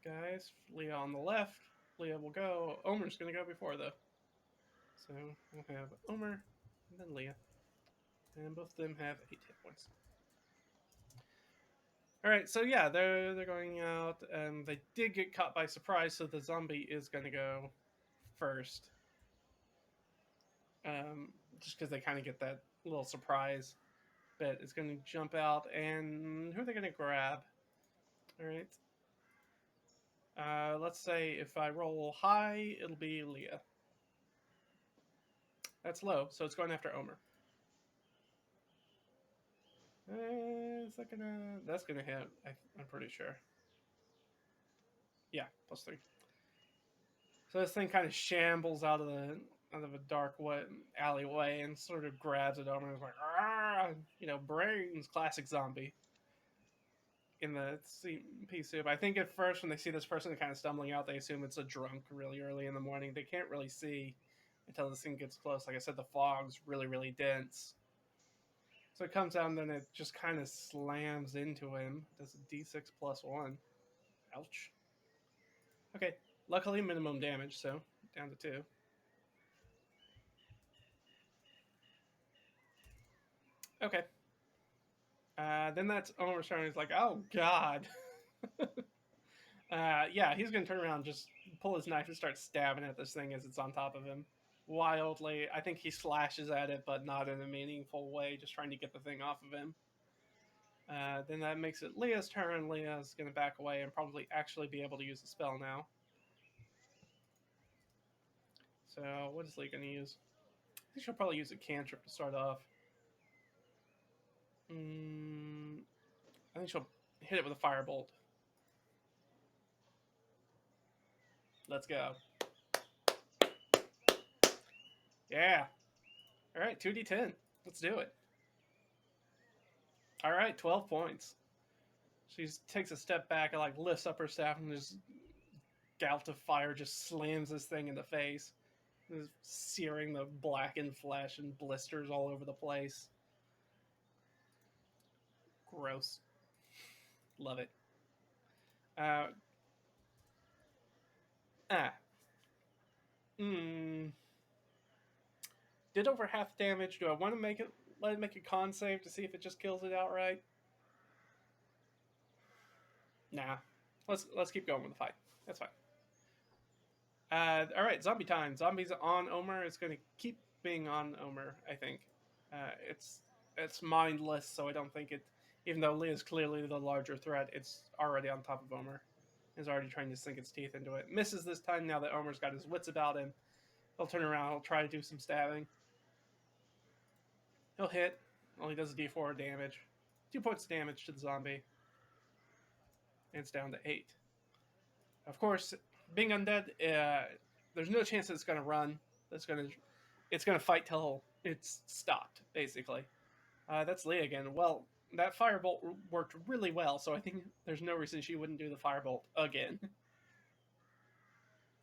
[SPEAKER 1] guys. Leah on the left. Leah will go. Omer's going to go before, though. So we'll have Omer and then Leah. And both of them have 8 hit points. Alright, so yeah, they're going out, and they did get caught by surprise, so the zombie is going to go first. Just because they kind of get that little surprise bit. It's going to jump out, and who are they going to grab? Alright. Let's say if I roll high, it'll be Leah. That's low, so it's going after Omer. Is that gonna? That's gonna hit. I'm pretty sure. Yeah, +3. So this thing kind of shambles out of a dark alleyway and sort of grabs it over and is like, ah, brains, classic zombie in the pea soup. I think at first when they see this person kind of stumbling out, they assume it's a drunk really early in the morning. They can't really see until this thing gets close. Like I said, the fog's really, really dense. So it comes out and then it just kind of slams into him. Does a d6 +1. Ouch. Okay, luckily minimum damage, so down to 2. Okay. Then that's Omer's turn. He's like, oh, God. Yeah, he's going to turn around and just pull his knife and start stabbing at this thing as it's on top of him. Wildly. I think he slashes at it, but not in a meaningful way, just trying to get the thing off of him. Then that makes it Leah's turn. Leah's going to back away and probably actually be able to use the spell now. So, what is Leah going to use? I think she'll probably use a cantrip to start off. I think she'll hit it with a firebolt. Let's go. Yeah. All right, 2d10. Let's do it. All right, 12 points. She takes a step back and like lifts up her staff and just gout of fire just slams this thing in the face, just searing the blackened flesh and blisters all over the place. Gross. Love it. Did over half damage. Do I want to let it make a con save to see if it just kills it outright? Nah. Let's keep going with the fight. That's fine. All right, zombie time. Zombies on Omer. It's going to keep being on Omer, I think. It's mindless, so I don't think it. Even though Lee is clearly the larger threat, it's already on top of Omer. It's already trying to sink its teeth into it. Misses this time now that Omer's got his wits about him. He'll turn around. He'll try to do some stabbing. He'll hit. Only does a d4 damage. 2 points of damage to the zombie. And it's down to 8. Of course, being undead, there's no chance that it's going to run. It's going to fight till it's stopped, basically. That's Leah again. Well, that firebolt worked really well, so I think there's no reason she wouldn't do the firebolt again.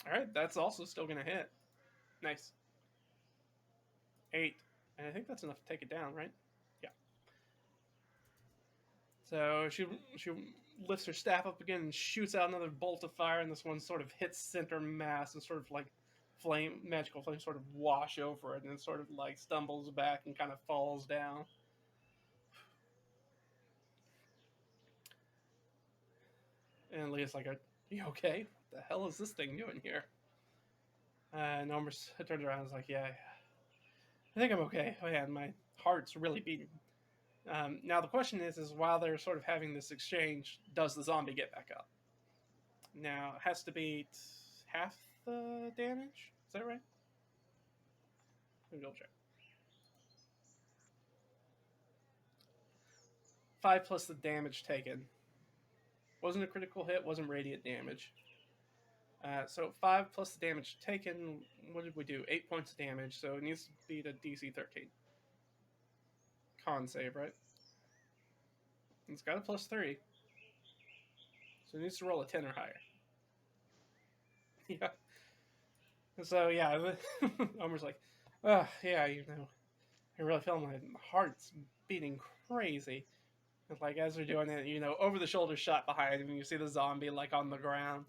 [SPEAKER 1] All right, that's also still going to hit. Nice. 8. And I think that's enough to take it down, right? Yeah. So she lifts her staff up again and shoots out another bolt of fire, and this one sort of hits center mass and sort of like magical flame sort of wash over it, and it sort of like stumbles back and kind of falls down. And Leah's like, are you okay? What the hell is this thing doing here? And Omer turns around and is like, yeah, I think I'm okay. Oh yeah, my heart's really beating. Now the question is while they're sort of having this exchange, does the zombie get back up? Now it has to beat half the damage. Is that right? Let me double check. 5 plus the damage taken. Wasn't a critical hit. Wasn't radiant damage. So 5 plus the damage taken. What did we do? 8 points of damage. So it needs to beat a DC 13. Con save, right? It's got a +3. So it needs to roll a 10 or higher. Yeah. So yeah, Omer's like, yeah, I really feel my heart's beating crazy. And like as they're doing it, over the shoulder shot behind him, you see the zombie like on the ground.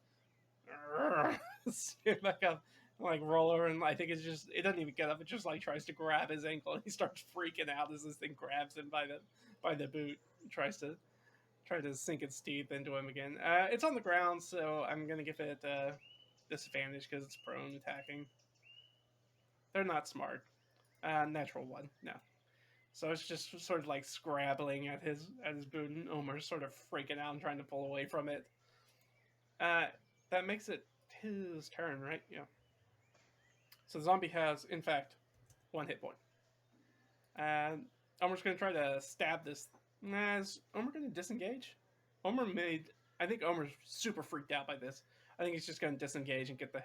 [SPEAKER 1] Stand back up, like roll over, and I think it doesn't even get up. It just like tries to grab his ankle, and he starts freaking out as this thing grabs him by the boot, tries to sink its teeth into him again. It's on the ground, so I'm gonna give it disadvantage because it's prone attacking. They're not smart. Natural 1, no. So it's just sort of like scrabbling at his boot, and Omer's sort of freaking out and trying to pull away from it. That makes it his turn, right? Yeah. So the zombie has, in fact, 1 hit point. And Omer's going to try to stab this Nah, is Omer going to disengage? I think Omer's super freaked out by this. I think he's just going to disengage and get the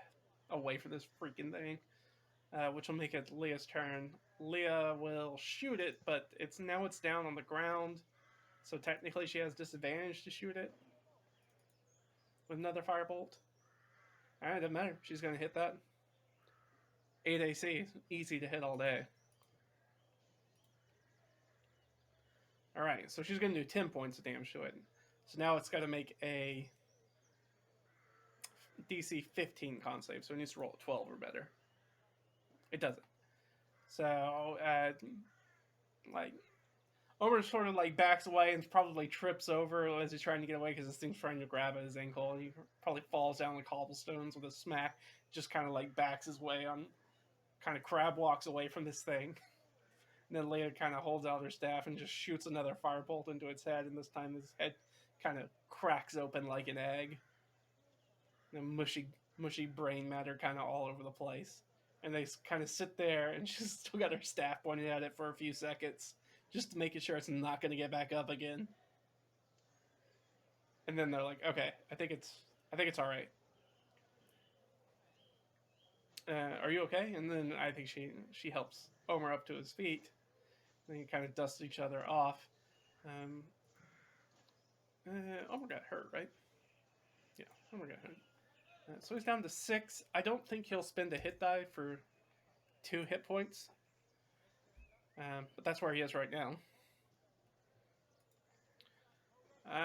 [SPEAKER 1] away from this freaking thing, which will make it Leah's turn. Leah will shoot it, but it's down on the ground, so technically she has disadvantage to shoot it with another firebolt. Alright, doesn't matter. She's going to hit that. 8 AC, easy to hit all day. Alright, so she's going to do 10 points of damage to it. So now it's got to make a DC 15 con save, so it needs to roll a 12 or better. It doesn't. So, like, Omer sort of like backs away and probably trips over as he's trying to get away because this thing's trying to grab at his ankle. And he probably falls down the cobblestones with a smack. Just kind of like backs his way on, kind of crab walks away from this thing. And then Leia kind of holds out her staff and just shoots another firebolt into its head. And this time his head kind of cracks open like an egg. And mushy brain matter kind of all over the place. And they kind of sit there and she's still got her staff pointed at it for a few seconds, just making sure it's not going to get back up again. And then they're like, okay, I think it's all right. Are you okay? And then I think she helps Omer up to his feet. And they kind of dust each other off. Omer got hurt, right? Yeah, Omer got hurt. So he's down to 6. I don't think he'll spend a hit die for 2 hit points. But that's where he is right now.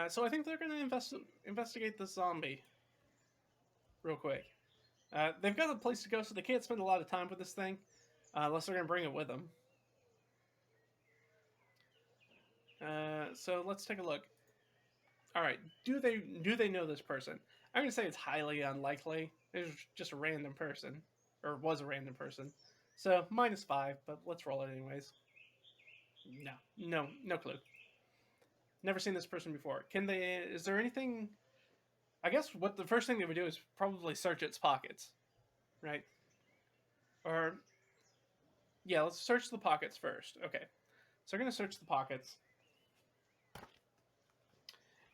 [SPEAKER 1] So I think they're going to investigate the zombie real quick. They've got a place to go, so they can't spend a lot of time with this thing unless they're going to bring it with them. So let's take a look. All right, do they know this person? I'm going to say it's highly unlikely. It's just a random person, or was a random person. So -5, but let's roll it anyways. No clue. Never seen this person before. Is there anything? I guess what the first thing they would do is probably search its pockets, right? Or, yeah, let's search the pockets first. Okay, so I'm going to search the pockets.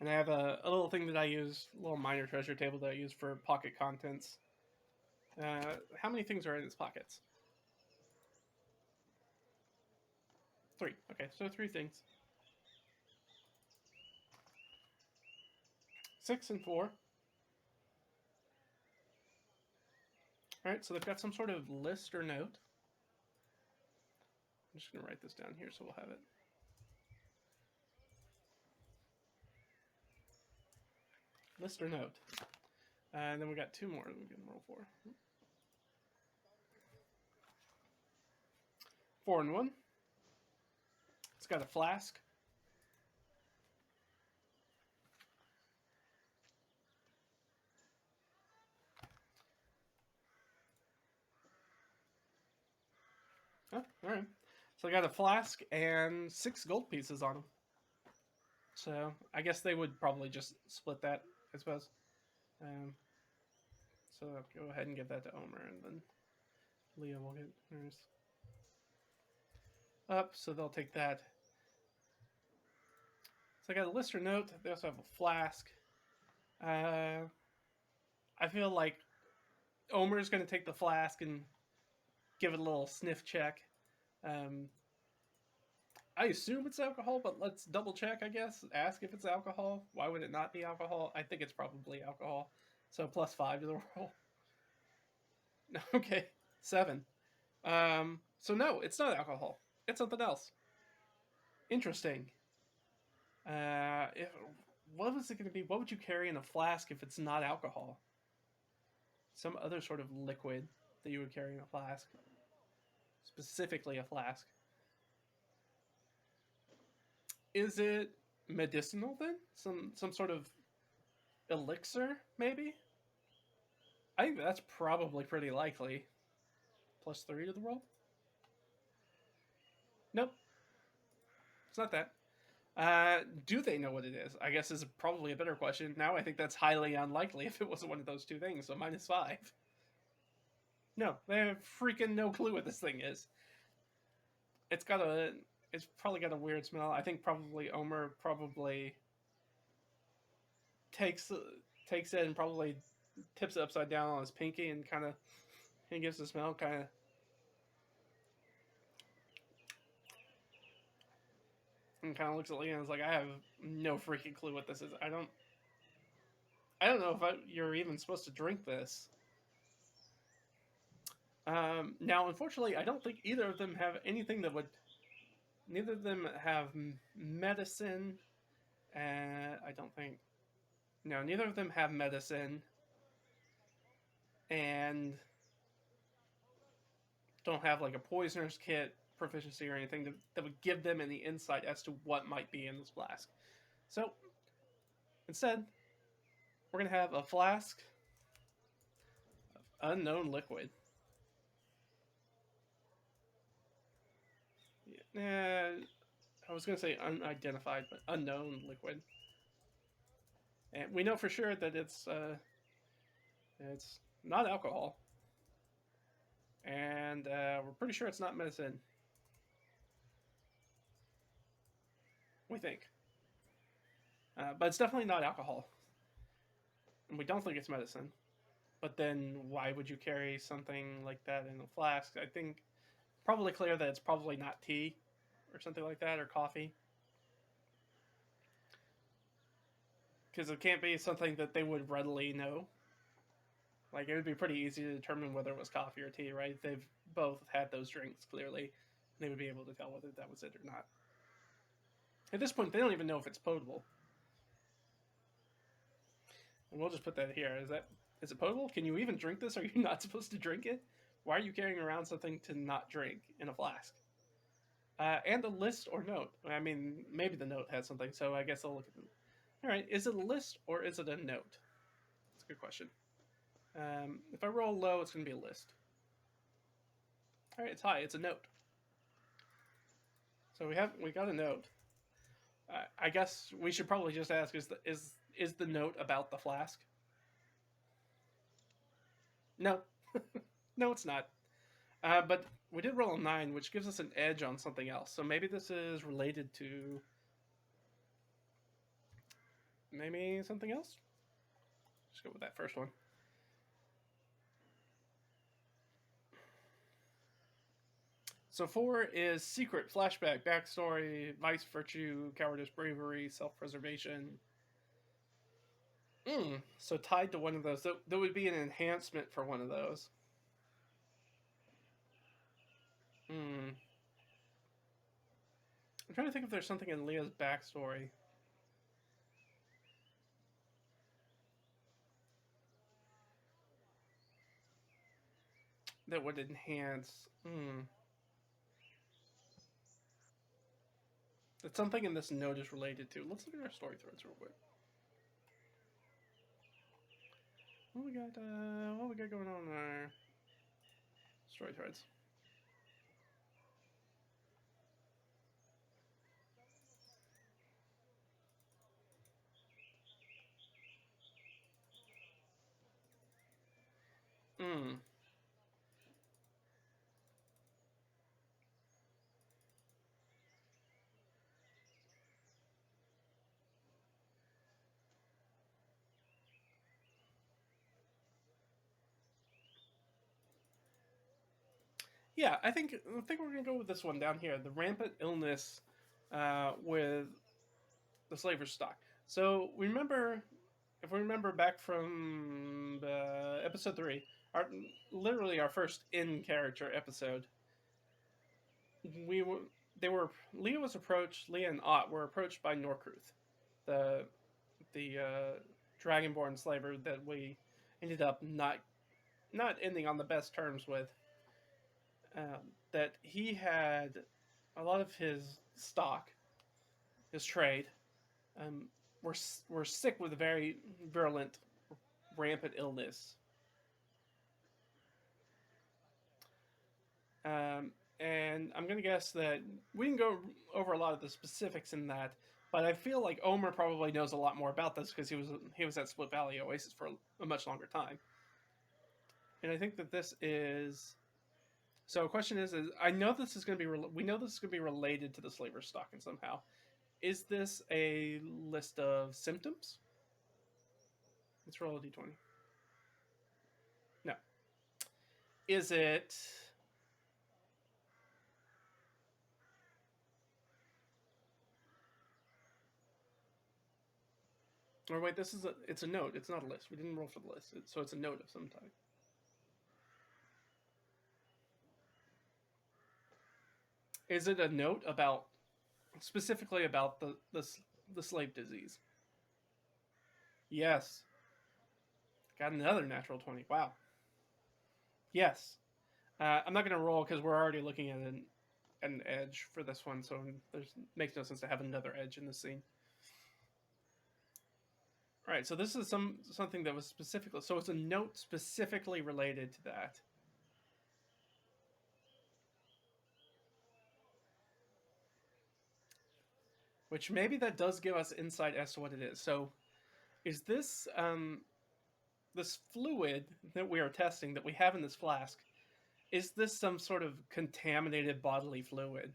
[SPEAKER 1] And I have a little thing that I use, a little minor treasure table that I use for pocket contents. How many things are in its pockets? 3. Okay, so 3 things. 6 and 4. Alright, so they've got some sort of list or note. I'm just going to write this down here so we'll have it. List or note. And then we got 2 more that we can roll for. 4 and 1. It's got a flask. Oh, alright. So I got a flask and 6 gold pieces on them. So I guess they would probably just split that, I suppose. So I'll go ahead and give that to Omer, and then Leah will get hers up, so they'll take that. So I got a list or note. They also have a flask. I feel like Omer's going to take the flask and give it a little sniff check. I assume it's alcohol, but let's double check, I guess. Ask if it's alcohol. Why would it not be alcohol? I think it's probably alcohol. So +5 to the roll. Okay, 7. So no, it's not alcohol. It's something else. Interesting. What was it going to be? What would you carry in a flask if it's not alcohol? Some other sort of liquid that you would carry in a flask. Specifically a flask. Is it medicinal then? Some sort of elixir, maybe? I think that's probably pretty likely. +3 to the roll? Nope. It's not that. Do they know what it is? I guess is probably a better question. Now I think that's highly unlikely if it wasn't one of those 2 things, so -5. No, they have freaking no clue what this thing is. It's got it's probably got a weird smell. I think probably Omer probably takes takes it and probably tips it upside down on his pinky and kind of and gives the smell kind of. And kind of looks at Lia and is like, I have no freaking clue what this is. I don't know if you're even supposed to drink this. Now, unfortunately, I don't think either of them have anything that would. Neither of them have medicine. I don't think. No, neither of them have medicine, and don't have like a poisoner's kit proficiency or anything that would give them any insight as to what might be in this flask. So, instead, we're gonna have a flask of unknown liquid. I was gonna say unidentified, but unknown liquid. And we know for sure that it's not alcohol, and we're pretty sure it's not medicine. We think, but it's definitely not alcohol, and we don't think it's medicine. But then, why would you carry something like that in a flask? I think probably clear that it's probably not tea, or something like that, or coffee, because it can't be something that they would readily know. Like, it would be pretty easy to determine whether it was coffee or tea, right? They've both had those drinks, clearly. They would be able to tell whether that was it or not. At this point, they don't even know if it's potable. And we'll just put that here. Is it potable? Can you even drink this? Are you not supposed to drink it? Why are you carrying around something to not drink in a flask? And a list or note. I mean, maybe the note has something, so I guess I'll look at them. All right, is it a list or is it a note? That's a good question. If I roll low, it's going to be a list. All right, it's high. It's a note. So we got a note. I guess we should probably just ask: is the note about the flask? No, no, it's not. But we did roll a 9, which gives us an edge on something else. So maybe this is related to maybe something else. Let's go with that first one. So 4 is secret, flashback, backstory, vice, virtue, cowardice, bravery, self-preservation. So tied to one of those. That would be an enhancement for one of those. I'm trying to think if there's something in Lia's backstory. That would enhance. That something in this note is related to. Let's look at our story threads real quick. What we got going on in our story threads? Yeah, I think we're gonna go with this one down here. The rampant illness with the slaver's stock. So remember, if we remember back from episode 3, literally our first in character episode, Lia and Ott were approached by Norkruth, the dragonborn slaver that we ended up not ending on the best terms with. That he had a lot of his stock, his trade, were sick with a very virulent, rampant illness. And I'm going to guess that we can go over a lot of the specifics in that, but I feel like Omer probably knows a lot more about this because he was at Split Valley Oasis for a much longer time. And I think that this is So, question is I know this is going to be we know this is going to be related to the slaver stocking somehow. Is this a list of symptoms? Let's roll a d20. No. Is it? Or wait, it's a note. It's not a list. We didn't roll for the list, so it's a note of some type. Is it a note about specifically about the slave disease? Yes. Got another natural 20. Wow. Yes. I'm not going to roll because we're already looking at an edge for this one, so there's makes no sense to have another edge in the scene. All right, so this is something that was specifically, so it's a note specifically related to that. Which maybe that does give us insight as to what it is. So, is this this fluid that we are testing that we have in this flask? Is this some sort of contaminated bodily fluid?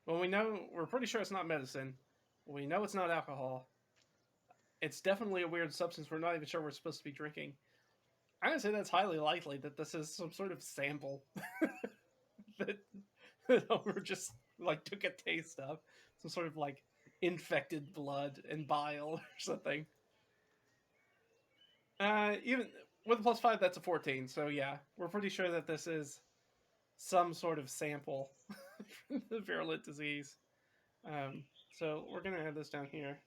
[SPEAKER 1] Well, we're pretty sure it's not medicine. We know it's not alcohol. It's definitely a weird substance we're not even sure we're supposed to be drinking. I'm gonna say that's highly likely that this is some sort of sample that Homer just like took a taste of, some sort of like infected blood and bile or something. Even with a +5, that's a 14. So yeah, we're pretty sure that this is some sort of sample from the virulent disease. So we're gonna add this down here.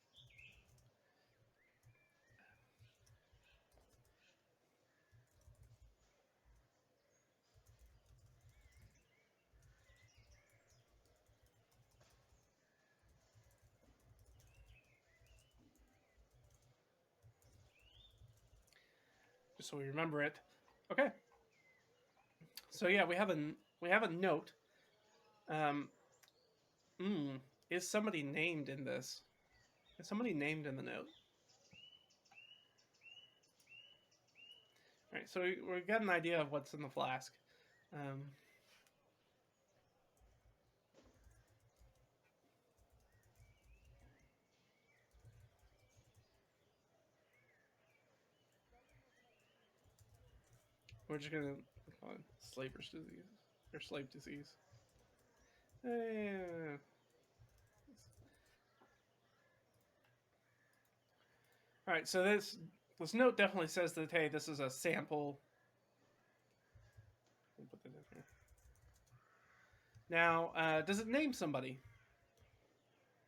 [SPEAKER 1] Just so we remember it. Okay. So yeah, we have a note. Um, is somebody named in this? Is somebody named in the note? All right, so we got an idea of what's in the flask. We're just gonna call it slaver's disease or slave disease. All right, so this note definitely says that hey, this is a sample. We'll put that in here. Now, does it name somebody?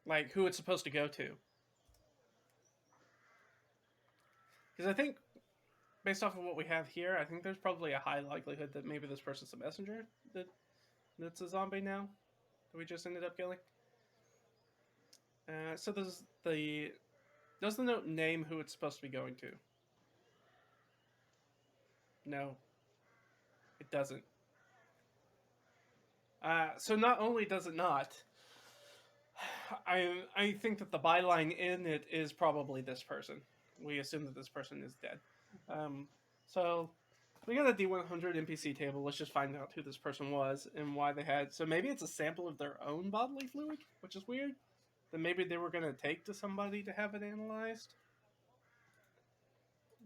[SPEAKER 1] Like who it's supposed to go to? Because I think, based off of what we have here, I think there's probably a high likelihood that maybe this person's a messenger that's a zombie now that we just ended up killing. So does the note name who it's supposed to be going to? No, it doesn't. So not only does it not, I think that the byline in it is probably this person. We assume that this person is dead. So we got a D100 NPC table. Let's just find out who this person was and why they had. So maybe it's a sample of their own bodily fluid, which is weird. That maybe they were going to take to somebody to have it analyzed.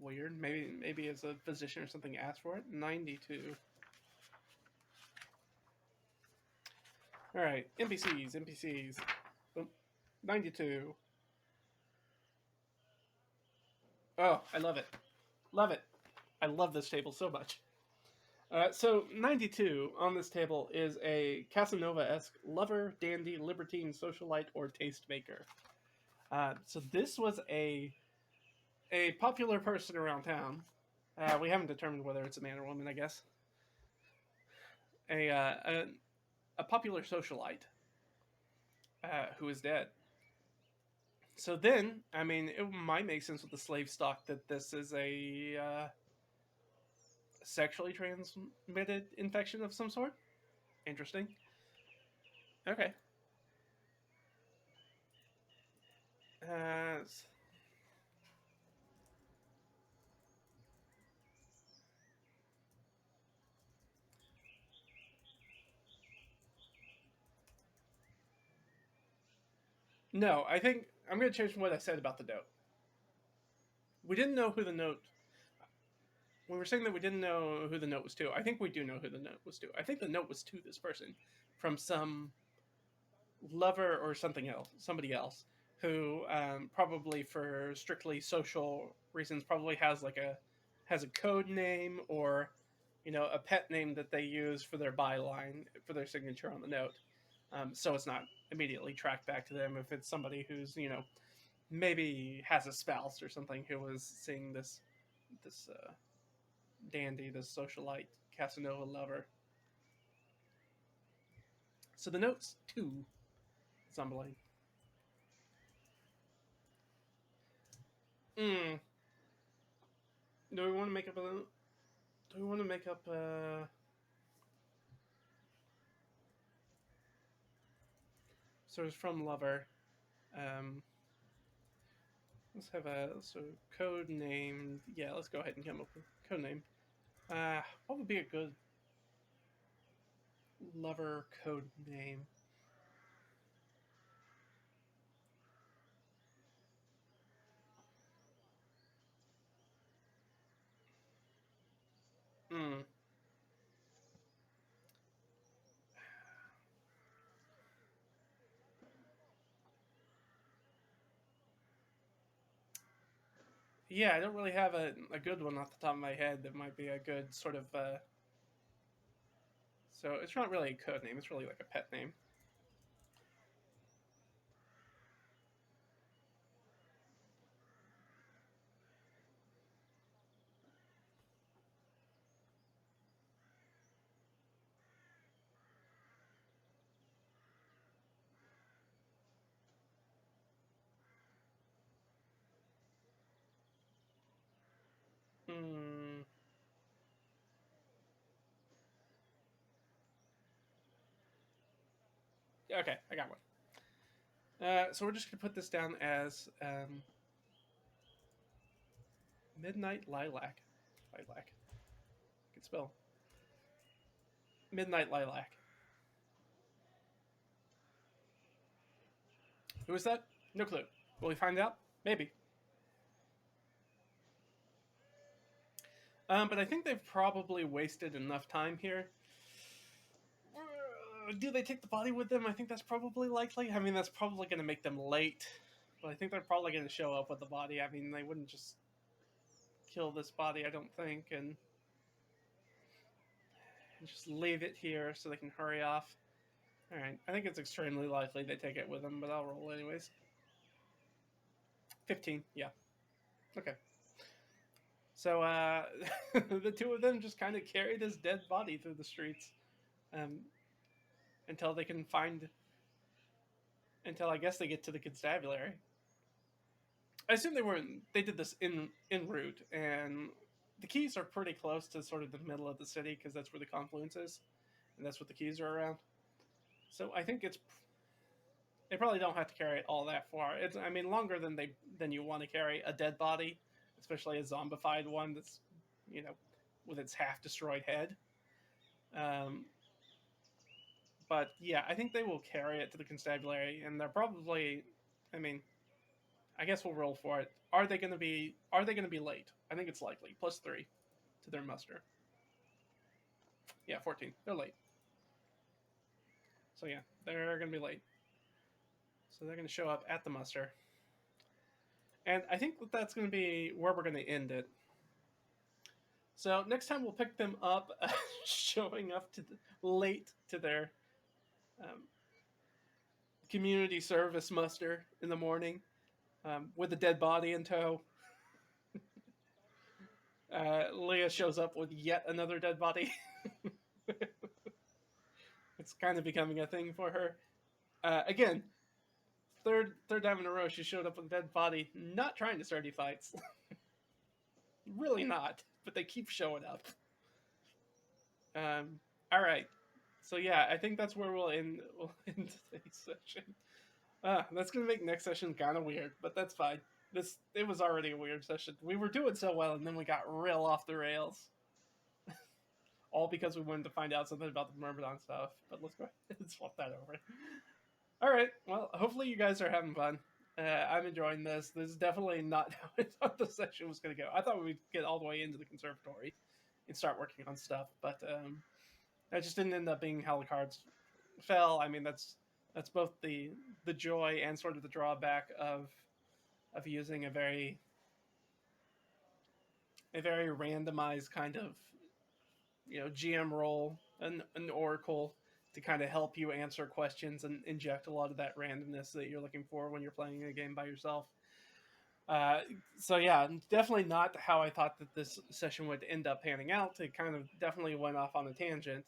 [SPEAKER 1] Weird. Maybe as a physician or something asked for it. 92. All right, NPCs. 92. Oh, I love it. Love it. I love this table so much. So 92 on this table is a Casanova-esque lover, dandy, libertine, socialite, or tastemaker. So this was a popular person around town. We haven't determined whether it's a man or woman, I guess. A popular socialite who is dead. So then, I mean, it might make sense with the slave stock that this is a sexually transmitted infection of some sort. Interesting. Okay. No, I think I'm going to change what I said about the note. We didn't know who the note. We were saying that we didn't know who the note was to. I think we do know who the note was to. I think the note was to this person from some lover or something else, somebody else, who probably for strictly social reasons probably has a code name or a pet name that they use for their byline for their signature on the note. So it's not immediately tracked back to them if it's somebody who's maybe has a spouse or something who was seeing this dandy, this socialite Casanova lover. So the note's to somebody. Mm. Do we want to make up a? Do we want to make up a? So it's from lover. Um, let's have a code name. Yeah, let's go ahead and come up with code name. What would be a good lover code name? Hmm. Yeah, I don't really have a good one off the top of my head that might be a good sort of. So it's not really a code name. It's really like a pet name. Hmm. Okay, I got one. So we're just gonna put this down as Midnight Lilac. Lilac. Good spell. Midnight Lilac. Who is that? No clue. Will we find out? Maybe. But I think they've probably wasted enough time here. Do they take the body with them? I think that's probably likely. I mean, that's probably going to make them late. But I think they're probably going to show up with the body. I mean, they wouldn't just kill this body, I don't think, and just leave it here so they can hurry off. Alright, I think it's extremely likely they take it with them, but I'll roll anyways. 15, yeah. Okay. So the two of them just kind of carry this dead body through the streets um, until they can find. Until I guess they get to the constabulary. I assume they weren't. They did this en route, and the keys are pretty close to sort of the middle of the city because that's where the confluence is, and that's what the keys are around. So I think it's they probably don't have to carry it all that far. It's I mean longer than you want to carry a dead body, especially a zombified one that's you know with its half destroyed head. Um, but yeah, I think they will carry it to the constabulary, and they're probably. I mean, I guess we'll roll for it. Are they going to be? Are they going to be late? I think it's likely. +3 to their muster. Yeah, 14. They're late. So yeah, they're going to be late. So they're going to show up at the muster, and I think that that's going to be where we're going to end it. So next time we'll pick them up, showing up late to their um, community service muster in the morning with a dead body in tow. Leah shows up with yet another dead body. It's kind of becoming a thing for her. Again, third time in a row she showed up with a dead body, not trying to start any fights. Really not, but they keep showing up. All right, so yeah, I think that's where we'll end today's session. That's gonna make next session kind of weird, but that's fine. It was already a weird session. We were doing so well, and then we got real off the rails. All because we wanted to find out something about the Myrmidon stuff. But let's go ahead and swap that over. All right. Well, hopefully you guys are having fun. I'm enjoying this. This is definitely not how I thought the session was going to go. I thought we'd get all the way into the conservatory and start working on stuff, but that just didn't end up being how the cards fell. I mean, that's both the joy and sort of the drawback of using a very randomized kind of GM role, an oracle to kind of help you answer questions and inject a lot of that randomness that you're looking for when you're playing a game by yourself. Uh, so yeah, definitely not how I thought that this session would end up panning out. It kind of definitely went off on a tangent,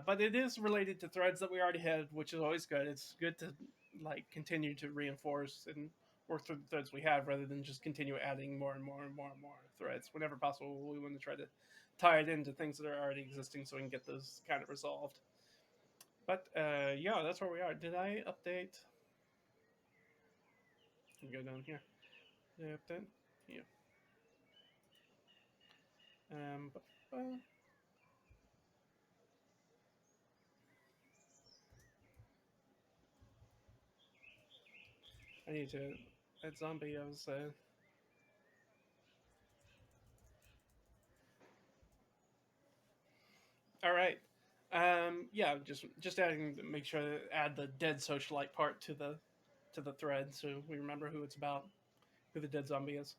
[SPEAKER 1] but it is related to threads that we already had, which is always good. It's good to like continue to reinforce and work through the threads we have rather than just continue adding more and more and more and more threads. Whenever possible, we want to try to tie it into things that are already existing so we can get those kind of resolved. But yeah, that's where we are. Did I update? Let me go down here. Did I update? Yeah. But, I need to. That zombie, I was. All right. Yeah, just adding. Make sure to add the dead socialite part to the thread, so we remember who it's about, who the dead zombie is.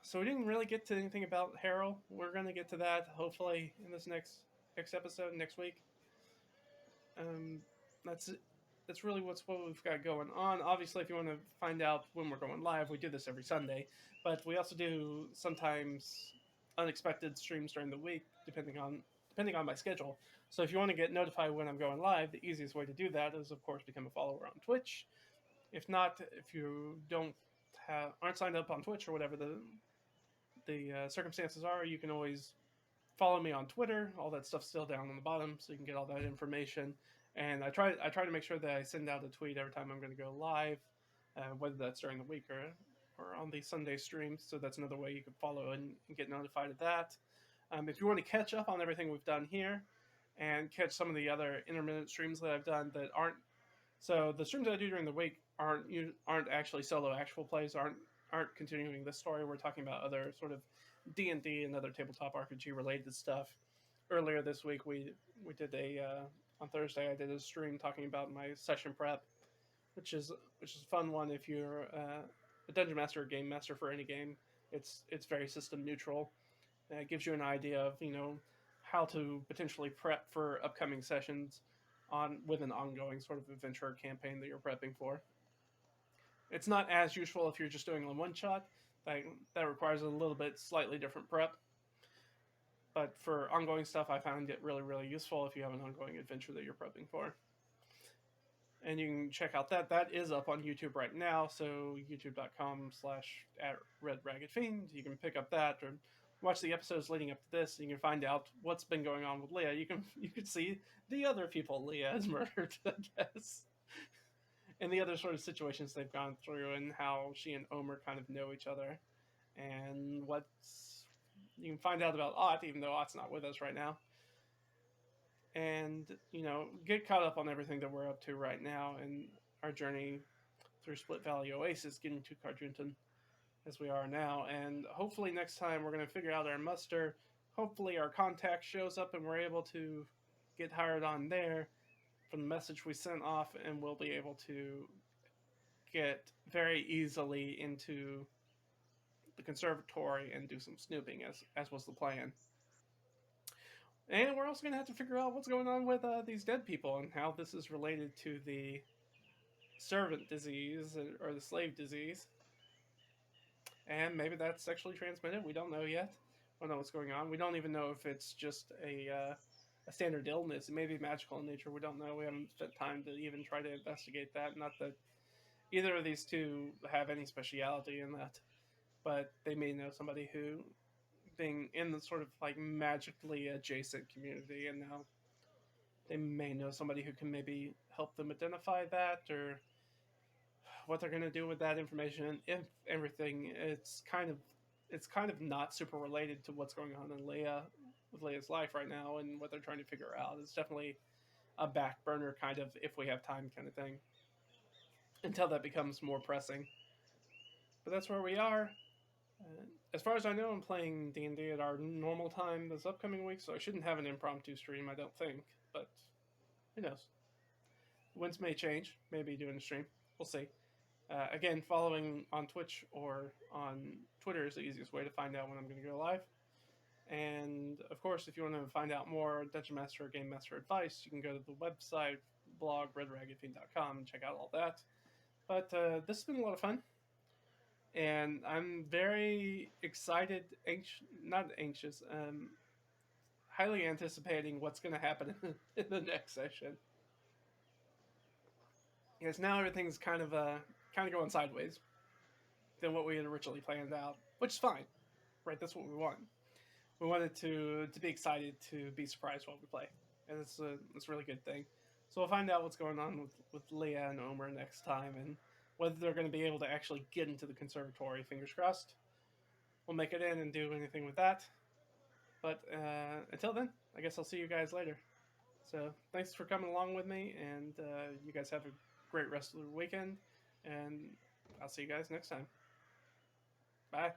[SPEAKER 1] So we didn't really get to anything about Harol. We're gonna get to that hopefully in this next episode next week. Um, that's that's really what we've got going on. Obviously, if you want to find out when we're going live, we do this every Sunday, but we also do sometimes unexpected streams during the week, depending on my schedule. So if you want to get notified when I'm going live, the easiest way to do that is, of course, become a follower on Twitch. If not, if you aren't signed up on Twitch or whatever the circumstances are, you can always follow me on Twitter. All that stuff's still down on the bottom, so you can get all that information. And I try to make sure that I send out a tweet every time I'm going to go live, whether that's during the week or on the Sunday streams. So that's another way you can follow and get notified of that. If you want to catch up on everything we've done here and catch some of the other intermittent streams that I've done that aren't so the streams that I do during the week aren't actually solo actual plays, aren't continuing this story. We're talking about other sort of D&D and other tabletop RPG related stuff. Earlier this week, we did on Thursday. I did a stream talking about my session prep, which is a fun one if you're a dungeon master or game master for any game. It's very system neutral. It gives you an idea of how to potentially prep for upcoming sessions with an ongoing sort of adventure campaign that you're prepping for. It's not as useful if you're just doing a one shot. That requires a little bit slightly different prep. But for ongoing stuff, I found it really, really useful if you have an ongoing adventure that you're prepping for. And you can check out that is up on YouTube right now. So youtube.com/@RedRaggedFiend. You can pick up that or watch the episodes leading up to this. And you can find out what's been going on with Leah. You can see the other people Leah has murdered, I guess, and the other sort of situations they've gone through, and how she and Omer kind of know each other, and you can find out about Ott, even though Ott's not with us right now. And, get caught up on everything that we're up to right now and our journey through Split Valley Oasis, getting to Carjunton as we are now. And hopefully next time we're going to figure out our muster. Hopefully our contact shows up and we're able to get hired on there from the message we sent off, and we'll be able to get very easily into the conservatory and do some snooping, as was the plan. And we're also going to have to figure out what's going on with these dead people and how this is related to the servant disease or the slave disease. And maybe that's sexually transmitted. We don't know yet. We don't know what's going on. We don't even know if it's just a standard illness. It may be magical in nature. We don't know. We haven't spent time to even try to investigate that. Not that either of these two have any speciality in that, but they may know somebody who, being in the sort of like magically adjacent community, and now they may know somebody who can maybe help them identify that, or what they're going to do with that information. If everything, it's kind of not super related to what's going on in Leah's life right now and what they're trying to figure out. It's definitely a back burner kind of if we have time kind of thing until that becomes more pressing. But that's where we are. As far as I know, I'm playing D&D at our normal time this upcoming week, so I shouldn't have an impromptu stream, I don't think. But who knows? Winds may change. Maybe doing a stream. We'll see. Again, following on Twitch or on Twitter is the easiest way to find out when I'm going to go live. And of course, if you want to find out more Dungeon Master or Game Master advice, you can go to the website, blog, redragonfiend.com, and check out all that. But this has been a lot of fun. And I'm very excited, highly anticipating what's going to happen in the next session. Because now everything's kind of going sideways than what we had originally planned out, which is fine, right? That's what we want. We wanted to be excited to be surprised while we play, and it's a really good thing. So we'll find out what's going on with Lia and Omer next time, and whether they're going to be able to actually get into the conservatory. Fingers crossed. We'll make it in and do anything with that. But until then, I guess I'll see you guys later. So thanks for coming along with me, and you guys have a great rest of the weekend, and I'll see you guys next time. Bye.